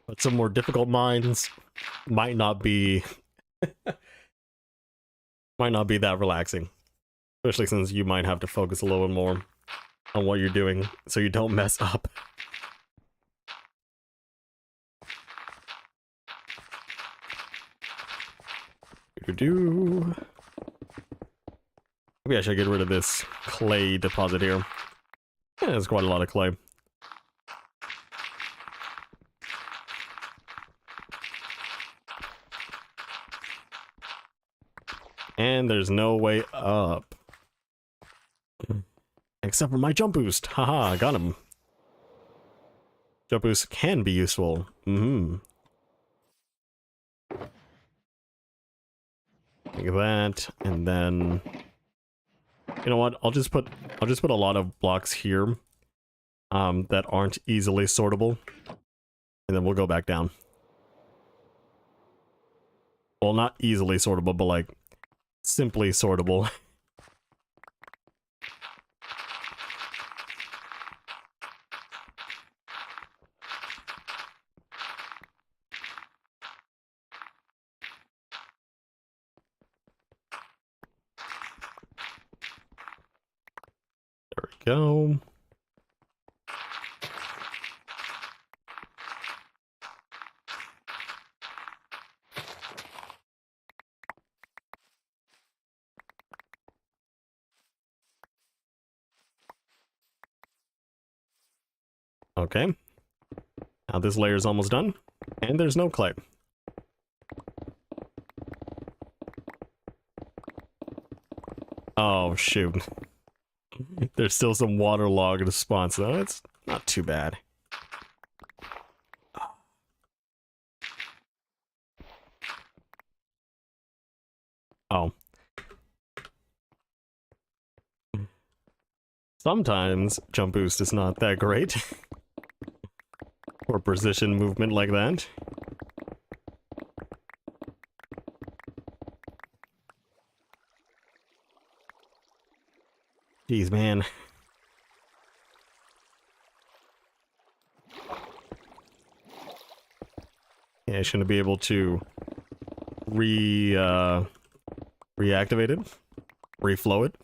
Speaker 1: But some more difficult mines might not be that relaxing. Especially since you might have to focus a little bit more on what you're doing so you don't mess up. Maybe I should get rid of this clay deposit here. Yeah, there's quite a lot of clay. And there's no way up. Except for my jump boost. Haha, I got him. Jump boost can be useful. Like that, and then you know what? I'll just put a lot of blocks here. that aren't easily sortable. And then we'll go back down. Well, not easily sortable, but like simply sortable. There we go. Okay. Now this layer is almost done, and there's no clay. Oh, shoot. There's still some waterlogged spots, though. It's not too bad. Oh. Sometimes jump boost is not that great. For precision movement like that. Jeez, man. Yeah, I shouldn't be able to reactivate it, reflow it.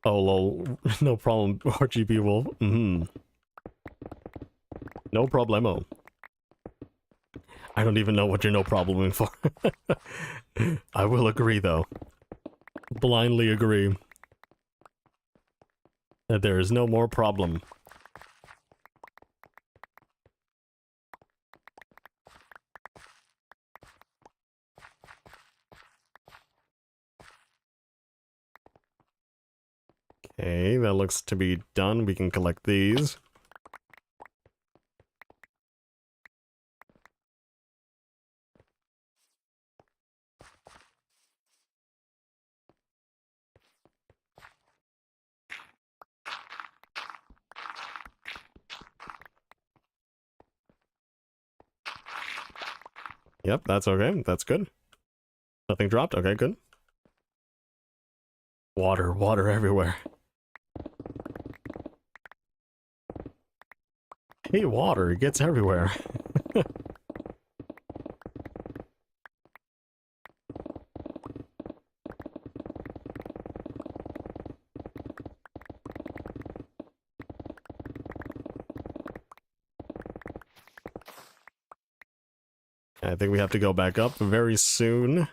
Speaker 1: Oh lol, no problem, RGB Wolf. No problemo. I don't even know what you're no probleming for. I will agree though. Blindly agree. That there is no more problem. Okay, that looks to be done. We can collect these. Yep, that's okay. That's good. Nothing dropped. Okay, good. Water, water everywhere. Hey, water, it gets everywhere. I think we have to go back up very soon.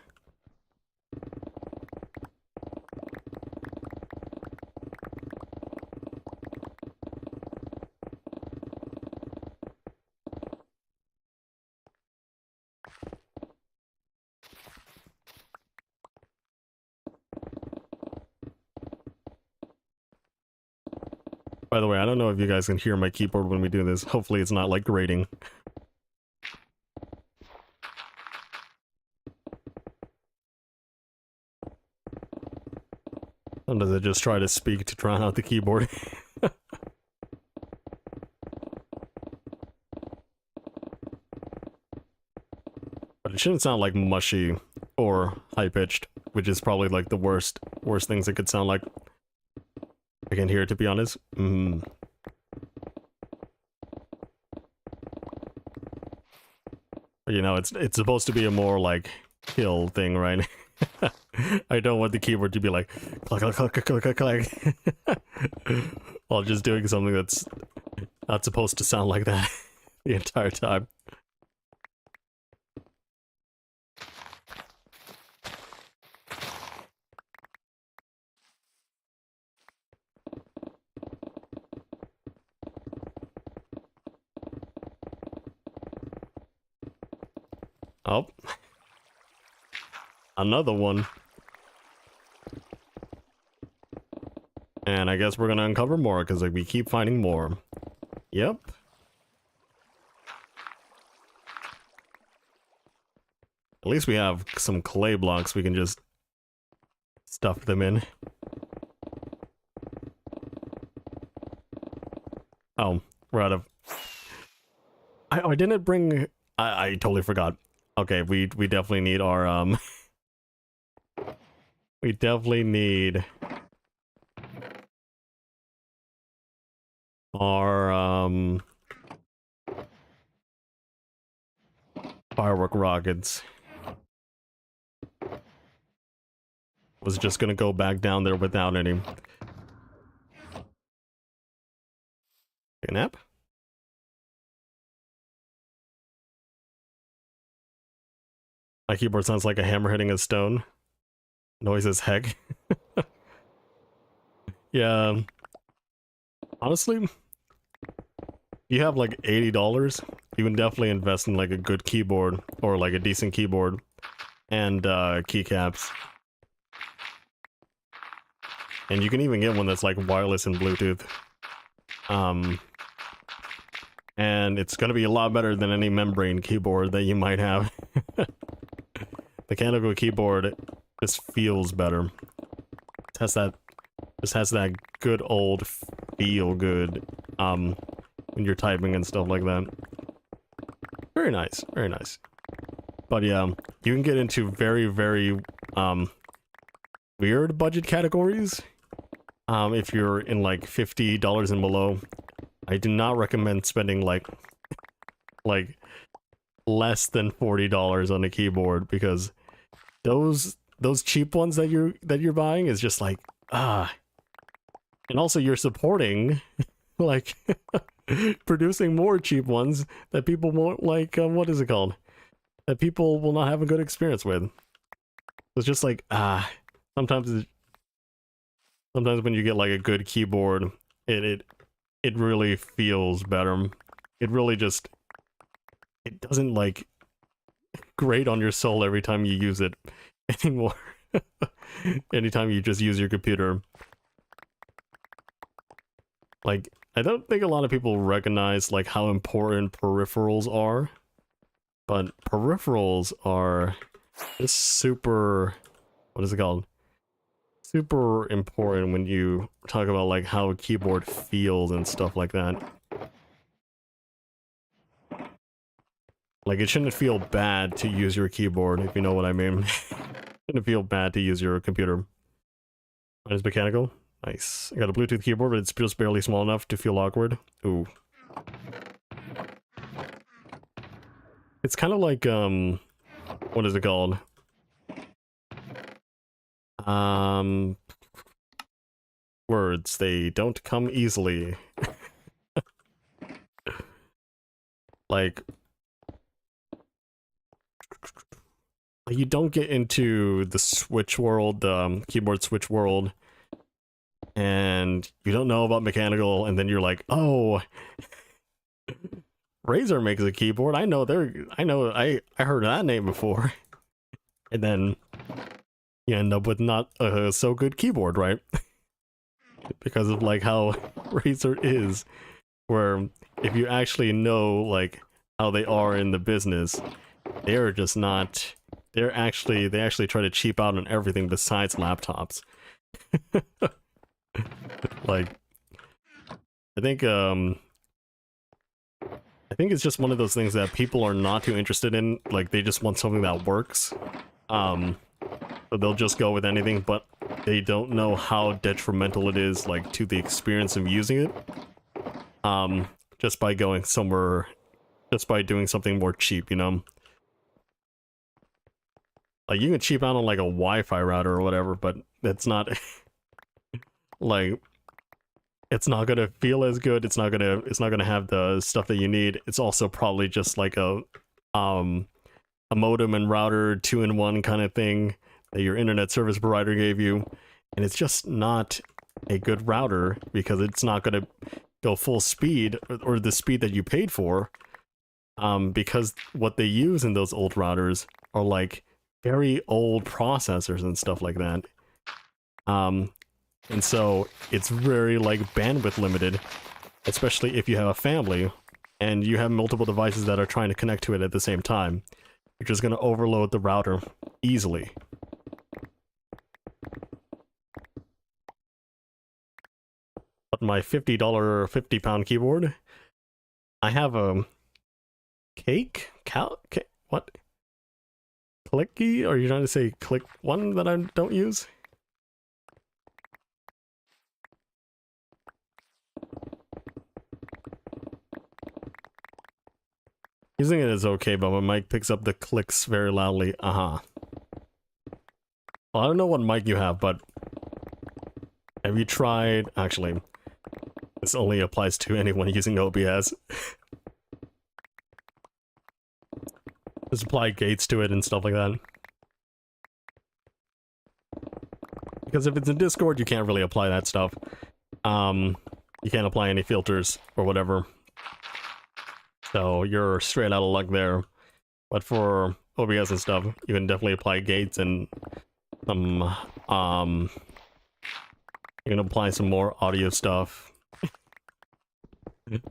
Speaker 1: By the way, I don't know if you guys can hear my keyboard when we do this. Hopefully it's not like grating. Sometimes I just try to speak to drown out the keyboard. But it shouldn't sound like mushy or high-pitched, which is probably like the worst things it could sound like. I can hear it, to be honest. But, you know, it's supposed to be a more like chill thing, right? I don't want the keyboard to be like click click click click click click while just doing something that's not supposed to sound like that the entire time. Oh. Another one. And I guess we're gonna uncover more, because like, we keep finding more. Yep. At least we have some clay blocks we can just stuff them in. Oh, we're out of... I didn't bring... I totally forgot. Okay, we definitely need our, we definitely need... our, firework rockets. Was just gonna go back down there without any. Take a nap? My keyboard sounds like a hammer hitting a stone. Noise as heck. Yeah. Honestly, you have like $80, you can definitely invest in like a good keyboard or like a decent keyboard and keycaps. And you can even get one that's like wireless and Bluetooth. And it's gonna be a lot better than any membrane keyboard that you might have. Mechanical keyboard just feels better. It has that, just has that good old feel good when you're typing and stuff like that. Very nice, very nice. But yeah, you can get into very, very weird budget categories if you're in like $50 and below. I do not recommend spending like less than $40 on a keyboard, because those cheap ones that you're buying is just like and also you're supporting like producing more cheap ones that people won't like, what is it called, that people will not have a good experience with. It's just like sometimes when you get like a good keyboard, it really feels better. It really just, it doesn't like grate on your soul every time you use it anymore. Anytime you just use your computer. Like, I don't think a lot of people recognize like how important peripherals are, but peripherals are just super, what is it called? Super important when you talk about like how a keyboard feels and stuff like that. Like, it shouldn't feel bad to use your keyboard, if you know what I mean. It shouldn't feel bad to use your computer. Mine is mechanical. Nice. I got a Bluetooth keyboard, but it's just barely small enough to feel awkward. Ooh. It's kind of like, what is it called? Words, they don't come easily. Like, you don't get into the Switch world, the keyboard Switch world, and you don't know about mechanical, and then you're like, oh, Razer makes a keyboard. I heard that name before. And then you end up with not a so good keyboard, right? Because of like how Razer is, where if you actually know like how they are in the business, they're just not, they actually try to cheap out on everything besides laptops. Like, I think it's just one of those things that people are not too interested in. Like, they just want something that works. So they'll just go with anything, but they don't know how detrimental it is, like, to the experience of using it. Just by going somewhere, just by doing something more cheap, you know? Like, you can cheap out on, like, a Wi-Fi router or whatever, but it's not, like, it's not gonna feel as good, it's not gonna have the stuff that you need. It's also probably just like a modem and router 2-in-1 kind of thing that your internet service provider gave you, and it's just not a good router because it's not going to go full speed or the speed that you paid for, because what they use in those old routers are like very old processors and stuff like that, and so it's very like bandwidth limited, especially if you have a family and you have multiple devices that are trying to connect to it at the same time. You're just going to overload the router easily. on my $50, 50-pound keyboard, I have a cake? What? Clicky? Are you trying to say click one that I don't use? Using it is okay, but my mic picks up the clicks very loudly. Well, I don't know what mic you have, but have you tried... Actually, this only applies to anyone using OBS. Just apply gates to it and stuff like that. Because if it's in Discord, you can't really apply that stuff. You can't apply any filters or whatever. So you're straight out of luck there. But for OBS and stuff, you can definitely apply gates and some, you can apply some more audio stuff.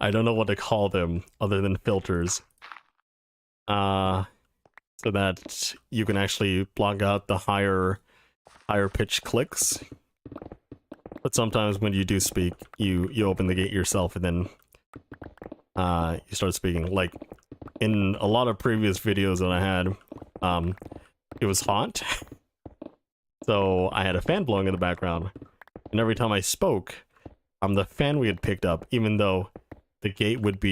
Speaker 1: I don't know what to call them other than filters. So that you can actually block out the higher pitch clicks. But sometimes when you do speak, you open the gate yourself and then you start speaking. Like in a lot of previous videos that I had, it was hot. So I had a fan blowing in the background. And every time I spoke, the fan we had picked up, even though the gate would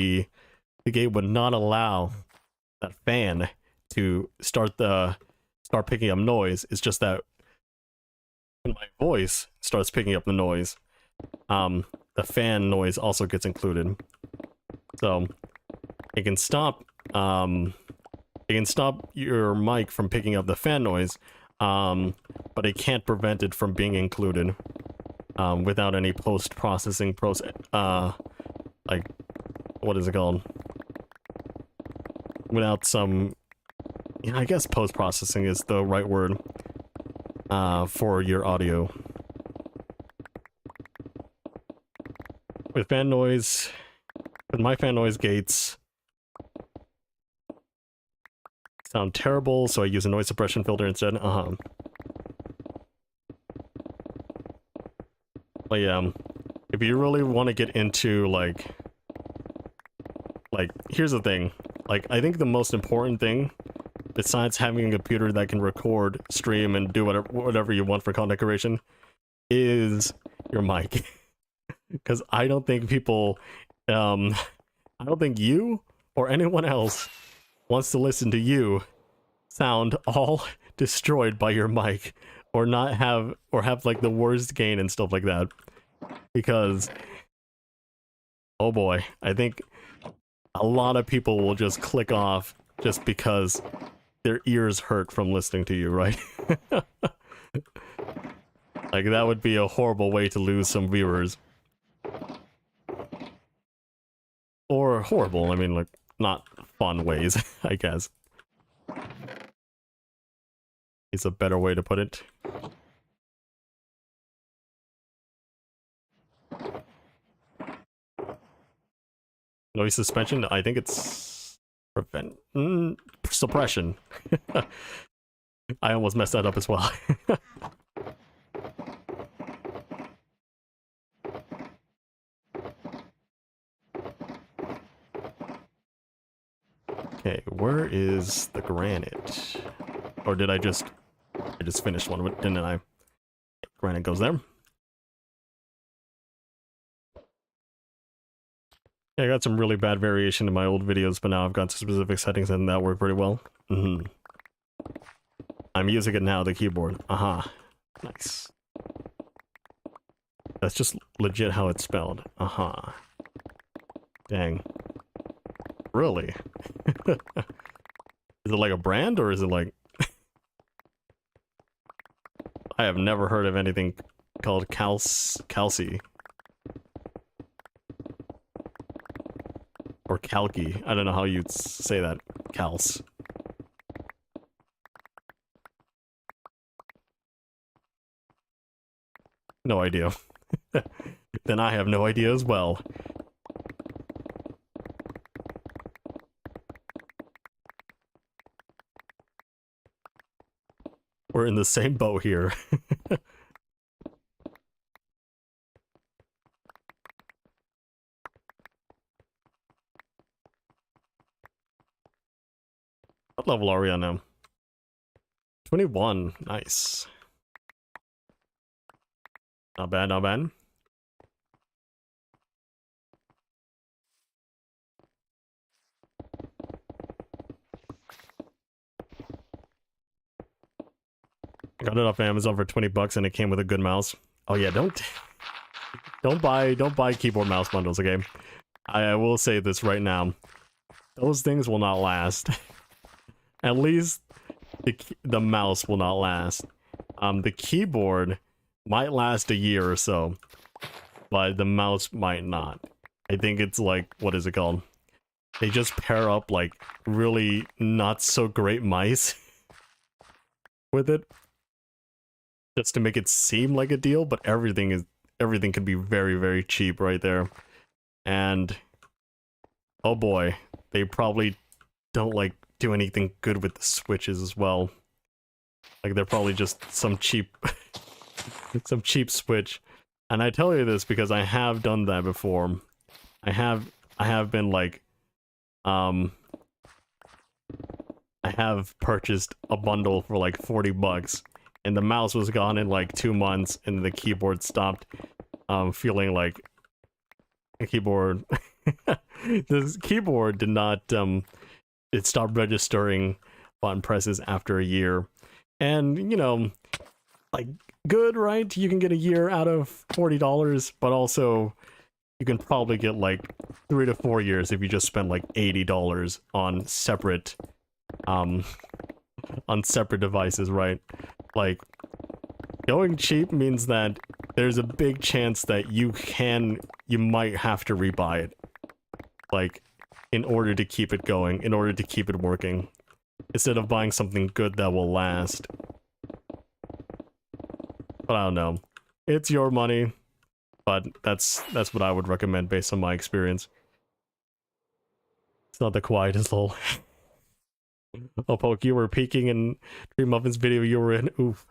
Speaker 1: not allow that fan to start picking up noise. It's just that when my voice starts picking up the noise, the fan noise also gets included. So it can stop your mic from picking up the fan noise, but it can't prevent it from being included without any post-processing like, what is it called? Without some, yeah, I guess post-processing is the right word for your audio. With fan noise, with my fan noise gates sound terrible, so I use a noise suppression filter instead. But yeah, if you really want to get into like, here's the thing. Like, I think the most important thing, besides having a computer that can record, stream, and do whatever you want for content creation, is your mic. Because I don't think people, I don't think you or anyone else wants to listen to you sound all destroyed by your mic, or have like the worst gain and stuff like that. Because, oh boy, I think a lot of people will just click off just because their ears hurt from listening to you, right? Like, that would be a horrible way to lose some viewers. Or horrible, I mean, like, not fun ways, I guess. Is a better way to put it. Noise suspension? I think it's suppression. I almost messed that up as well. Okay, where is the granite? Or did I just finished one, didn't I? Granite goes there. Yeah, I got some really bad variation in my old videos, but now I've got specific settings and that work pretty well. I'm using it now, the keyboard. Nice. That's just legit how it's spelled. Dang. Really? Is it like a brand, or is it like... I have never heard of anything called Calci. Or Calci. I don't know how you'd say that. Cals. No idea. Then I have no idea as well. We're in the same boat here. What level are we on now? 21. Nice. Not bad, not bad. Got it off Amazon for 20 bucks and it came with a good mouse. Oh yeah, don't buy keyboard mouse bundles, okay? I will say this right now. Those things will not last. At least the mouse will not last. The keyboard might last a year or so, but the mouse might not. I think it's like, what is it called? They just pair up like really not so great mice with it, just to make it seem like a deal, but everything can be very, very cheap right there. And oh boy, they probably don't like do anything good with the switches as well. Like they're probably just some cheap some cheap switch. And I tell you this because I have done that before. I have been like I have purchased a bundle for like 40 bucks and the mouse was gone in like 2 months and the keyboard stopped feeling like a keyboard. This keyboard did not it stopped registering button presses after a year. And you know, like good, right? You can get a year out of $40, but also you can probably get like 3 to 4 years if you just spend like $80 on separate devices, right? Like going cheap means that there's a big chance that you might have to rebuy it, like in order to keep it going, in order to keep it working, instead of buying something good that will last. But I don't know, it's your money, but that's what I would recommend based on my experience. It's not the quietest hole. Oh, Poke, you were peeking in Dream Muffin's video you were in. Oof.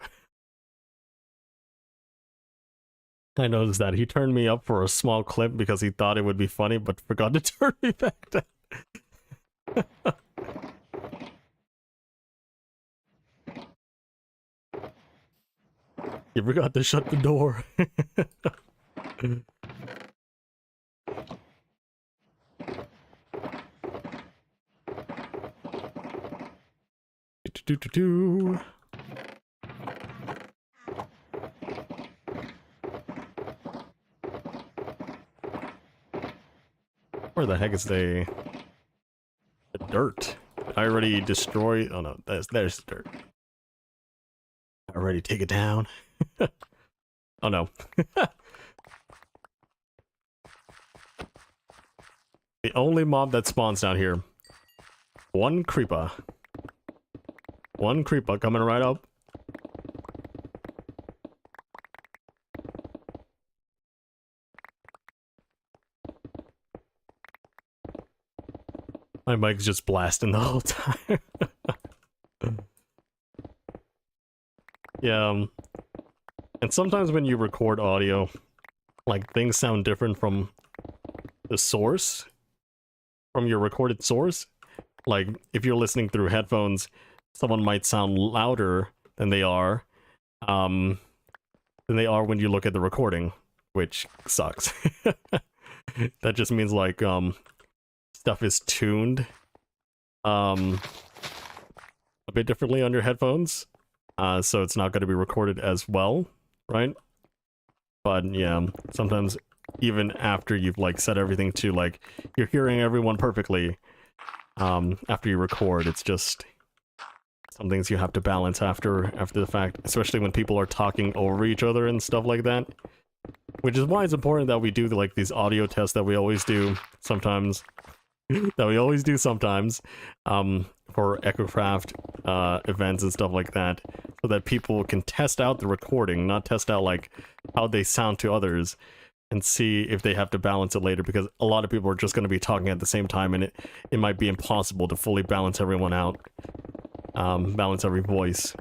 Speaker 1: I noticed that. He turned me up for a small clip because he thought it would be funny, but forgot to turn me back down. You forgot to shut the door. Where the heck is the dirt? Did I already destroy? Oh no, there's the dirt. I already take it down. Oh no. The only mob that spawns down here. One creeper. One creeper coming right up. My mic's just blasting the whole time. Yeah, and sometimes when you record audio, like things sound different from the source, from your recorded source. Like if you're listening through headphones, someone might sound louder than they are when you look at the recording, which sucks. That just means like stuff is tuned a bit differently on your headphones, so it's not going to be recorded as well, right? But yeah, sometimes even after you've like set everything to like you're hearing everyone perfectly, after you record, it's just some things you have to balance after the fact, especially when people are talking over each other and stuff like that. Which is why it's important that we do like these audio tests that we always do sometimes. For EchoCraft events and stuff like that, so that people can test out the recording, not test out like how they sound to others, and see if they have to balance it later, because a lot of people are just going to be talking at the same time, and it might be impossible to fully balance everyone out, balance every voice.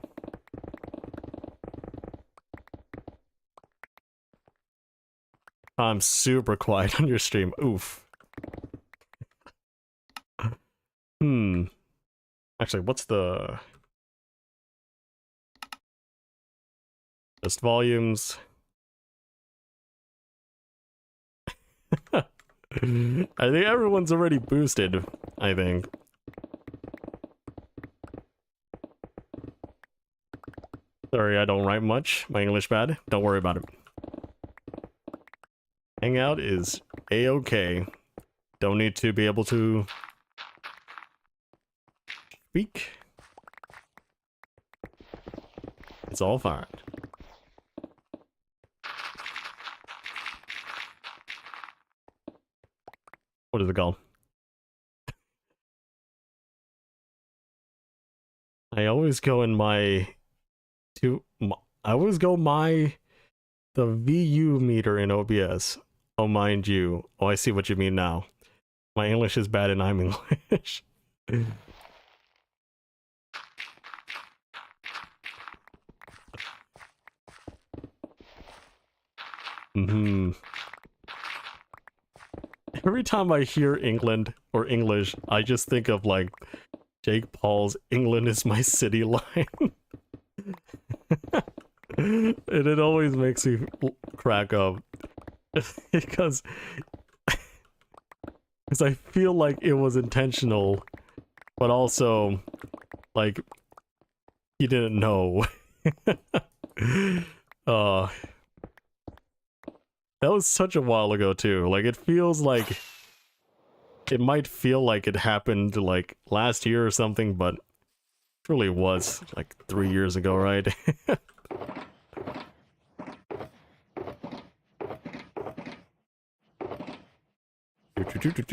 Speaker 1: I'm super quiet on your stream. Oof. Actually, what's the... Just volumes. I think everyone's already boosted, I think. Sorry, I don't write much. My English bad. Don't worry about it. Hangout is A-okay. Don't need to be able to speak. It's all fine. What is it called? I always go in my... I always go the VU meter in OBS. Oh, mind you. Oh, I see what you mean now. My English is bad and I'm English. Every time I hear England or English, I just think of like Jake Paul's "England is my city" line. And it always makes me crack up. because I feel like it was intentional, but also like he didn't know. That was such a while ago too. Like it feels like it might feel like it happened like last year or something, but it really was like 3 years ago, right?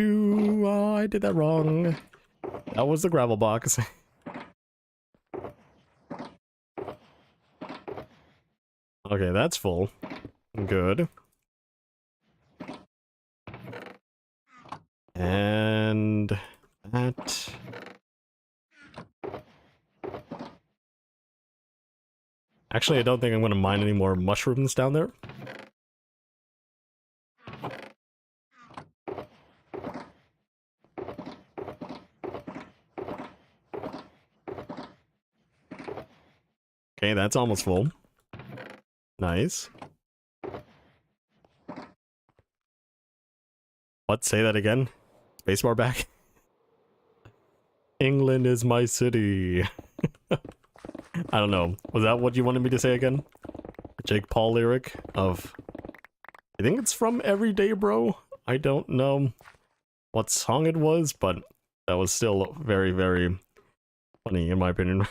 Speaker 1: Oh, I did that wrong. That was the gravel box. Okay, that's full. Good. And that. Actually, I don't think I'm going to mine any more mushrooms down there. Okay, that's almost full. Nice. What? Say that again? Spacebar back? England is my city. I don't know. Was that what you wanted me to say again? Jake Paul lyric of... I think it's from Everyday Bro. I don't know what song it was, but that was still very, very funny in my opinion.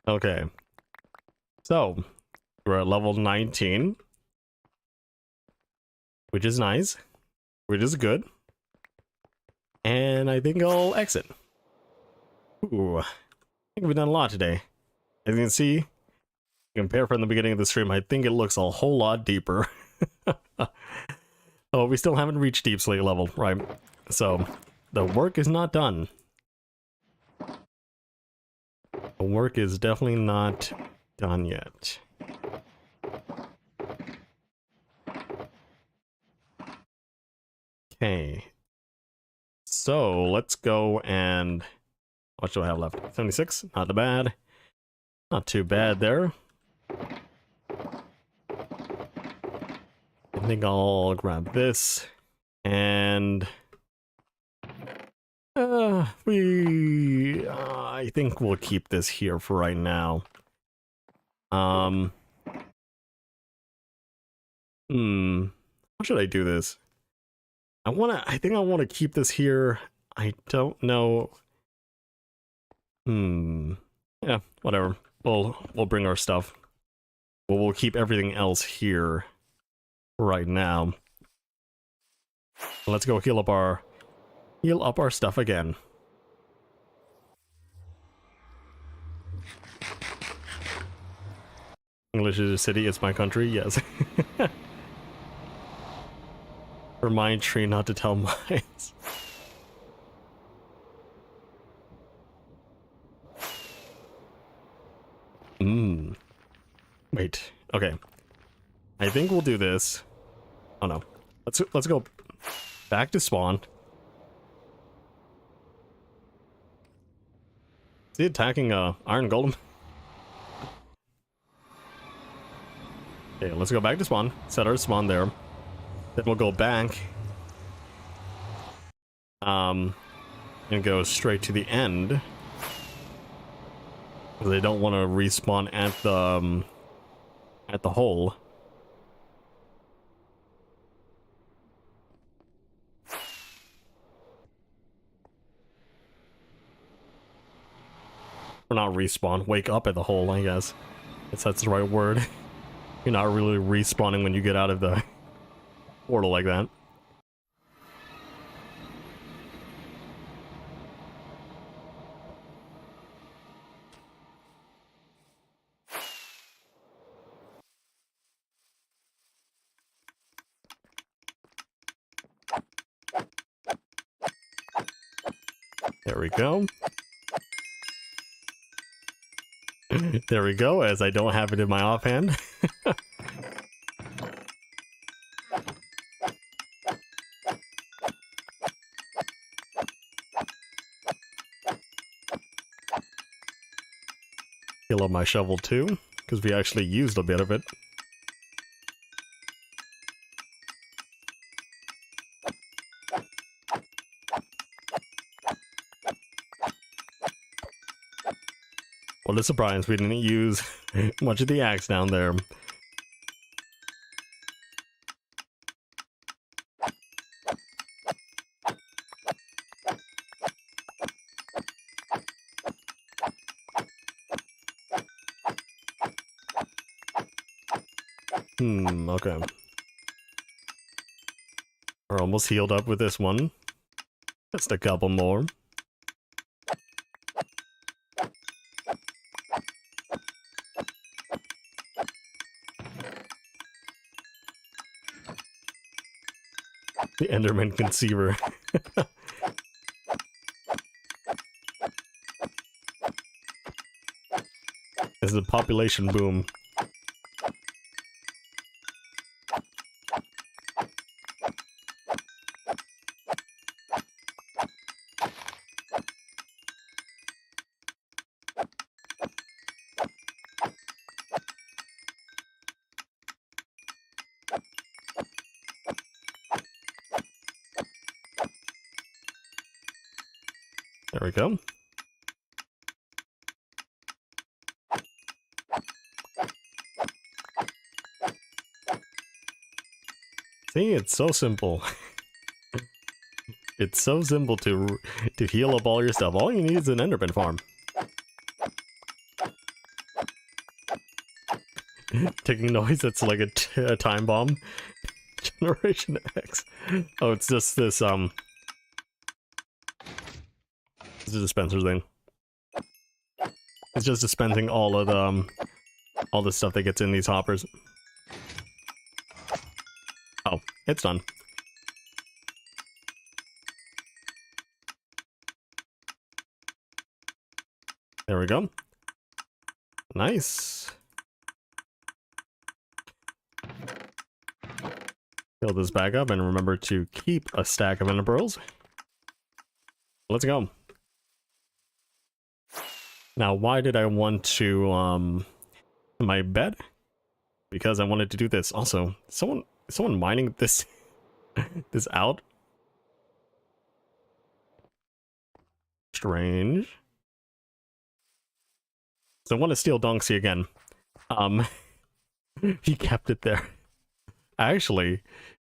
Speaker 1: Okay. So, we're at level 19. Which is nice. Which is good. And I think I'll exit. Ooh. I think we've done a lot today. As you can see, compare from the beginning of the stream, I think it looks a whole lot deeper. Oh, we still haven't reached deep slate level, right? So, the work is not done. The work is definitely not done yet. Okay. So, let's go and... What do I have left? 76? Not bad. Not too bad there. I think I'll grab this. And... I think we'll keep this here for right now. How should I do this? I think I want to keep this here. I don't know. Yeah, whatever. We'll bring our stuff. We'll keep everything else here right now. Let's go heal up our stuff again. English is a city, it's my country, yes. Remind Tree not to tell mines. Wait, Okay. I think we'll do this. Oh no. Let's go back to spawn. Is he attacking iron golem? Okay, let's go back to spawn. Set our spawn there. Then we'll go back. And go straight to the end. Because they don't want to respawn at the hole. Or not respawn, wake up at the hole, I guess. If that's the right word. You're not really respawning when you get out of the portal like that. There we go. There we go, as I don't have it in my offhand. Heal up my shovel too, because we actually used a bit of it. What a surprise, we didn't use much of the axe down there. Okay. We're almost healed up with this one. Just a couple more. The Enderman Conceiver. This is a population boom. There we go. See, it's so simple. It's so simple to heal up all your stuff. All you need is an Enderman farm. Ticking noise, that's like a time bomb. Generation X. Oh, it's just this, it's a dispenser thing. It's just dispensing all of the stuff that gets in these hoppers. Oh, it's done. There we go. Nice. Fill this back up and remember to keep a stack of ender pearls. Let's go. Now, why did I want to my bed? Because I wanted to do this. Also, someone mining this this out. Strange. So I want to steal Donksy again. He kept it there. Actually,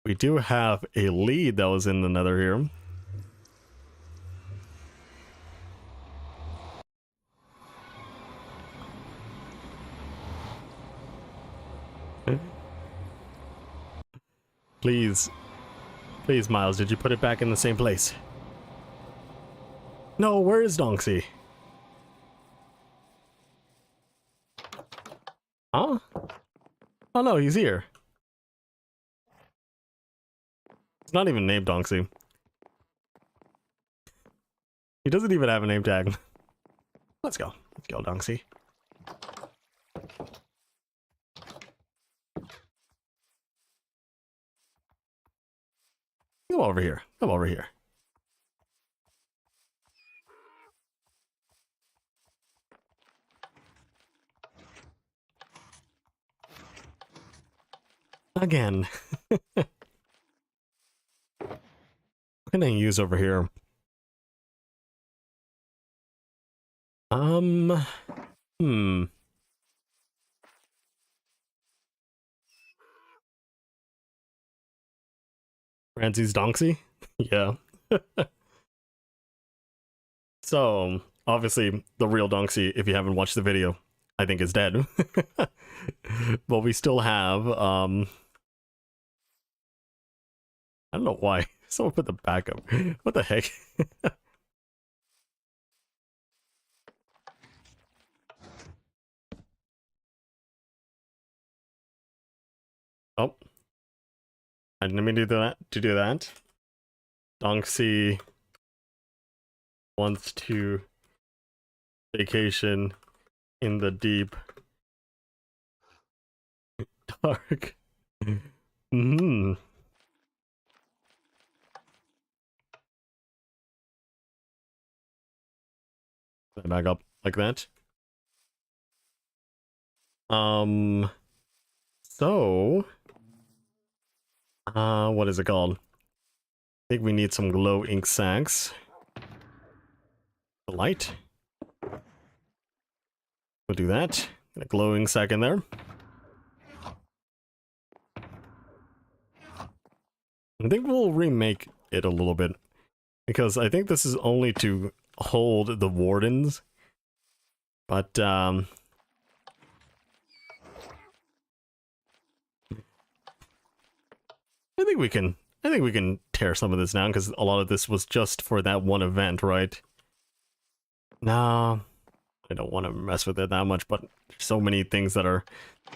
Speaker 1: we do have a lead that was in the nether here. Please. Please, Miles, did you put it back in the same place? No, where is Donksy? Huh? Oh no, he's here. It's not even named Donksy. He doesn't even have a name tag. Let's go. Let's go, Donksy. Come over here. Come over here. Again. What can I use over here? Hmm. Ramsey's Donksy? Yeah. So, obviously, the real Donksy, if you haven't watched the video, I think is dead. But we still have, I don't know why. Someone put the backup. What the heck? Oh. I didn't mean to do that. Donksy wants to vacation in the deep dark. Hmm. Back up like that. So, what is it called? I think we need some glow ink sacks. The light. We'll do that. Get a glow ink sack in there. I think we'll remake it a little bit, because I think this is only to hold the wardens, but I think we can tear some of this down, because a lot of this was just for that one event, right? No, I don't want to mess with it that much, but there's so many things that are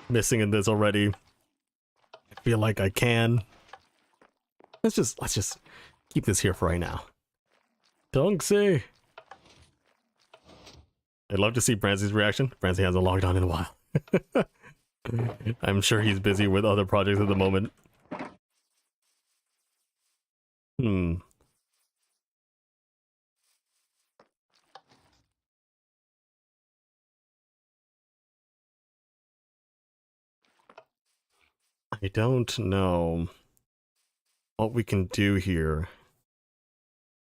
Speaker 1: missing in this already. I feel like I can. Let's just keep this here for right now. Donksy! I'd love to see Brancy's reaction. Brancy hasn't logged on in a while. I'm sure he's busy with other projects at the moment. I don't know what we can do here.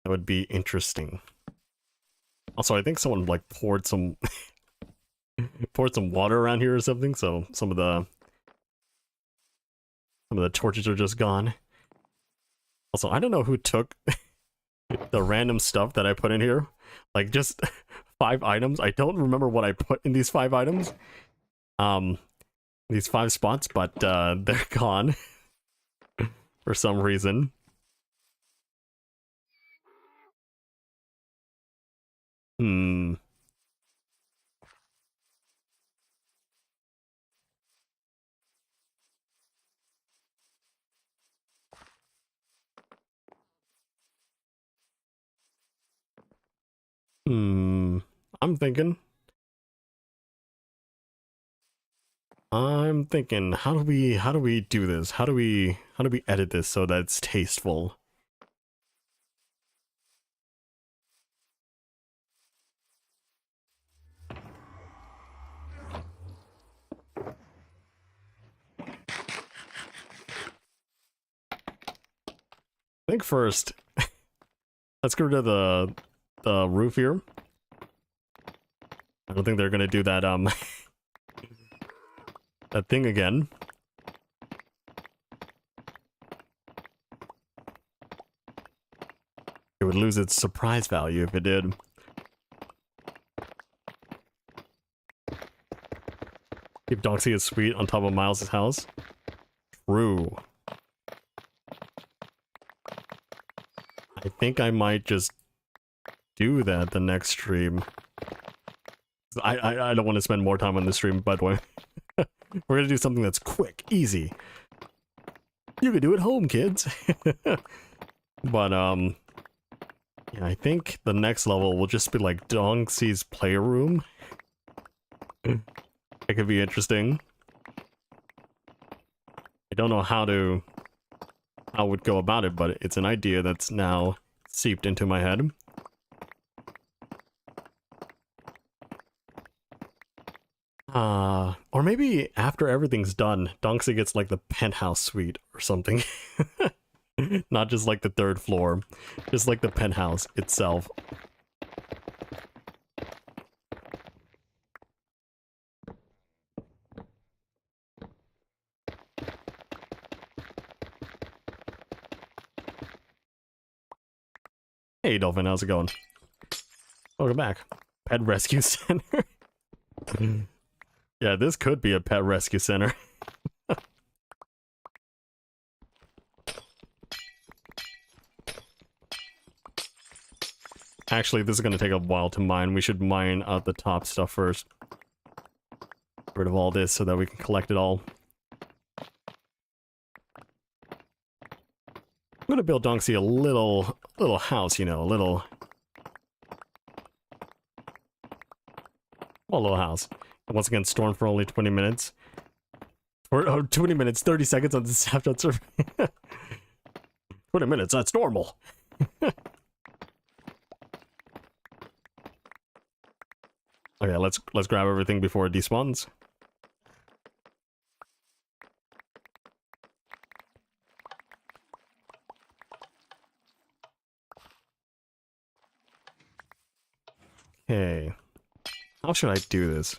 Speaker 1: That would be interesting. Also, I think someone like poured some water around here or something, so some of the torches are just gone. Also, I don't know who took the random stuff that I put in here. Like, just 5 items. I don't remember what I put in these 5 items. These 5 spots, but they're gone for some reason. Hmm. Hmm. I'm thinking, how do we do this? How do we edit this so that it's tasteful? I think first, let's get rid of the roof here. I don't think they're gonna do that that thing again. It would lose its surprise value if it did. If Doxy is sweet on top of Miles' house. True. I think I might just do that the next stream. I don't want to spend more time on this stream, by the way. We're gonna do something that's quick, easy. You can do it at home, kids. But yeah, I think the next level will just be like Donksy's playroom. It could be interesting. I don't know how to I would go about it, but it's an idea that's now seeped into my head. Or maybe after everything's done, Donksy gets like the penthouse suite or something. Not just like the 3rd floor, just like the penthouse itself. Hey Dolphin, how's it going? Welcome back. Pet Rescue Center. Yeah, this could be a pet rescue center. Actually, this is going to take a while to mine. We should mine out the top stuff first. Get rid of all this so that we can collect it all. I'm going to build Donksy a little house, you know, a little house. And once again, storm for only 20 minutes. Or 20 minutes, 30 seconds on the Snapchat server. 20 minutes, that's normal. Okay, let's grab everything before it despawns. Okay. How should I do this?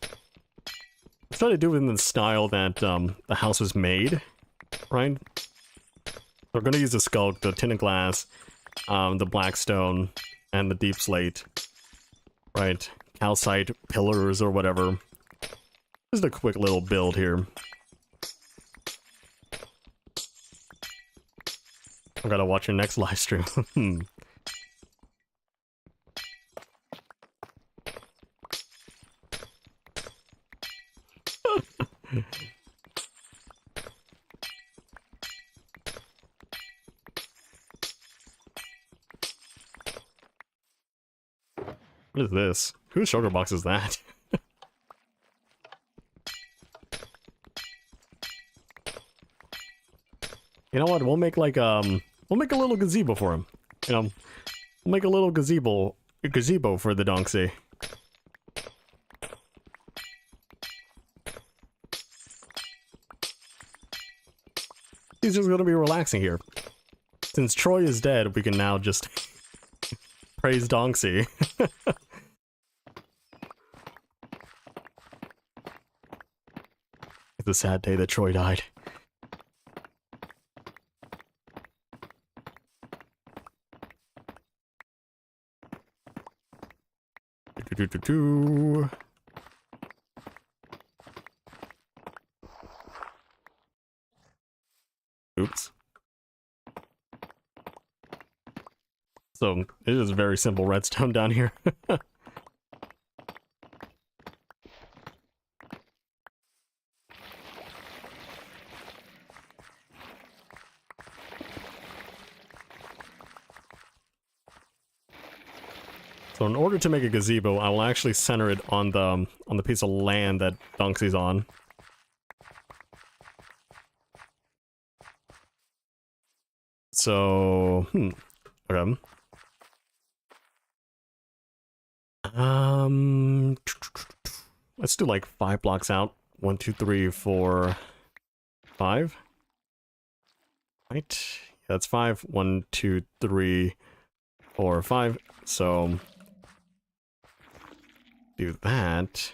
Speaker 1: I'm trying to do it in the style that the house was made, right? We're gonna use the skulk, the tinted glass, the black stone, and the deep slate, right? Calcite pillars or whatever. Just a quick little build here. I gotta watch your next live stream. What is this? Whose sugar box is that? You know what? We'll make like we'll make a little gazebo for him. You know, we'll make a little gazebo for the Donksy. He's just gonna be relaxing here. Since Troy is dead, we can now just praise Donksy. It's a sad day that Troy died. Oops. So, it is very simple redstone down here. So in order to make a gazebo, I will actually center it on the piece of land that Donksy's on. So, okay. Let's do like 5 blocks out. 1, 2, 3, 4, 5. Right? Yeah, that's 5. 1, 2, 3, 4, 5. So do that.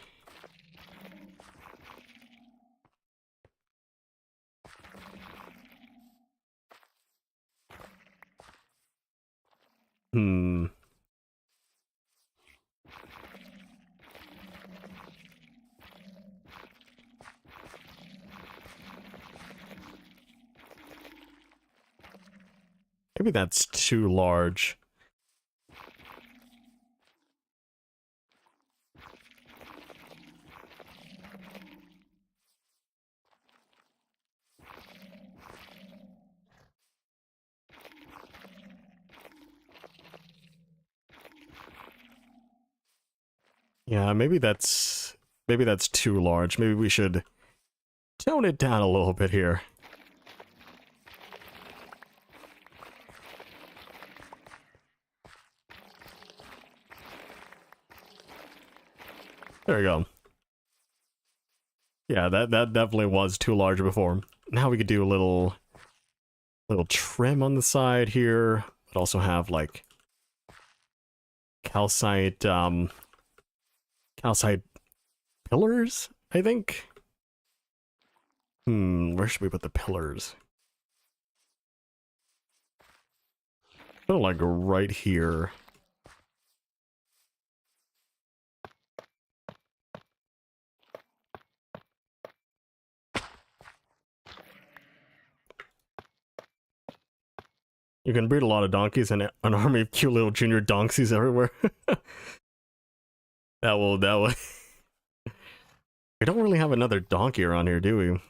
Speaker 1: Maybe that's too large. Yeah, maybe that's too large. Maybe we should tone it down a little bit here. There we go. Yeah, that definitely was too large before. Now we could do a little trim on the side here, but also have like calcite calcite pillars, I think. Where should we put the pillars? Oh, like right here. You can breed a lot of donkeys and an army of cute little junior donkeys everywhere. that will. We don't really have another donkey around here, do we?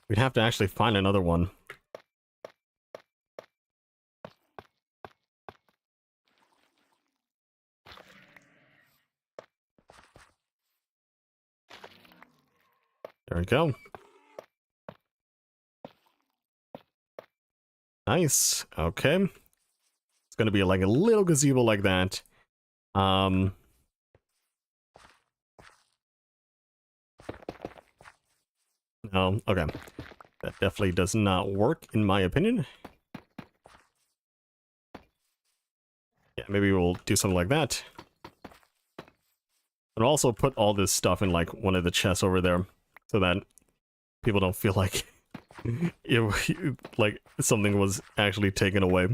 Speaker 1: We'd have to actually find another one. There we go. Nice. Okay. It's gonna be like a little gazebo like that. No, okay. That definitely does not work, in my opinion. Yeah, maybe we'll do something like that. And also put all this stuff in like one of the chests over there, so that people don't feel like like something was actually taken away.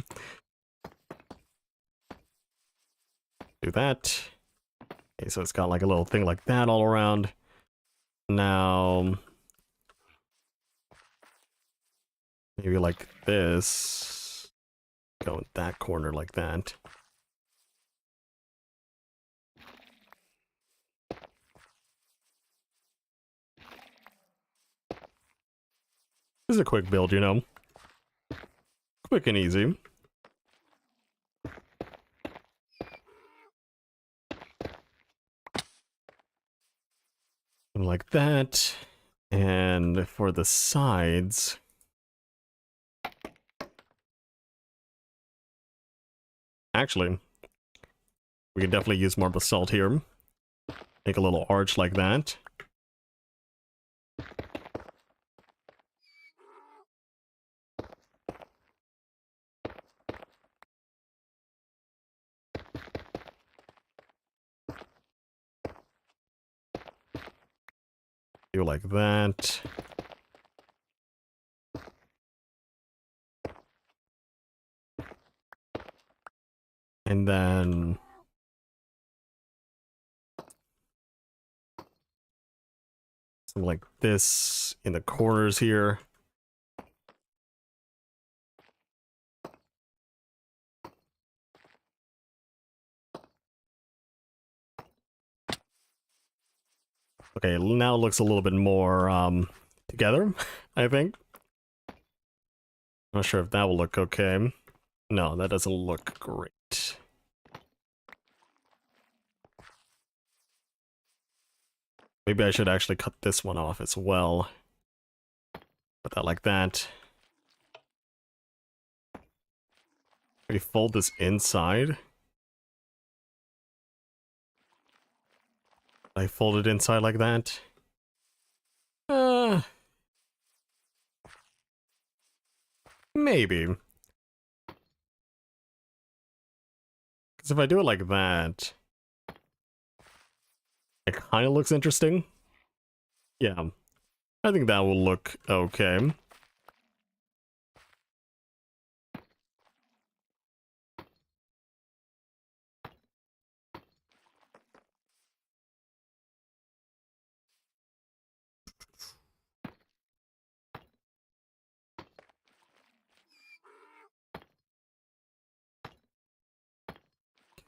Speaker 1: Do that. Okay, so it's got like a little thing like that all around. Now, maybe like this. Go in that corner like that. This is a quick build, you know. Quick and easy. Like that. And for the sides, actually, we can definitely use more basalt here. Make a little arch like that. Do like that. And then something like this in the corners here. Okay, now it looks a little bit more together, I think. Not sure if that will look okay. No, that doesn't look great. Maybe I should actually cut this one off as well. Put that like that. Maybe fold this inside. I fold it inside like that. Maybe. Because if I do it like that, it kind of looks interesting. Yeah, I think that will look okay.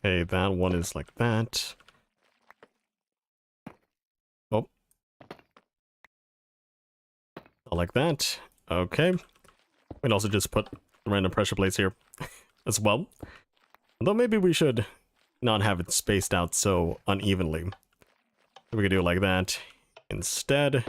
Speaker 1: Okay, that one is like that. Oh. Like that. Okay. We can also just put random pressure plates here as well. Although maybe we should not have it spaced out so unevenly. We could do it like that instead.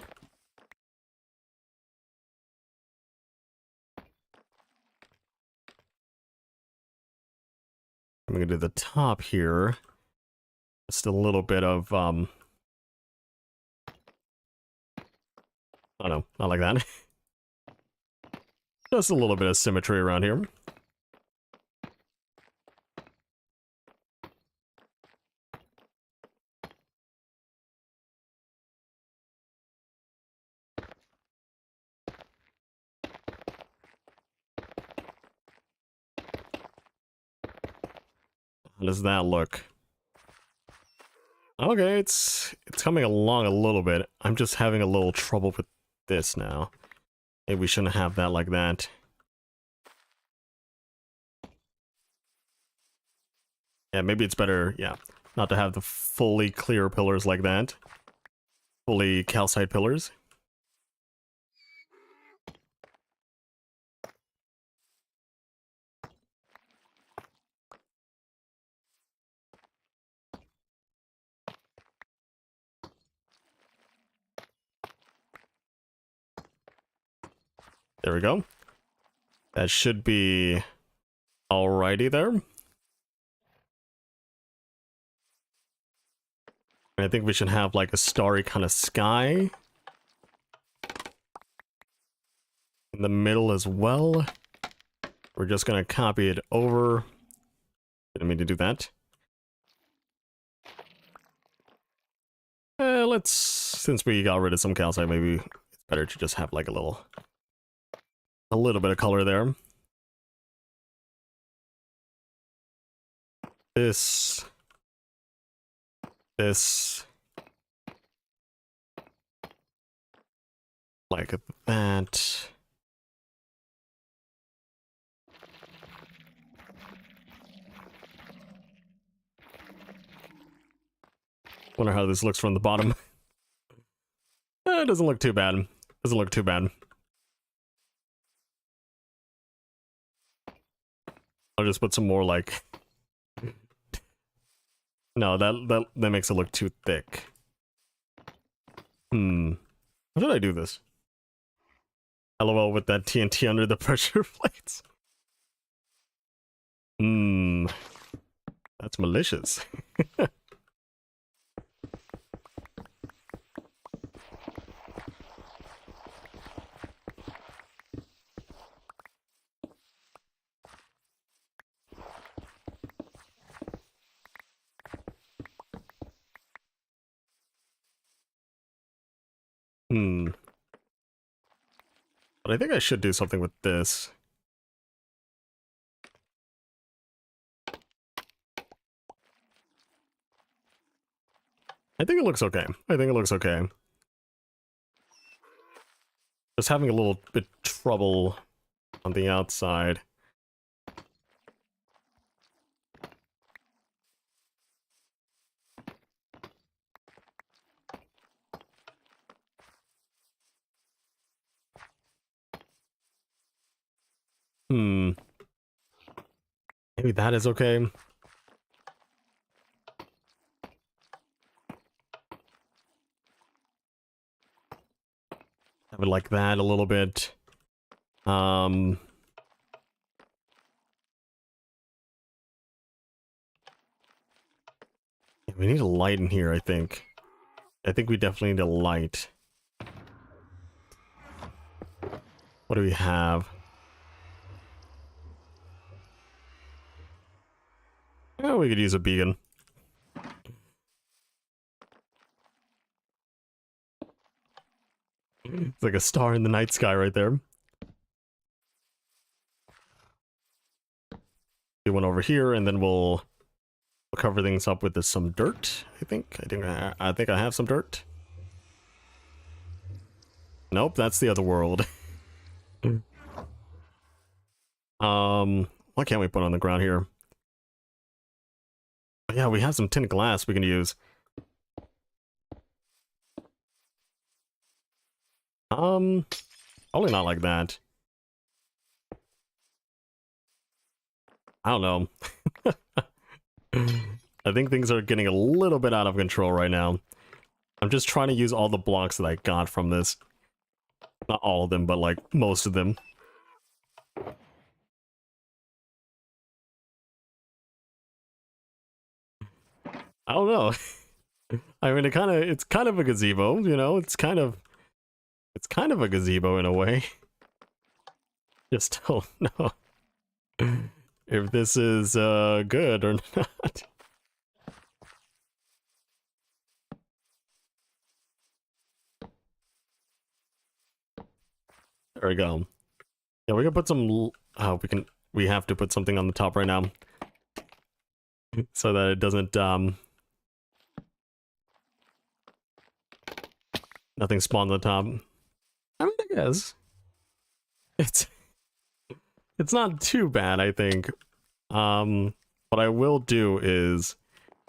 Speaker 1: I'm gonna do the top here. Just a little bit of I don't know, not like that. Just a little bit of symmetry around here. How does that look? Okay, it's coming along a little bit. I'm just having a little trouble with this now. Maybe we shouldn't have that like that. Yeah, maybe it's better, yeah, not to have the fully clear pillars like that. Fully calcite pillars. There we go. That should be alrighty there. I think we should have like a starry kind of sky in the middle as well. We're just gonna copy it over. Didn't mean to do that. Since we got rid of some calcite, maybe it's better to just have like a little bit of color there. This, like that. Wonder how this looks from the bottom. It doesn't look too bad. Doesn't look too bad. I'll just put some more like... No, that makes it look too thick. How did I do this? LOL with that TNT under the pressure plates. That's malicious. But I think I should do something with this. I think it looks okay. I think it looks okay. Just having a little bit trouble on the outside. Maybe that is okay. I would like that a little bit. We need a light in here, I think. I think we definitely need a light. What do we have? Oh, we could use a beacon. It's like a star in the night sky right there. Do one over here, and then we'll cover things up with some dirt. I think I have some dirt. Nope, that's the other world. What can't we put on the ground here? Oh, yeah, we have some tinted glass we can use. Probably not like that. I don't know. I think things are getting a little bit out of control right now. I'm just trying to use all the blocks that I got from this. Not all of them, but like most of them. I don't know. I mean, it's kind of a gazebo, you know. It's kind of a gazebo in a way. Just don't know if this is good or not. There we go. Yeah, we can put some. Oh, we have to put something on the top right now, so that it doesn't nothing spawn on the top. I mean, I guess it's not too bad, I think. What I will do is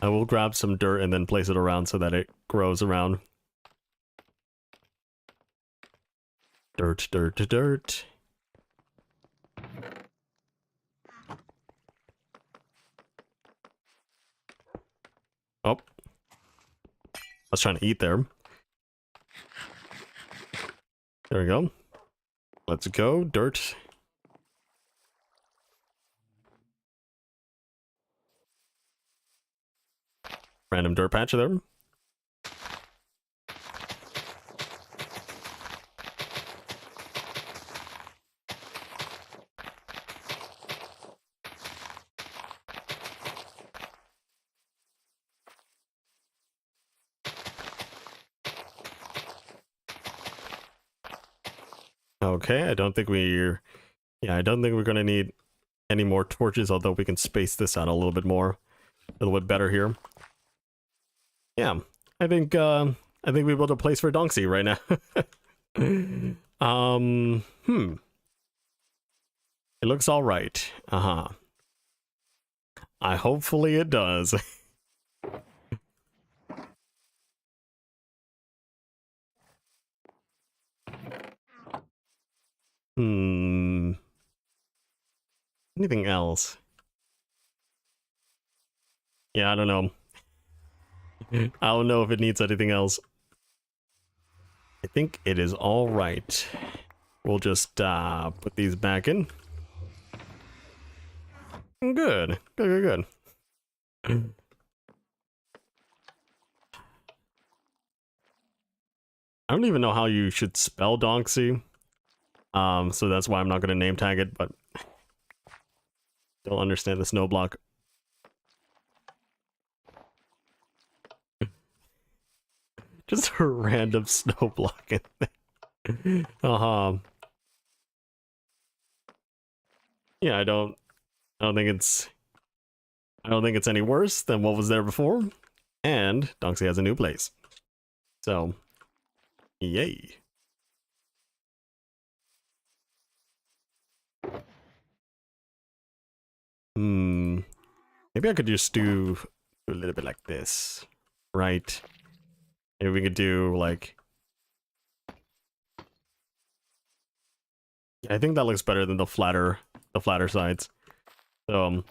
Speaker 1: I will grab some dirt and then place it around so that it grows around. Dirt, dirt, dirt. Oh. I was trying to eat there. There we go. Let's go. Dirt. Random dirt patch there. Okay, I don't think we're... Yeah, I don't think we're gonna need any more torches, although we can space this out a little bit more. A little bit better here. Yeah, I think we built a place for Donksy right now. It looks alright. Uh-huh. Hopefully it does. Anything else? Yeah, I don't know. I don't know if it needs anything else. I think it is all right. We'll just put these back in. Good. Good. I don't even know how you should spell Donksy. So that's why I'm not going to name tag it, but don't understand the snow block. Just a random snow block in there. Yeah, I don't think it's any worse than what was there before. And Donksy has a new place. So, yay. Maybe I could just do a little bit like this, right? Maybe we could do like... I think that looks better than the flatter sides. So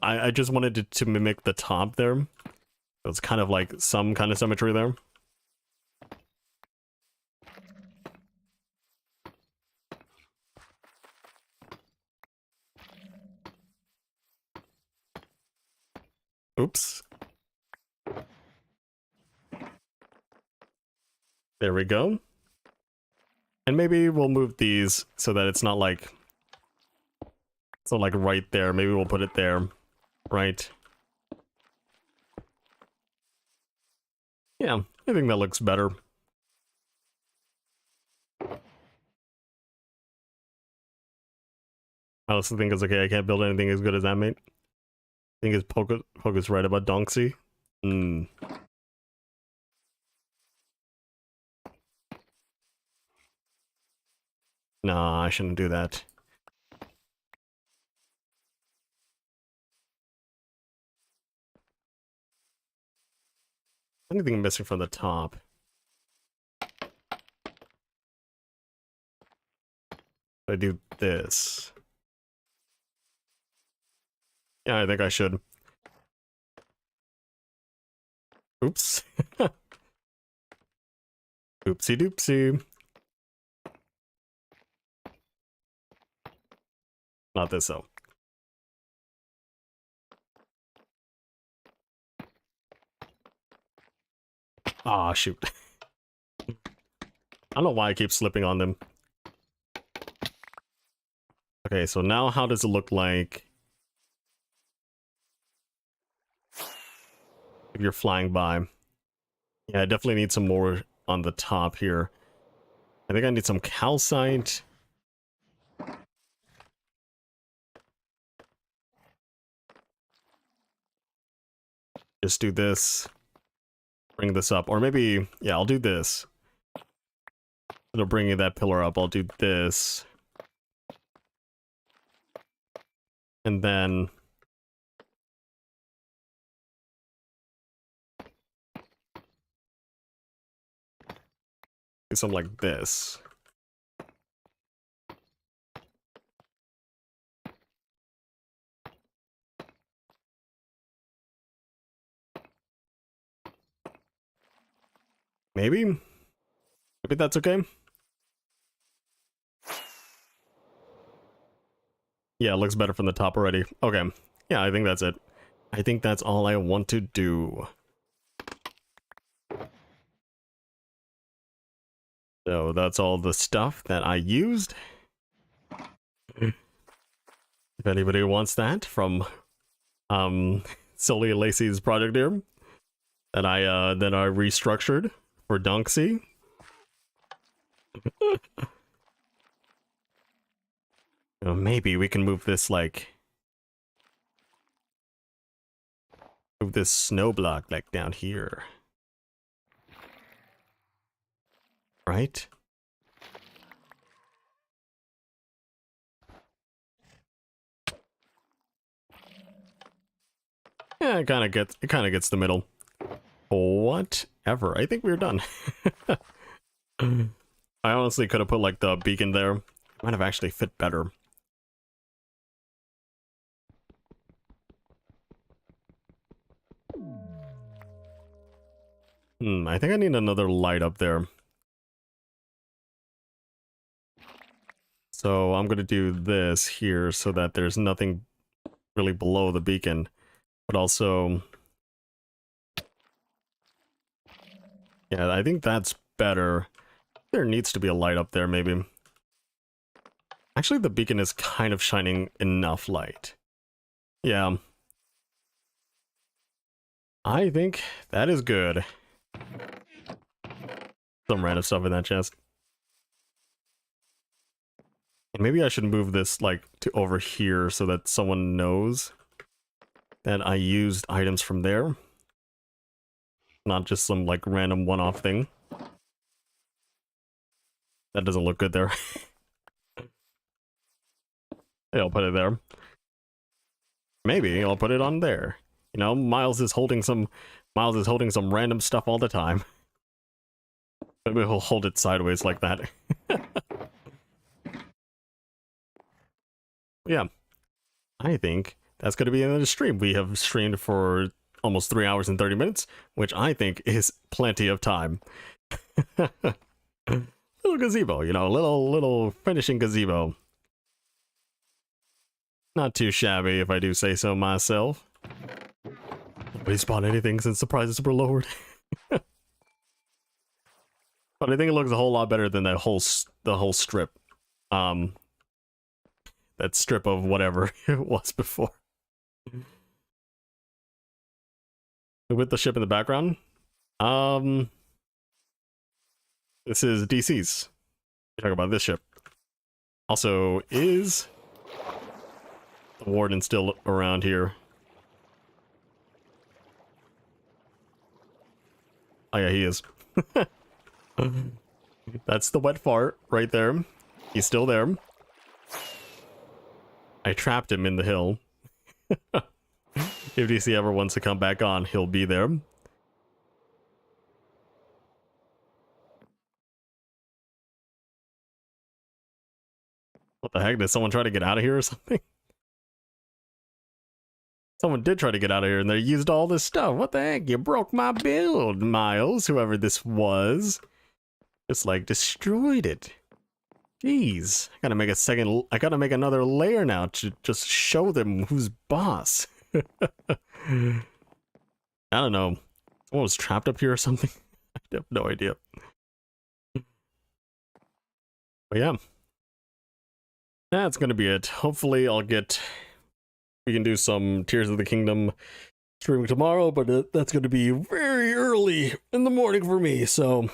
Speaker 1: I just wanted to mimic the top there. So it's kind of like some kind of symmetry there. Oops. There we go. And maybe we'll move these so that it's not like right there. Maybe we'll put it there, right? Yeah, I think that looks better. I also think it's okay. I can't build anything as good as that, mate. I think it's Poke's right about Donksy. Nah, I shouldn't do that. Anything missing from the top? I do this. Yeah, I think I should. Oops. Oopsie doopsie. Not this though. Ah, shoot. I don't know why I keep slipping on them. Okay, so now how does it look like if you're flying by? Yeah, I definitely need some more on the top here. I think I need some calcite. Just do this. Bring this up. Or maybe, yeah, I'll do this. It'll bring that pillar up. I'll do this. And then... do something like this. Maybe? Maybe that's okay? Yeah, it looks better from the top already. Okay. Yeah, I think that's it. I think that's all I want to do. So that's all the stuff that I used. If anybody wants that from Sully and Lacey's project here that I restructured for Dunksy. Maybe we can move this move this snow block like down here. Right? Yeah, it kind of gets the middle. Whatever. I think we're done. I honestly could have put like the beacon there. Might have actually fit better. I think I need another light up there. So I'm gonna do this here so that there's nothing really below the beacon. But also... yeah, I think that's better. There needs to be a light up there, maybe. Actually, the beacon is kind of shining enough light. Yeah. I think that is good. Some random stuff in that chest. And maybe I should move this, like, to over here so that someone knows that I used items from there. Not just some, like, random one-off thing. That doesn't look good there. Yeah, I'll put it there. Maybe I'll put it on there. You know, Miles is holding some random stuff all the time. Maybe he'll hold it sideways like that. Yeah. I think that's going to be another stream. We have streamed for almost 3 hours and 30 minutes, which I think is plenty of time. Little gazebo, you know, little finishing gazebo. Not too shabby, if I do say so myself. Nobody spawned anything since the prices were lowered. But I think it looks a whole lot better than the whole strip. That strip of whatever it was before. With the ship in the background. This is DC's. We're talking about this ship. Also, is the warden still around here? Oh yeah, he is. That's the wet fart right there. He's still there. I trapped him in the hill. If DC ever wants to come back on, he'll be there. What the heck? Did someone try to get out of here or something? Someone did try to get out of here and they used all this stuff. What the heck? You broke my build, Miles, whoever this was. Just like destroyed it. Jeez. I gotta make another layer now to just show them who's boss. I don't know. Someone was trapped up here or something. I have no idea. But yeah, that's gonna be it. Hopefully we can do some Tears of the Kingdom streaming tomorrow, but that's gonna be very early in the morning for me, so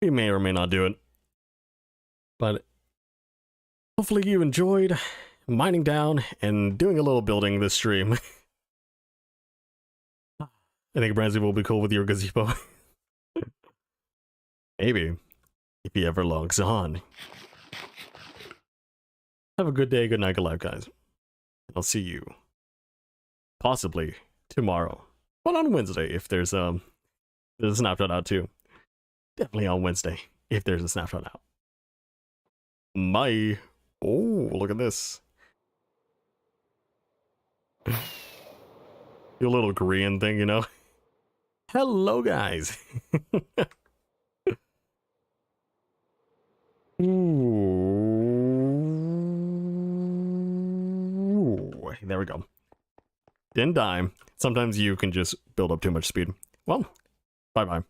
Speaker 1: we may or may not do it. But hopefully you enjoyed mining down and doing a little building this stream. I think Branzy will be cool with your gazebo. Maybe, if he ever logs on. Have a good day, good night, good life, guys. I'll see you possibly tomorrow, but on Wednesday if there's a snapshot out too. Definitely on Wednesday if there's a snapshot out. Bye. Oh, look at this. Your little Korean thing, you know. Hello, guys. Ooh, there we go. Didn't die. Sometimes you can just build up too much speed. Well, bye-bye.